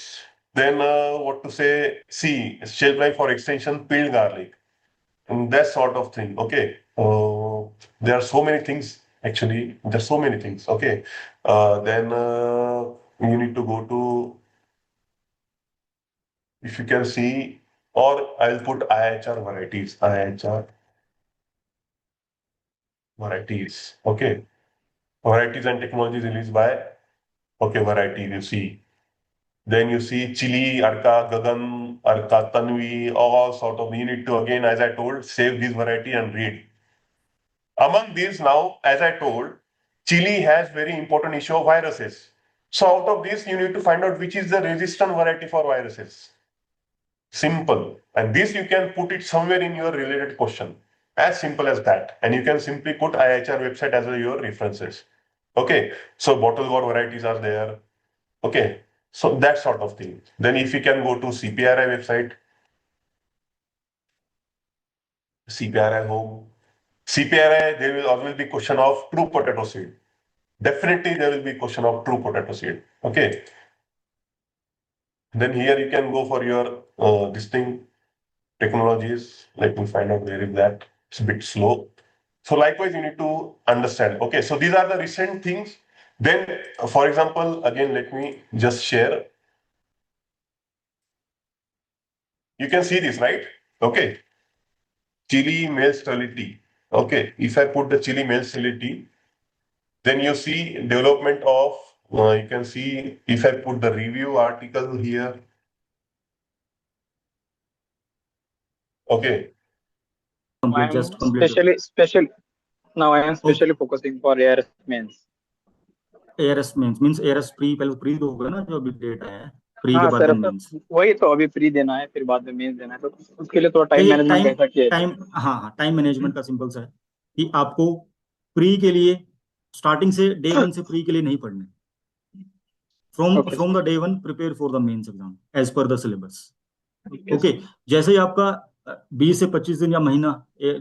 Then what to say? See, shelf life for extension, peeled garlic, and that sort of thing. Okay. There are so many things. Actually, there's so many things. Okay. Then you need to go to, if you can see, or I'll put IHR varieties. IHR varieties. Okay. Varieties and technologies released by, okay, varieties. You see. Then you see chili, arka, gagan, arka, tanvi, all sort of. You need to, again, as I told, save this variety and read. Among these now, as I told, chili has very important issue of viruses. So out of this, you need to find out which is the resistant variety for viruses. Simple. And this you can put it somewhere in your related question. As simple as that. And you can simply put IHR website as your references. Okay. So bottle gourd varieties are there. Okay. So that sort of thing. Then if you can go to CPRI website, CPRI home. CPRI, there will always be question of true potato seed. Definitely there will be question of true potato seed. Okay. Then here you can go for your this thing, technologies. Let me find out where is that. It's a bit slow. So likewise, you need to understand. Okay, so these are the recent things. Then, for example, again, let me just share. You can see this, right? Okay. Chili male sterility. Okay, if I put the chili male sterility, then you see development of, you can see if I put the review article here. Okay.
Complete, just complete.
Now I am specially focusing for ARS mains.
ARS means ARS pre पहले pre तो होगा ना जो अभी date आया है pre
हाँ
के बाद
सर,
मेंस
वही तो अभी प्री देना है फिर बाद में मेंस देना है, तो उसके लिए थोड़ा टाइम मैनेजमेंट कैसा किया है?
टाइम, हाँ टाइम मैनेजमेंट का सिंपल सा है कि आपको प्री के लिए स्टार्टिंग से डे 1 से प्री के लिए नहीं पढ़ने. From the day 1 prepare for the mains exam as per the syllabus. Okay. जैसे ही आपका 20 से 25 दिन या महीना,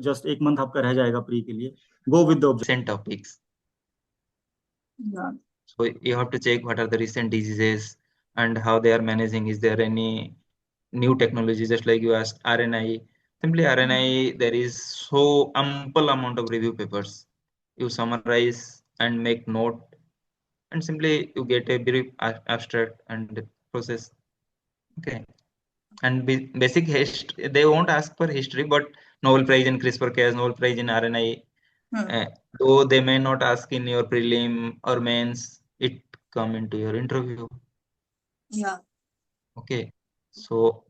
जस्ट 1 मंथ आपका रह जाएगा प्री के लिए, go with the
recent topics.
Yeah.
So you have to check what are the recent diseases and how they are managing. Is there any new technology? Just like you asked RNI. Simply RNI, there is so ample amount of review papers. You summarize and make note, and simply you get a brief abstract and process. Okay. And basic history, they won't ask for history, but Nobel Prize in CRISPR-Cas, Nobel Prize in RNA, though they may not ask in your prelim or mains, it come into your interview.
Yeah.
Okay. So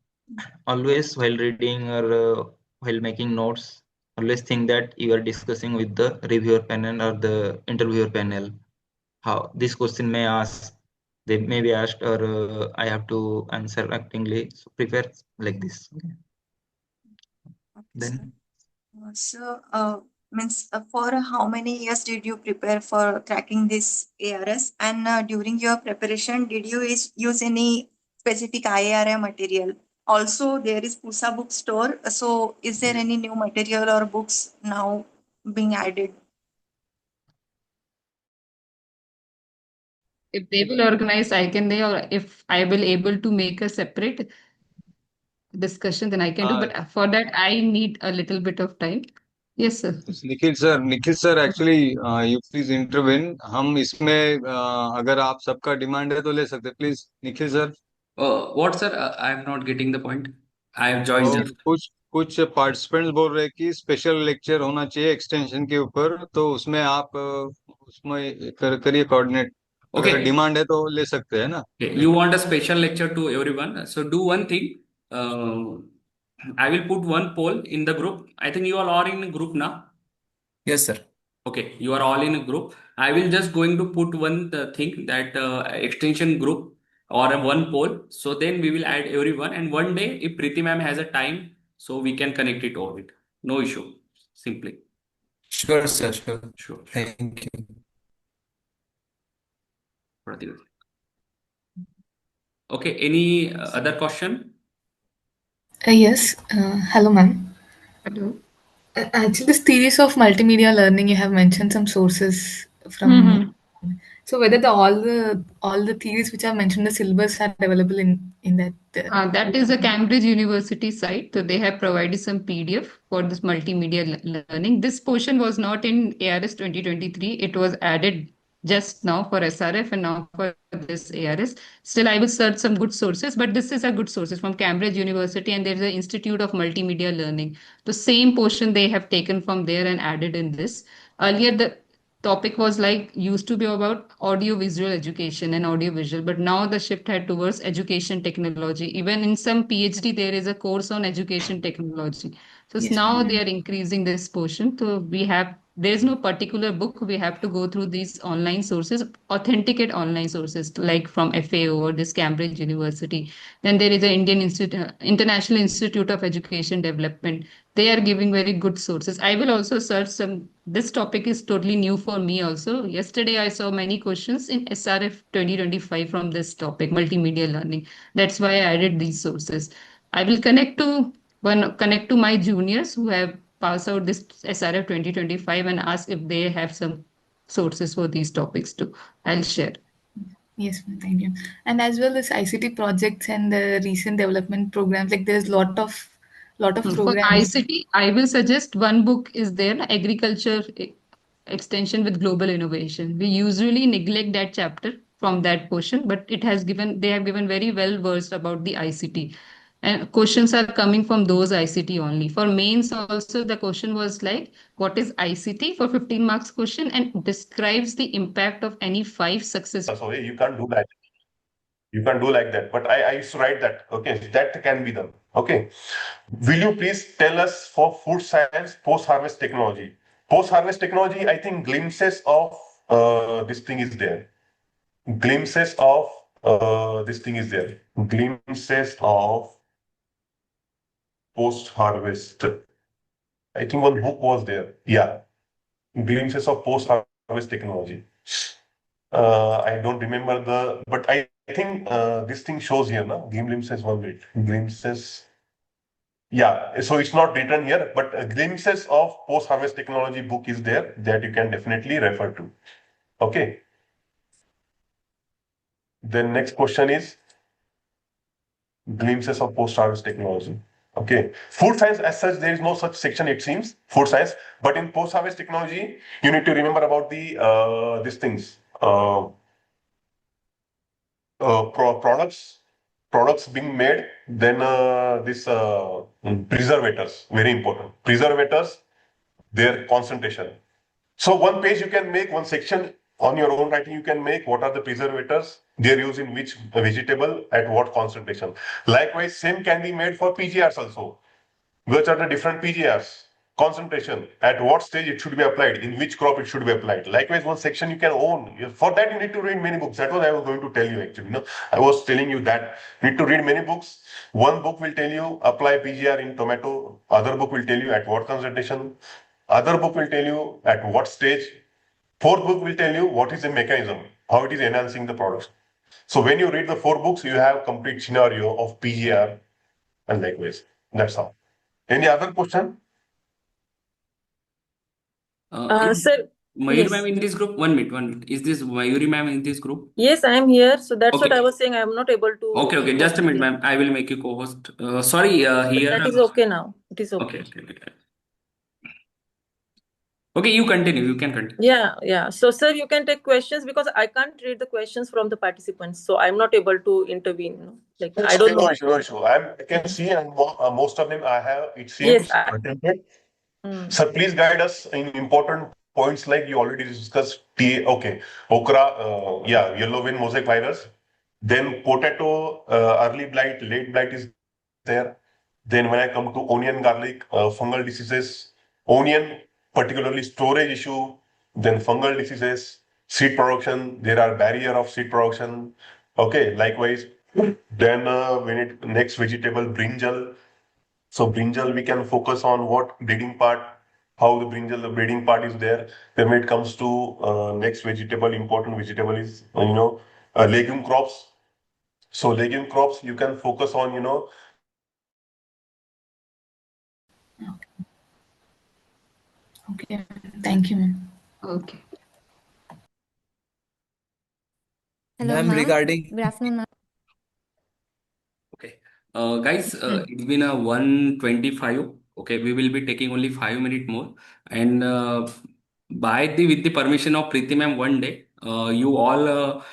always while reading or while making notes, always think that you are discussing with the reviewer panel or the interviewer panel. How this question may ask, they may be asked, or I have to answer accordingly. So prepare like this. Okay. Then
So, means for how many years did you prepare for cracking this ARS? And during your preparation, did you use any specific IARA material? Also, there is PUSA bookstore. So, is there any new material or books now being added?
If they will organize, I can they, or if I will able to make a separate discussion, then I can do. But for that, I need a little bit of time. Yes, sir.
Nikhil sir actually you please intervene. हम इसमें अगर आप सबका demand है तो ले सकते हैं. Please Nikhil sir.
What, sir? I am not getting the point. I have joined just.
कुछ पार्टिसिपेंट्स बोल रहे हैं कि स्पेशल लेक्चर होना चाहिए एक्सटेंशन के ऊपर, तो उसमें आप उसमें करिए कोऑर्डिनेट. अगर डिमांड है तो ले सकते हैं ना.
You want a special lecture to everyone, so do one thing. I will put one poll in the group. I think you all are in a group now.
Yes, sir.
Okay, you are all in a group. I will just going to put one thing that extension group or one poll. So then we will add everyone, and one day if Preeti ma'am has a time, so we can connect it over it. No issue. Simply.
Sure, sir. Sure.
Sure.
Thank you.
Okay. Any other question?
Yes. Hello, ma'am.
Hello.
Actually, this theories of multimedia learning, you have mentioned some sources from. So whether all the theories which are mentioned in the syllabus are available in that.
That is a Cambridge University site. So they have provided some PDF for this multimedia learning. This portion was not in ARS 2023. It was added just now for SRF and now for this ARS. Still, I will search some good sources, but this is a good sources from Cambridge University, and there is an Institute of Multimedia Learning. The same portion they have taken from there and added in this. Earlier, the topic was like used to be about audio visual education and audio visual, but now the shift had towards education technology. Even in some PhD there is a course on education technology. So
Yes,
now
ma'am.
they are increasing this portion. So we have, there is no particular book, we have to go through these online sources, authenticate online sources like from FAO or this Cambridge University. Then there is the International Institute of Education Development. They are giving very good sources. I will also search some. This topic is totally new for me also. Yesterday I saw many questions in SRF 2025 from this topic, multimedia learning. That's why I added these sources. I will connect to my juniors who have passed out this SRF 2025 and ask if they have some sources for these topics too. I'll share.
Yes, ma'am. Thank you. And as well as ICT projects and the recent development programs, like there's lot of
For
programs.
ICT, I will suggest one book is there, Agriculture Extension with Global Innovation. We usually neglect that chapter from that portion, but they have given very well versed about the ICT. And questions are coming from those ICT only. For mains also, the question was like, what is ICT for 15 marks question and describes the impact of any 5 success.
So you can't do that. You can't do like that. But I used to write that. Okay, that can be done. Okay. Will you please tell us for food science post-harvest technology? Post-harvest technology, I think glimpses of this thing is there. Glimpses of this thing is there. Glimpses of post-harvest. I think one book was there. Yeah. Glimpses of post-harvest post-harvest technology. I don't remember but I think this thing shows here, na? Glimpses one minute. Glimpses. Yeah, so it's not written here, but glimpses of post-harvest technology book is there that you can definitely refer to. Okay. Then next question is glimpses of post-harvest technology. Okay. Food science as such, there is no such section, it seems, food science. But in post-harvest technology, you need to remember about the these things. Products being made, then this preservators, very important. Preservators, their concentration. So one page you can make, one section on your own writing you can make, what are the preservators, they're used in which vegetable, at what concentration. Likewise, same can be made for PGRs also. Which are the different PGRs? Concentration, at what stage it should be applied, in which crop it should be applied. Likewise, one section you can own. For that, you need to read many books. That was I was going to tell you actually. No, I was telling you that you need to read many books. One book will tell you apply PGR in tomato. Other book will tell you at what concentration. Other book will tell you at what stage. Fourth book will tell you what is the mechanism, how it is enhancing the product. So when you read the 4 books, you have complete scenario of PGR and likewise. That's all. Any other question?
Sir,
Mayuri
yes.
ma'am in this group? 1 minute. Is this Mayuri ma'am in this group?
Yes, I am here. So that's what
Okay.
I was saying. I am not able to.
Okay. Just a minute, ma'am. I will make you co-host. Sorry, here.
That is okay now. It is okay.
Okay. Okay, you continue. You can continue.
Yeah. So, sir, you can take questions because I can't read the questions from the participants. So I'm not able to intervene. Like, I don't know.
No issue. I can see, and most of them I have, it seems,
Yes,
attempted. Sir, please guide us in important points like you already discussed. Okay, okra, yellow vein mosaic virus. Then potato, early blight, late blight is there. Then when I come to onion, garlic, fungal diseases, onion, particularly storage issue, then fungal diseases, seed production, there are barrier of seed production. Okay, likewise. Then when it next vegetable, brinjal. So brinjal, we can focus on what breeding part, how the brinjal, the breeding part is there. Then when it comes to next vegetable, important vegetable is, legume crops. So legume crops, you can focus on,
Okay. Thank you, ma'am.
Okay.
Hello,
Ma'am,
ma'am.
regarding
Good afternoon, ma'am.
Okay. Guys, it's been a 1:25. Okay, we will be taking only 5 minutes more. And with the permission of Preeti ma'am, one day, you all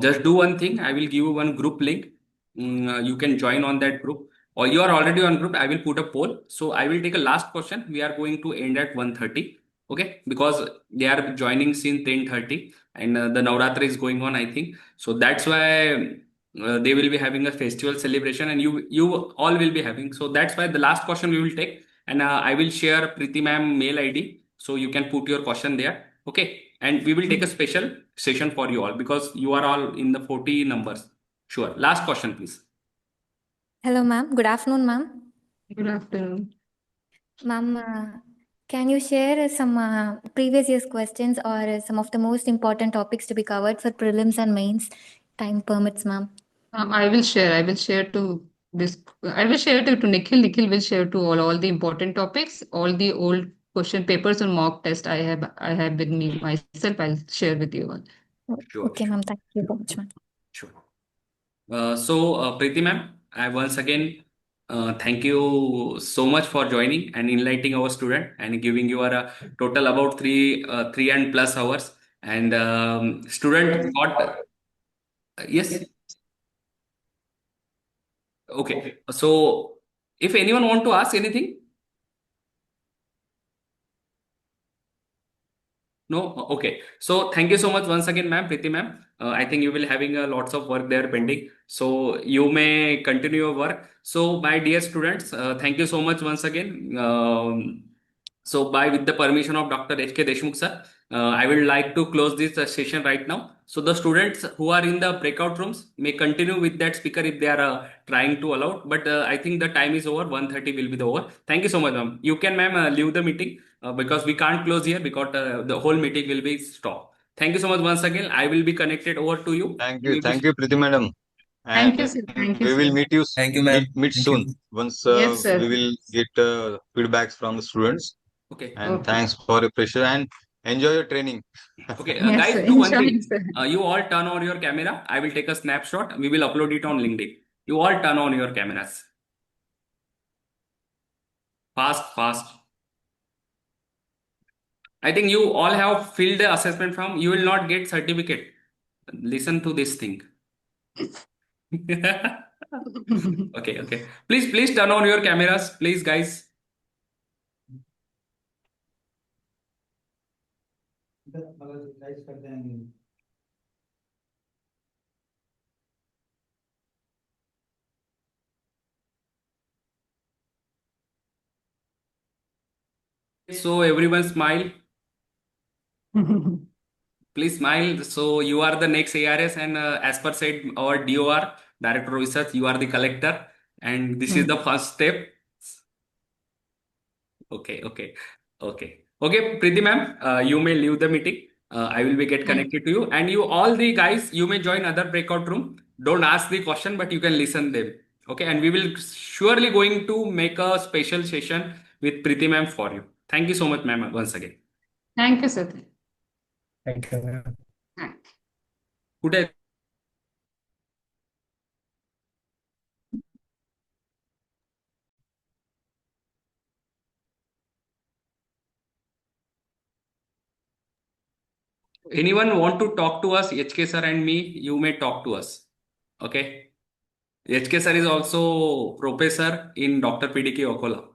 just do one thing. I will give you one group link. You can join on that group. Or you are already on group. I will put a poll. So I will take a last question. We are going to end at 1:30. Okay, because they are joining since 10:30 and the Navratri is going on, I think. So that's why they will be having a festival celebration and you all will be having. So that's why the last question we will take, and I will share Preeti ma'am mail ID so you can put your question there. Okay, and we will take a special session for you all because you are all in the 40 numbers. Sure. Last question, please.
Hello, ma'am. Good afternoon, ma'am.
Good afternoon.
Ma'am, can you share some previous year's questions or some of the most important topics to be covered for prelims and mains? Time permits, ma'am.
I will share to this. I will share to Nikhil. Nikhil will share to all the important topics, all the old question papers and mock test I have with me myself. I'll share with you all.
Sure.
Okay, ma'am. Thank you so much, ma'am.
Sure. Preeti ma'am, I once again thank you so much for joining and enlightening our student and giving you a total about 3 and plus hours. And student got yes. Okay. So if anyone want to ask anything. No? Okay. So thank you so much once again, ma'am, Preeti ma'am. I think you will having lots of work there pending. So you may continue your work. So my dear students, thank you so much once again. So with the permission of Dr. H.K. Deshmukh sir, I would like to close this session right now. So the students who are in the breakout rooms may continue with that speaker if they are trying to allow. But I think the time is over. 1:30 will be the over. Thank you so much, ma'am. You can, ma'am, leave the meeting because we can't close here because the whole meeting will be stopped. Thank you so much once again. I will be connected over to you.
Thank you, Preeti madam.
Thank you,
And
sir. Thank you,
we will
sir.
meet you
Thank you, ma'am.
meet
Thank
soon
you.
once
Yes, sir.
we will get feedbacks from the students.
Okay.
And
Okay.
thanks for your pressure and enjoy your training.
Okay,
Yes,
guys,
sir.
do one
Enjoy,
thing.
sir.
You all turn on your camera. I will take a snapshot. We will upload it on LinkedIn. You all turn on your cameras. Fast, fast. I think you all have filled the assessment form. You will not get certificate. Listen to this thing. Okay, okay. Please turn on your cameras, please, guys. So everyone smile. Please smile. So you are the next ARS, and as per said, our DOR, Director of Research, you are the collector, and this is the first step. Okay, okay, okay, okay. Preeti ma'am, you may leave the meeting. I will be get connected to you, and you all the guys, you may join other breakout room. Don't ask the question, but you can listen them. Okay, and we will surely going to make a special session with Preeti ma'am for you. Thank you so much, ma'am, once again.
Thank you, sir.
Thank you, ma'am.
Good day. Anyone want to talk to us, HK sir and me, you may talk to us. Okay. HK sir is also professor in Dr. PDK Akola.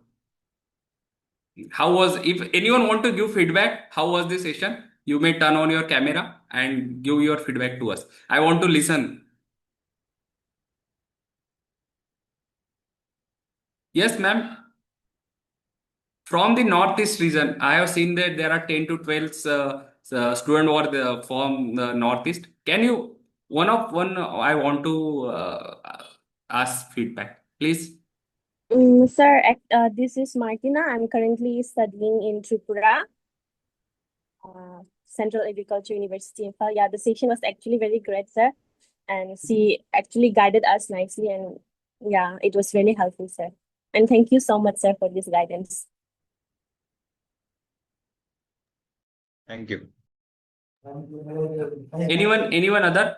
How was, if anyone want to give feedback, how was the session? You may turn on your camera and give your feedback to us. I want to listen. Yes, ma'am. From the Northeast region, I have seen that there are 10 to 12 student or from the Northeast. Can you, one, I want to ask feedback, please.
Sir, this is Martina. I'm currently studying in Tripura, Central Agriculture University. Yeah, the session was actually very great, sir. And she actually guided us nicely. And yeah, it was really helpful, sir. And thank you so much, sir, for this guidance.
Thank you.
Anyone other?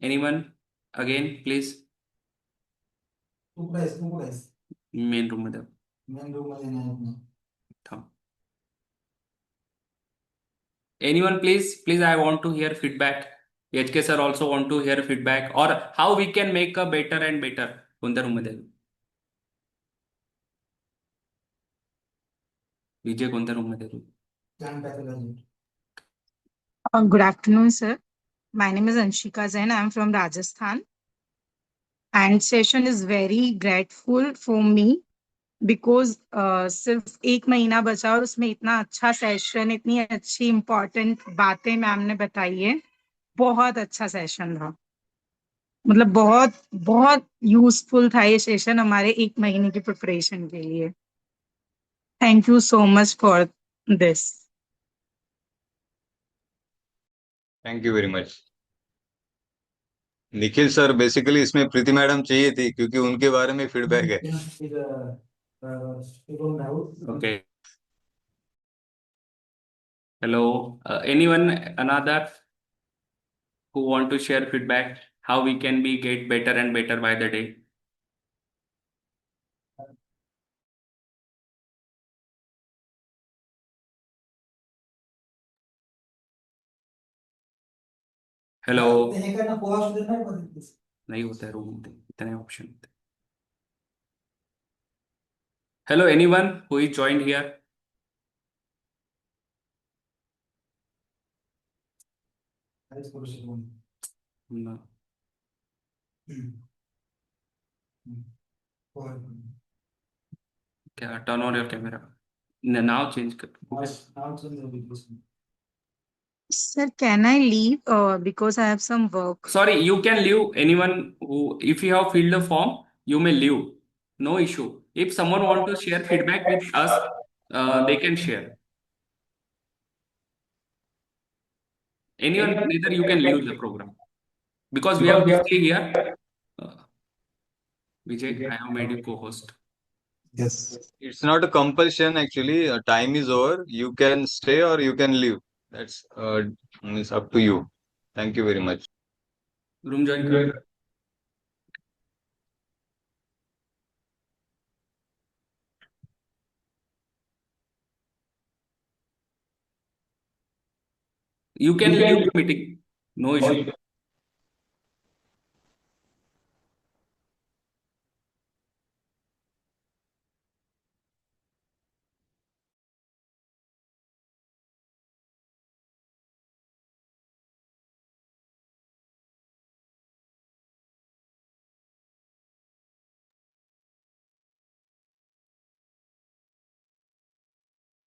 Anyone? Again, please. Main room मध्ये. Anyone, please, I want to hear feedback. HK sir also want to hear feedback or how we can make a better and better. कोणत्या room मध्ये? विजय कोणत्या room मध्ये?
Good afternoon, sir. My name is Anshika Zain. I'm from Rajasthan. And session is very grateful for me because सिर्फ एक महीना बचा और उसमें इतना अच्छा सेशन, इतनी अच्छी इम्पोर्टेंट बातें मैम ने बताई है. बहुत अच्छा सेशन रहा. मतलब बहुत बहुत यूजफुल था ये सेशन हमारे एक महीने की प्रिपरेशन के लिए. Thank you so much for this.
Thank you very much. Nikhil sir, basically इसमें प्रीति मैडम चाहिए थी क्योंकि उनके बारे में फीडबैक है.
Okay. Hello. Anyone another who want to share feedback? How we can be get better and better by the day? Hello. नहीं होता है रूम में इतने option. Hello, anyone who is joined here? No. क्या turn on your camera. Now change कर.
Sir, can I leave because I have some work?
Sorry, you can leave. Anyone who, if you have filled the form, you may leave. No issue. If someone want to share feedback with us, they can share. Anyone, neither you can leave the program because we have to stay here. Uh, Vijay, I have made you co-host.
Yes. It's not a compulsion actually. Time is over. You can stay or you can leave. That's it's up to you. Thank you very much.
Room join कर लो. You can leave the meeting. No issue.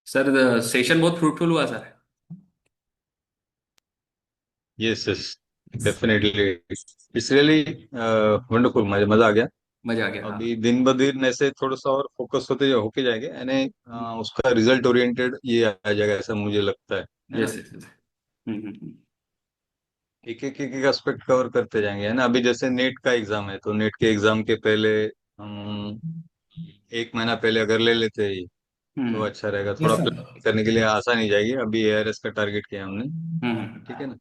Sir session बहुत fruitful हुआ sir.
Yes, yes, definitely. It's really wonderful. मजा आ गया.
मजा आ गया. हाँ.
अभी दिन ब दिन ऐसे थोड़ा सा और फोकस होके जाएंगे यानी उसका रिजल्ट ओरिएंटेड ये आ जाएगा ऐसा मुझे लगता है ना.
Yes yes.
एक एक एस्पेक्ट कवर करते जाएंगे है ना. अभी जैसे नेट का एग्जाम है तो नेट के एग्जाम के पहले हम 1 महीना पहले अगर ले लेते हैं तो अच्छा रहेगा. थोड़ा प्लान करने के लिए आसान ही जाएगी. अभी एआरएस का टारगेट किया हमने. ठीक है ना.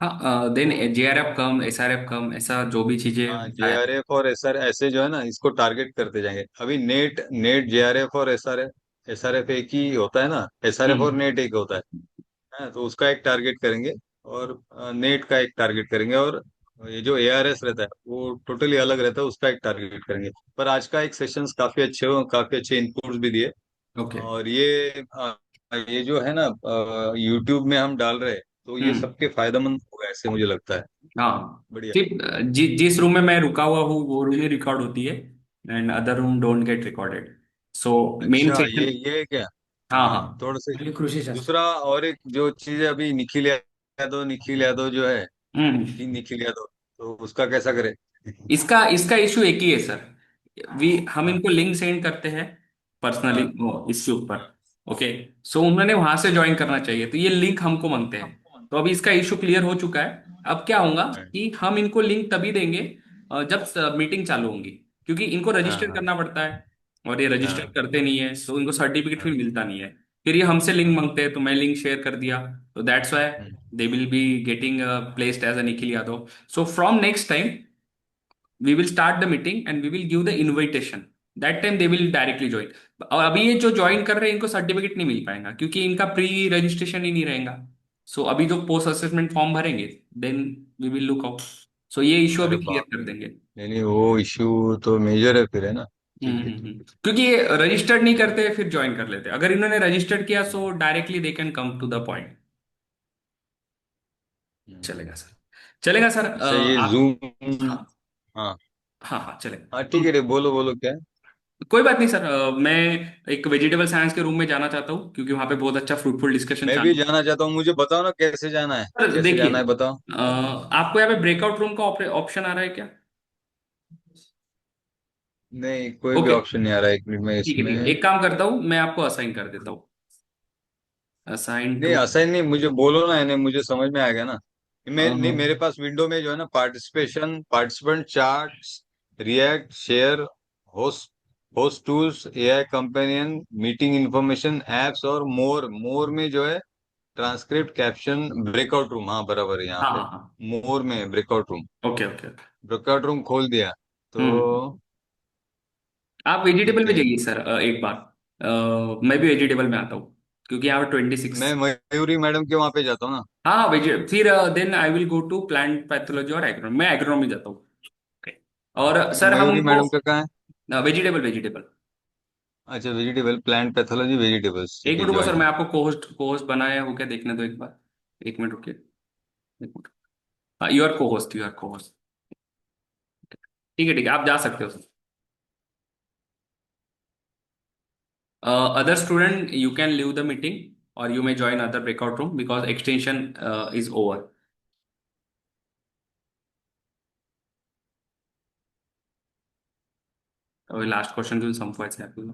हाँ. देन जेआरएफ कम, एसआरएफ कम, ऐसा जो भी चीजें.
हाँ, जेआरएफ और एसआर ऐसे जो है ना इसको टारगेट करते जाएंगे. अभी नेट नेट जेआरएफ और एसआरएफ एक ही होता है ना. एसआरएफ और नेट एक होता है तो उसका एक टारगेट करेंगे और नेट का एक टारगेट करेंगे. और ये जो एआरएस रहता है वो टोटली अलग रहता है. उसका एक टारगेट करेंगे. पर आज का एक सेशंस काफी अच्छे हो, काफी अच्छे इनपुट्स भी दिए.
ओके.
और ये जो है ना यूट्यूब में हम डाल रहे हैं तो ये सबके फायदेमंद होगा ऐसे मुझे लगता है.
हाँ.
बढ़िया.
जिस रूम में मैं रुका हुआ हूँ वो रूम ही रिकॉर्ड होती है and other room don't get recorded. So main
अच्छा,
सेक्शन.
ये है क्या.
हाँ
हाँ,
हाँ.
थोड़ा सा.
कृषि शास्त्र.
दूसरा और एक जो चीज है अभी निखिल यादव जो है. निखिल यादव तो उसका कैसा करे.
इसका इसका इशू एक ही है सर. हम
हाँ
इनको लिंक सेंड करते हैं पर्सनली
हाँ
इसके ऊपर. ओके. सो उन्होंने वहां से ज्वाइन करना चाहिए तो ये लिंक हमको मांगते हैं. तो अभी इसका इशू क्लियर हो चुका है. अब क्या होगा कि हम इनको लिंक तभी देंगे जब मीटिंग चालू होंगी, क्योंकि इनको
हाँ
रजिस्टर
हाँ
करना पड़ता है और ये रजिस्टर
हाँ
करते नहीं है तो इनको सर्टिफिकेट फिर
हाँ.
मिलता नहीं है. फिर ये हमसे लिंक मांगते हैं तो मैं लिंक शेयर कर दिया. तो that's why they will be getting placed as a Nikhil Yadav. So from next time we will start the meeting and we will give the invitation. That time they will directly join. और अभी ये जो join कर रहे हैं इनको certificate नहीं मिल पाएगा क्योंकि इनका प्री रजिस्ट्रेशन ही नहीं रहेगा. सो अभी जो पोस्ट असेसमेंट फॉर्म भरेंगे then we will look out. So ये इशू
अरे
अभी क्लियर
बाप
कर
रे.
देंगे.
नहीं नहीं, वो इश्यू तो मेजर है फिर है ना. ठीक है ठीक
क्योंकि ये रजिस्टर्ड नहीं करते फिर ज्वाइन कर लेते. अगर इन्होंने रजिस्टर्ड किया
है.
So directly they can come to the point.
Hmm.
चलेगा सर. चलेगा सर.
अच्छा, ये
आप.
जूम.
हाँ
हाँ
हाँ हाँ चलेगा.
हाँ ठीक है रे. बोलो बोलो क्या है.
कोई बात नहीं सर. मैं एक वेजिटेबल साइंस के रूम में जाना चाहता हूँ क्योंकि वहां पे बहुत अच्छा फ्रूटफुल डिस्कशन
मैं भी
चालू है.
जाना चाहता हूँ. मुझे बताओ ना कैसे जाना है.
सर
कैसे
देखिए
जाना है बताओ.
आपको यहाँ पे ब्रेकआउट रूम का ऑप्शन आ रहा है क्या?
नहीं, कोई भी
ओके.
ऑप्शन नहीं आ रहा है. 1 मिनट में
ठीक है ठीक है.
इसमें.
एक काम करता हूँ मैं आपको असाइन कर देता हूँ. असाइन
नहीं,
टू.
असाइन नहीं. मुझे बोलो ना. नहीं, मुझे समझ में आ गया ना. नहीं, मेरे पास विंडो में जो है ना participant charts, react, share, host host tools, AI companion, meeting information, apps और मोर. मोर में जो है ट्रांसक्रिप्ट, कैप्शन, ब्रेकआउट रूम. हाँ बराबर है यहाँ
हाँ
पे.
हाँ हाँ.
मोर में breakout room.
Okay okay okay.
Breakout room खोल दिया तो.
आप वेजिटेबल
ठीक
में
है.
जाइए सर एक बार. मैं भी वेजिटेबल में आता हूँ क्योंकि यहाँ पे 26.
मैं मयूरी मैडम के वहां पे जाता हूँ ना.
हाँ हाँ वेजिटेबल. फिर then I will go to plant pathology और एग्रोनॉमी. मैं एग्रोनॉमी जाता हूँ. Okay. और सर हम
मयूरी
उनको
मैडम का कहाँ है.
Vegetable vegetable.
अच्छा, वेजिटेबल. Plant pathology vegetables.
एक
ठीक है,
मिनट रुको सर,
ज्वाइन.
मैं आपको कोहोस्ट कोहोस्ट बनाया हो क्या देखने दो एक बार. एक मिनट रुकिए. एक मिनट. हाँ you are cohost, you are cohost. ठीक है आप जा सकते हो sir. Other student you can leave the meeting or you may join other breakout room because extension is over. Last question to संपवायचं आहे आपल्याला.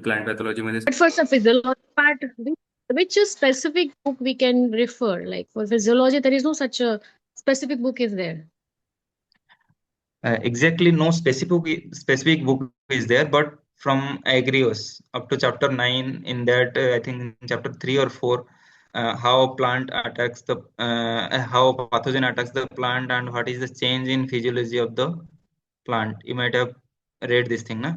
Plant pathology मध्ये.
But for the physiology part, which specific book we can refer? Like for physiology, there is no such a specific book is there.
Exactly, no specific book is there, but from Agrios up to chapter 9, in that I think in chapter 3 or 4, how plant attacks the how pathogen attacks the plant and what is the change in physiology of the plant. You might have read this thing, na?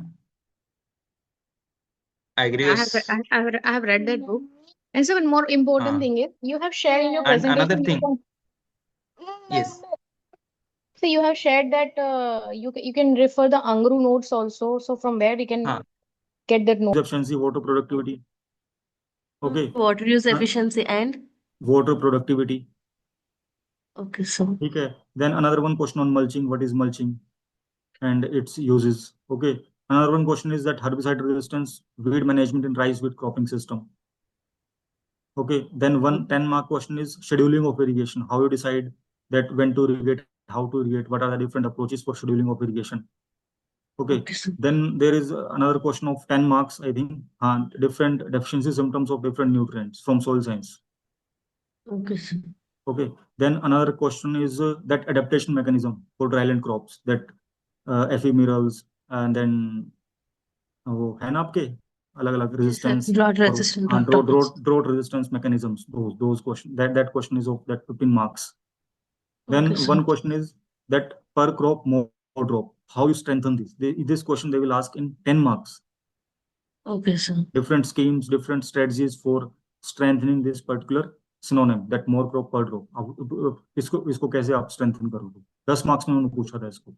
Agrios.
I have read that book. And so one more important thing is you have shared in your presentation.
And another thing. Yes.
So you have shared that you can refer the Angru notes also. So from where we can get that note?
Efficiency, water productivity. Okay.
Water use efficiency and
water productivity.
Okay, so
Okay. Then another one question on mulching. What is mulching and its uses? Okay. Another one question is that herbicide resistance, weed management in rice wheat cropping system. Okay. Then one 10-mark question is scheduling of irrigation. How you decide that when to irrigate, how to irrigate, what are the different approaches for scheduling of irrigation. Okay. Then there is another question of 10 marks, I think, different deficiency symptoms of different nutrients from soil science.
okay, sir.
Okay. Then another question is that adaptation mechanism for dryland crops, that ephemerals and then वो है ना आपके अलग-अलग resistance,
drought resistant
drought resistance mechanisms. Those question that question is of that 15 marks. Then
Okay,
one question is that per crop more drop. How you strengthen this? This question they will ask in 10 marks.
Okay, sir.
Different schemes, different strategies for strengthening this particular synonym, that more crop per drop. इसको कैसे आप strengthen करोगे? 10 marks में उन्होंने पूछा था इसको.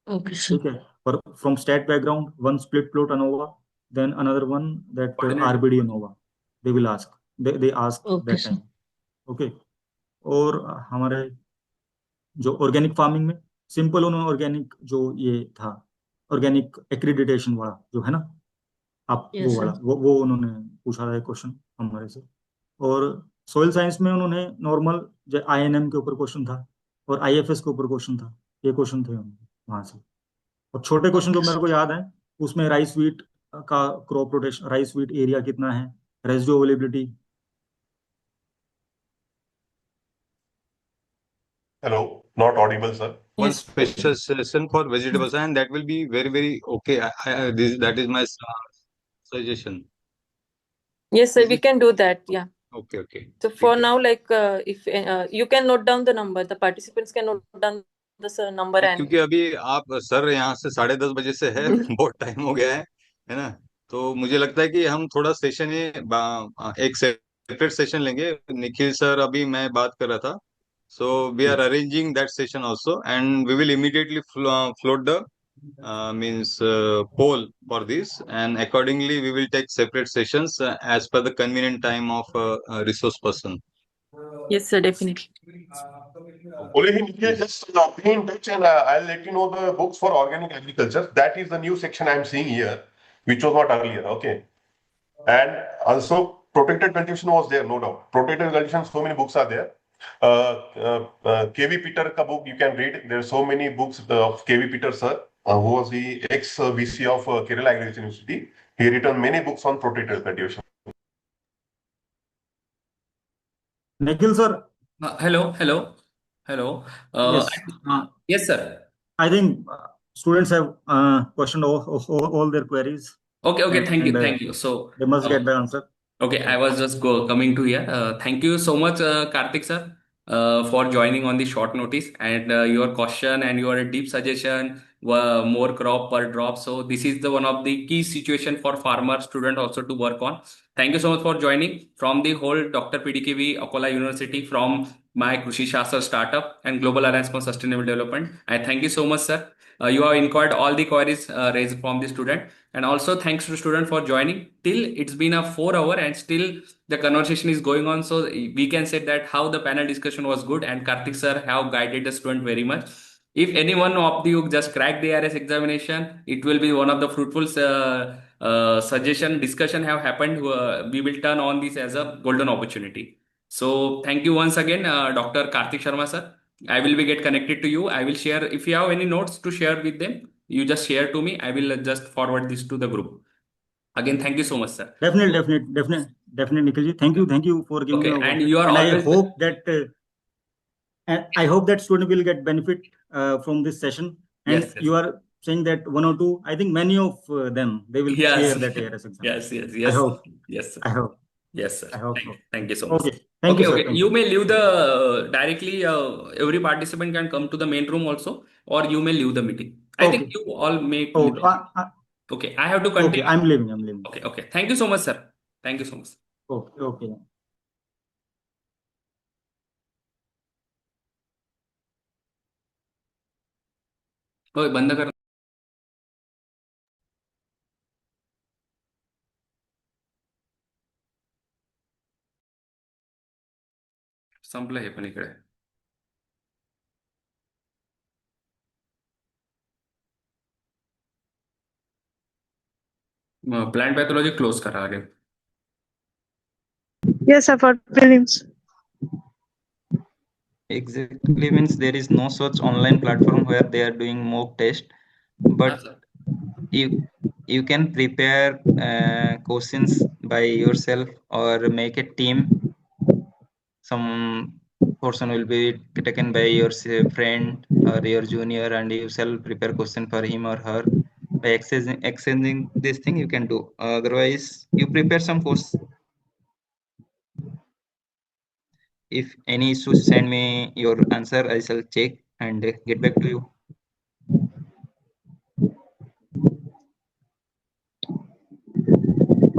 Okay, sir.
ठीक है. But from stat background, one split plot ANOVA, then another one that RBD ANOVA. They will ask. They ask that time. Okay. और हमारे जो ऑर्गेनिक फार्मिंग में सिंपल उन्होंने ऑर्गेनिक जो ये था ऑर्गेनिक एक्रीडिटेशन वाला जो है ना आप
Yes,
वो
sir.
वाला वो उन्होंने पूछा था क्वेश्चन हमारे से. और सोइल साइंस में उन्होंने नॉर्मल जो INM के ऊपर क्वेश्चन था और IFS के ऊपर क्वेश्चन था. ये क्वेश्चन थे वहां से. और छोटे क्वेश्चन जो मेरे को याद है उसमें राइस व्हीट का crop rotation, rice wheat area कितना है, residue availability.
Hello, not audible, sir.
One special session for vegetables, and that will be very okay. That is my suggestion.
Yes, sir, we can do that. Yeah.
Okay.
So for now, like if you can note down the number, the participants can note down the number and.
क्योंकि अभी आप sir यहाँ से 10:30 बजे से है बहुत time हो गया है ना. तो मुझे लगता है कि हम थोड़ा सेशन एक सेपरेट सेशन लेंगे. निखिल सर अभी मैं बात कर रहा था. So we are arranging that session also, and we will immediately float the poll for this, and accordingly we will take separate sessions as per the convenient time of resource person.
Yes, sir, definitely.
Only Nikhil, just be in touch, and I'll let you know the books for organic agriculture. That is the new section I'm seeing here, which was not earlier. Okay, and also protected cultivation was there, no doubt. Protected cultivation, so many books are there. KV Peter ka book you can read. There are so many books of KV Peter sir, who was the ex-VC of Kerala Agriculture University. He written many books on protected cultivation.
Nikhil sir.
Hello.
Yes.
Yes, sir.
I think students have questioned all their queries.
Okay. Thank you. So
they must get the answer.
Okay, I was just coming to here. Thank you so much, Karthik sir, for joining on the short notice, and your question and your deep suggestion were more crop per drop. So this is the one of the key situation for farmer student also to work on. Thank you so much for joining from the whole Dr. PDKV Akola University, from my Krushishastra startup and Global Alliance for Sustainable Development. I thank you so much, sir. You have inquired all the queries raised from the student, and also thanks to student for joining till it's been a 4 hour and still the conversation is going on. So we can say that how the panel discussion was good, and Karthik sir have guided the student very much. If any one of you just crack the ARS examination, it will be one of the fruitful suggestion discussion have happened. We will turn on this as a golden opportunity. So thank you once again, Dr. Karthik Sharma sir. I will be get connected to you. I will share if you have any notes to share with them. You just share to me. I will just forward this to the group. Again, thank you so much, sir.
Definitely, Nikhilji. Thank you for giving me.
And you are always.
I hope that student will get benefit from this session. And
yes.
You are saying that one or two. I think many of them they will clear that ARS exam.
Yes.
I hope.
Yes, sir.
I hope.
Yes, sir.
I hope so.
Thank you so much.
Okay. Thank you, sir.
You may leave the directly. Every participant can come to the main room also, or you may leave the meeting. I think you all may. Okay. I have to continue.
Okay. I'm leaving.
Okay. Thank you so much, sir. Thank you so much.
Okay.
बंद कर संपलं हे पण इकडे plant pathology close करा आगे.
Yes, sir, for prelims.
Exactly, means there is no such online platform where they are doing mock test, but you can prepare questions by yourself or make a team. Some portion will be taken by your friend or your junior, and you shall prepare question for him or her. By exchanging this thing, you can do. Otherwise, you prepare some course. If any issues, send me your answer. I shall check and get back to you.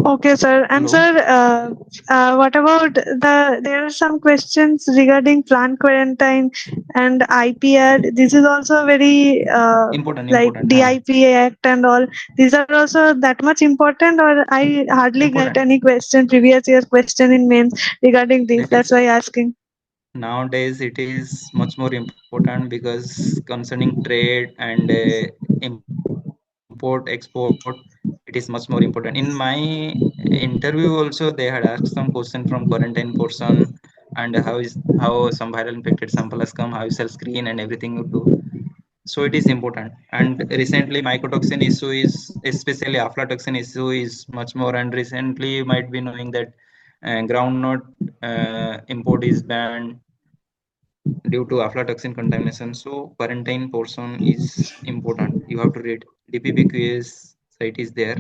Okay, sir. And
Hello?
sir, what about there are some questions regarding plant quarantine and IPR. This is also very like DIPA Act and all. These are also that much important, or I hardly get any question, previous year question in mains regarding this. That's why asking.
Nowadays, it is much more important because concerning trade and import, export, it is much more important. In my interview also, they had asked some question from quarantine portion and how some viral infected sample has come, how you shall screen and everything you do. So it is important. And recently, mycotoxin issue is, especially aflatoxin issue, is much more. And recently, you might be knowing that groundnut import is banned due to aflatoxin contamination. So quarantine portion is important. You have to read DPPQS site is there.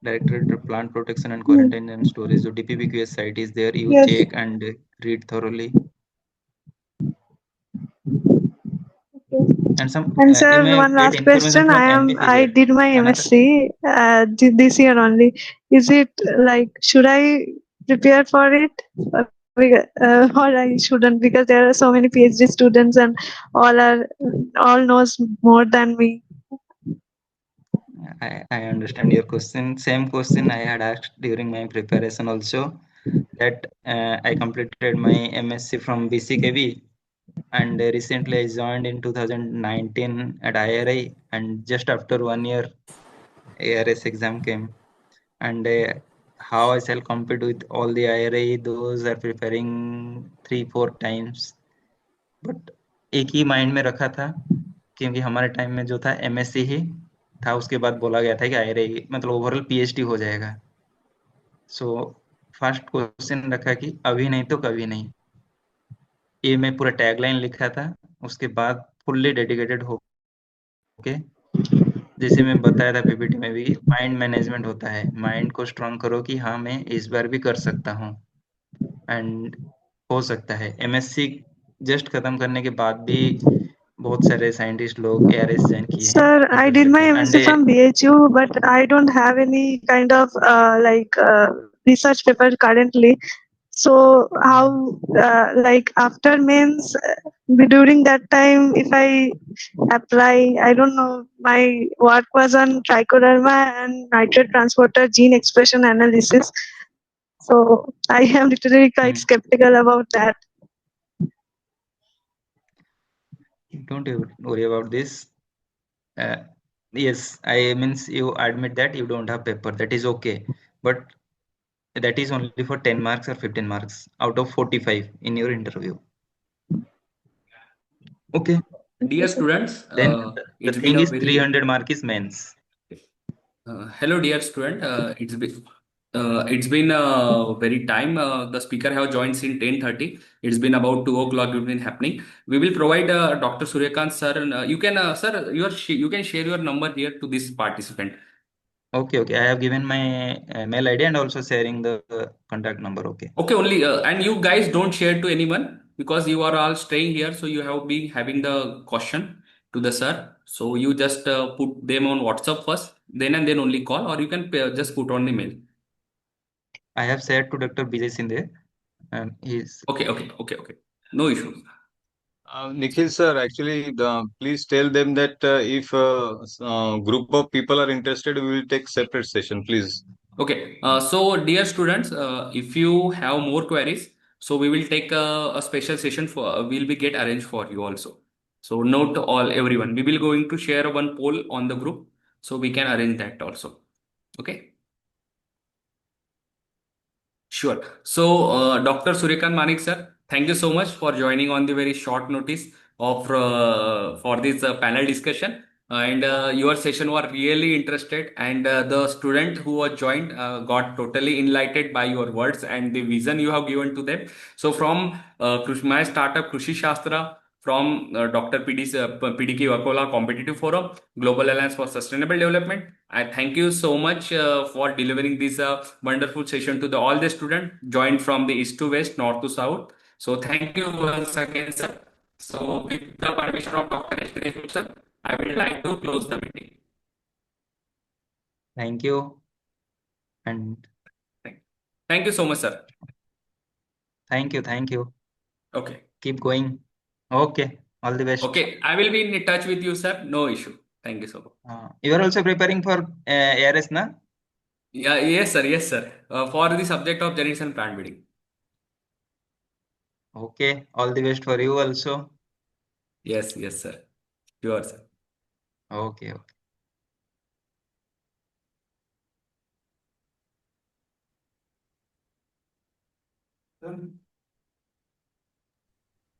Directorate of Plant Protection and Quarantine and Storage. So DPPQS site is there. You check and read thoroughly. And
sir, one last question. I did my MSc this year only. Is it like, should I prepare for it, or I shouldn't, because there are so many PhD students and all knows more than me.
I understand your question. Same question I had asked during my preparation also. That I completed my MSc from BCKV. And recently I joined in 2019 at IRI, and just after 1 year ARS exam came. And how I shall compete with all the IRI, those are preparing 3-4 times. But एक ही mind में रखा था, क्योंकि हमारे time में जो था MSc ही था, उसके बाद बोला गया था कि IRI मतलब ओवरऑल PhD हो जाएगा. सो फर्स्ट क्वेश्चन रखा कि अभी नहीं तो कभी नहीं. ये मैं पूरा टैगलाइन लिखा था. उसके बाद फुल्ली डेडिकेटेड होके, जैसे मैं बताया था पीपीटी में भी, माइंड मैनेजमेंट होता है. माइंड को स्ट्रांग करो कि हाँ मैं इस बार भी कर सकता हूँ एंड हो सकता है. MSc जस्ट खत्म करने के बाद भी बहुत सारे साइंटिस्ट लोग ARS ज्वाइन किए हैं.
Sir, I did my MSc from BHU, but I don't have any kind of research paper currently. So how like after mains, during that time, if I apply, I don't know, my work was on trichoderma and nitrate transporter gene expression analysis. So I am literally quite skeptical about that.
Don't worry about this. Yes, I means you admit that you don't have paper. That is okay, but that is only for 10 marks or 15 marks out of 45 in your interview. Okay.
Dear students,
Then the
it's been
thing
a
is
very
300 mark is mains.
hello, dear student. It's been a very time. The speaker have joined since 10:30. It's been about 2 o'clock. It's been happening. We will provide Dr. Suryakant sir. And, you can sir, you can share your number here to this participant.
Okay, okay. I have given my mail ID and also sharing the contact number. Okay.
Okay, only and you guys don't share to anyone because you are all staying here. So you have been having the question to the sir. So you just put them on WhatsApp first, then and then only call, or you can just put on the mail.
I have shared to Dr. Bijay Sindhe, and he's
Okay. No issue.
Nikhil sir, actually, please tell them that if group of people are interested, we will take separate session, please.
Okay. So dear students, if you have more queries, so we will take a special session for will be get arranged for you also. So note all everyone. We will going to share one poll on the group, so we can arrange that also. Okay. Sure. So, Dr. Suryakant Manik sir, thank you so much for joining on the very short notice of for this panel discussion. And your session was really interested, and the student who was joined got totally enlightened by your words and the vision you have given to them. So, from my startup Krushishastra, from Dr. PDKV Akola Competitive Forum, Global Alliance for Sustainable Development, I thank you so much for delivering this wonderful session to all the students joined from the east to west, north to south. So thank you once again, sir. So with the permission of Dr. H. sir, I would like to close the meeting.
Thank you. And
thank you so much, sir.
Thank you.
Okay.
Keep going. Okay. All the best.
Okay. I will be in touch with you, sir. No issue. Thank you so much.
You are also preparing for ARS, na?
Yeah, yes, sir. For the subject of genetics and plant breeding.
Okay. All the best for you also.
Yes, sir. Sure, sir.
Okay.
Okay.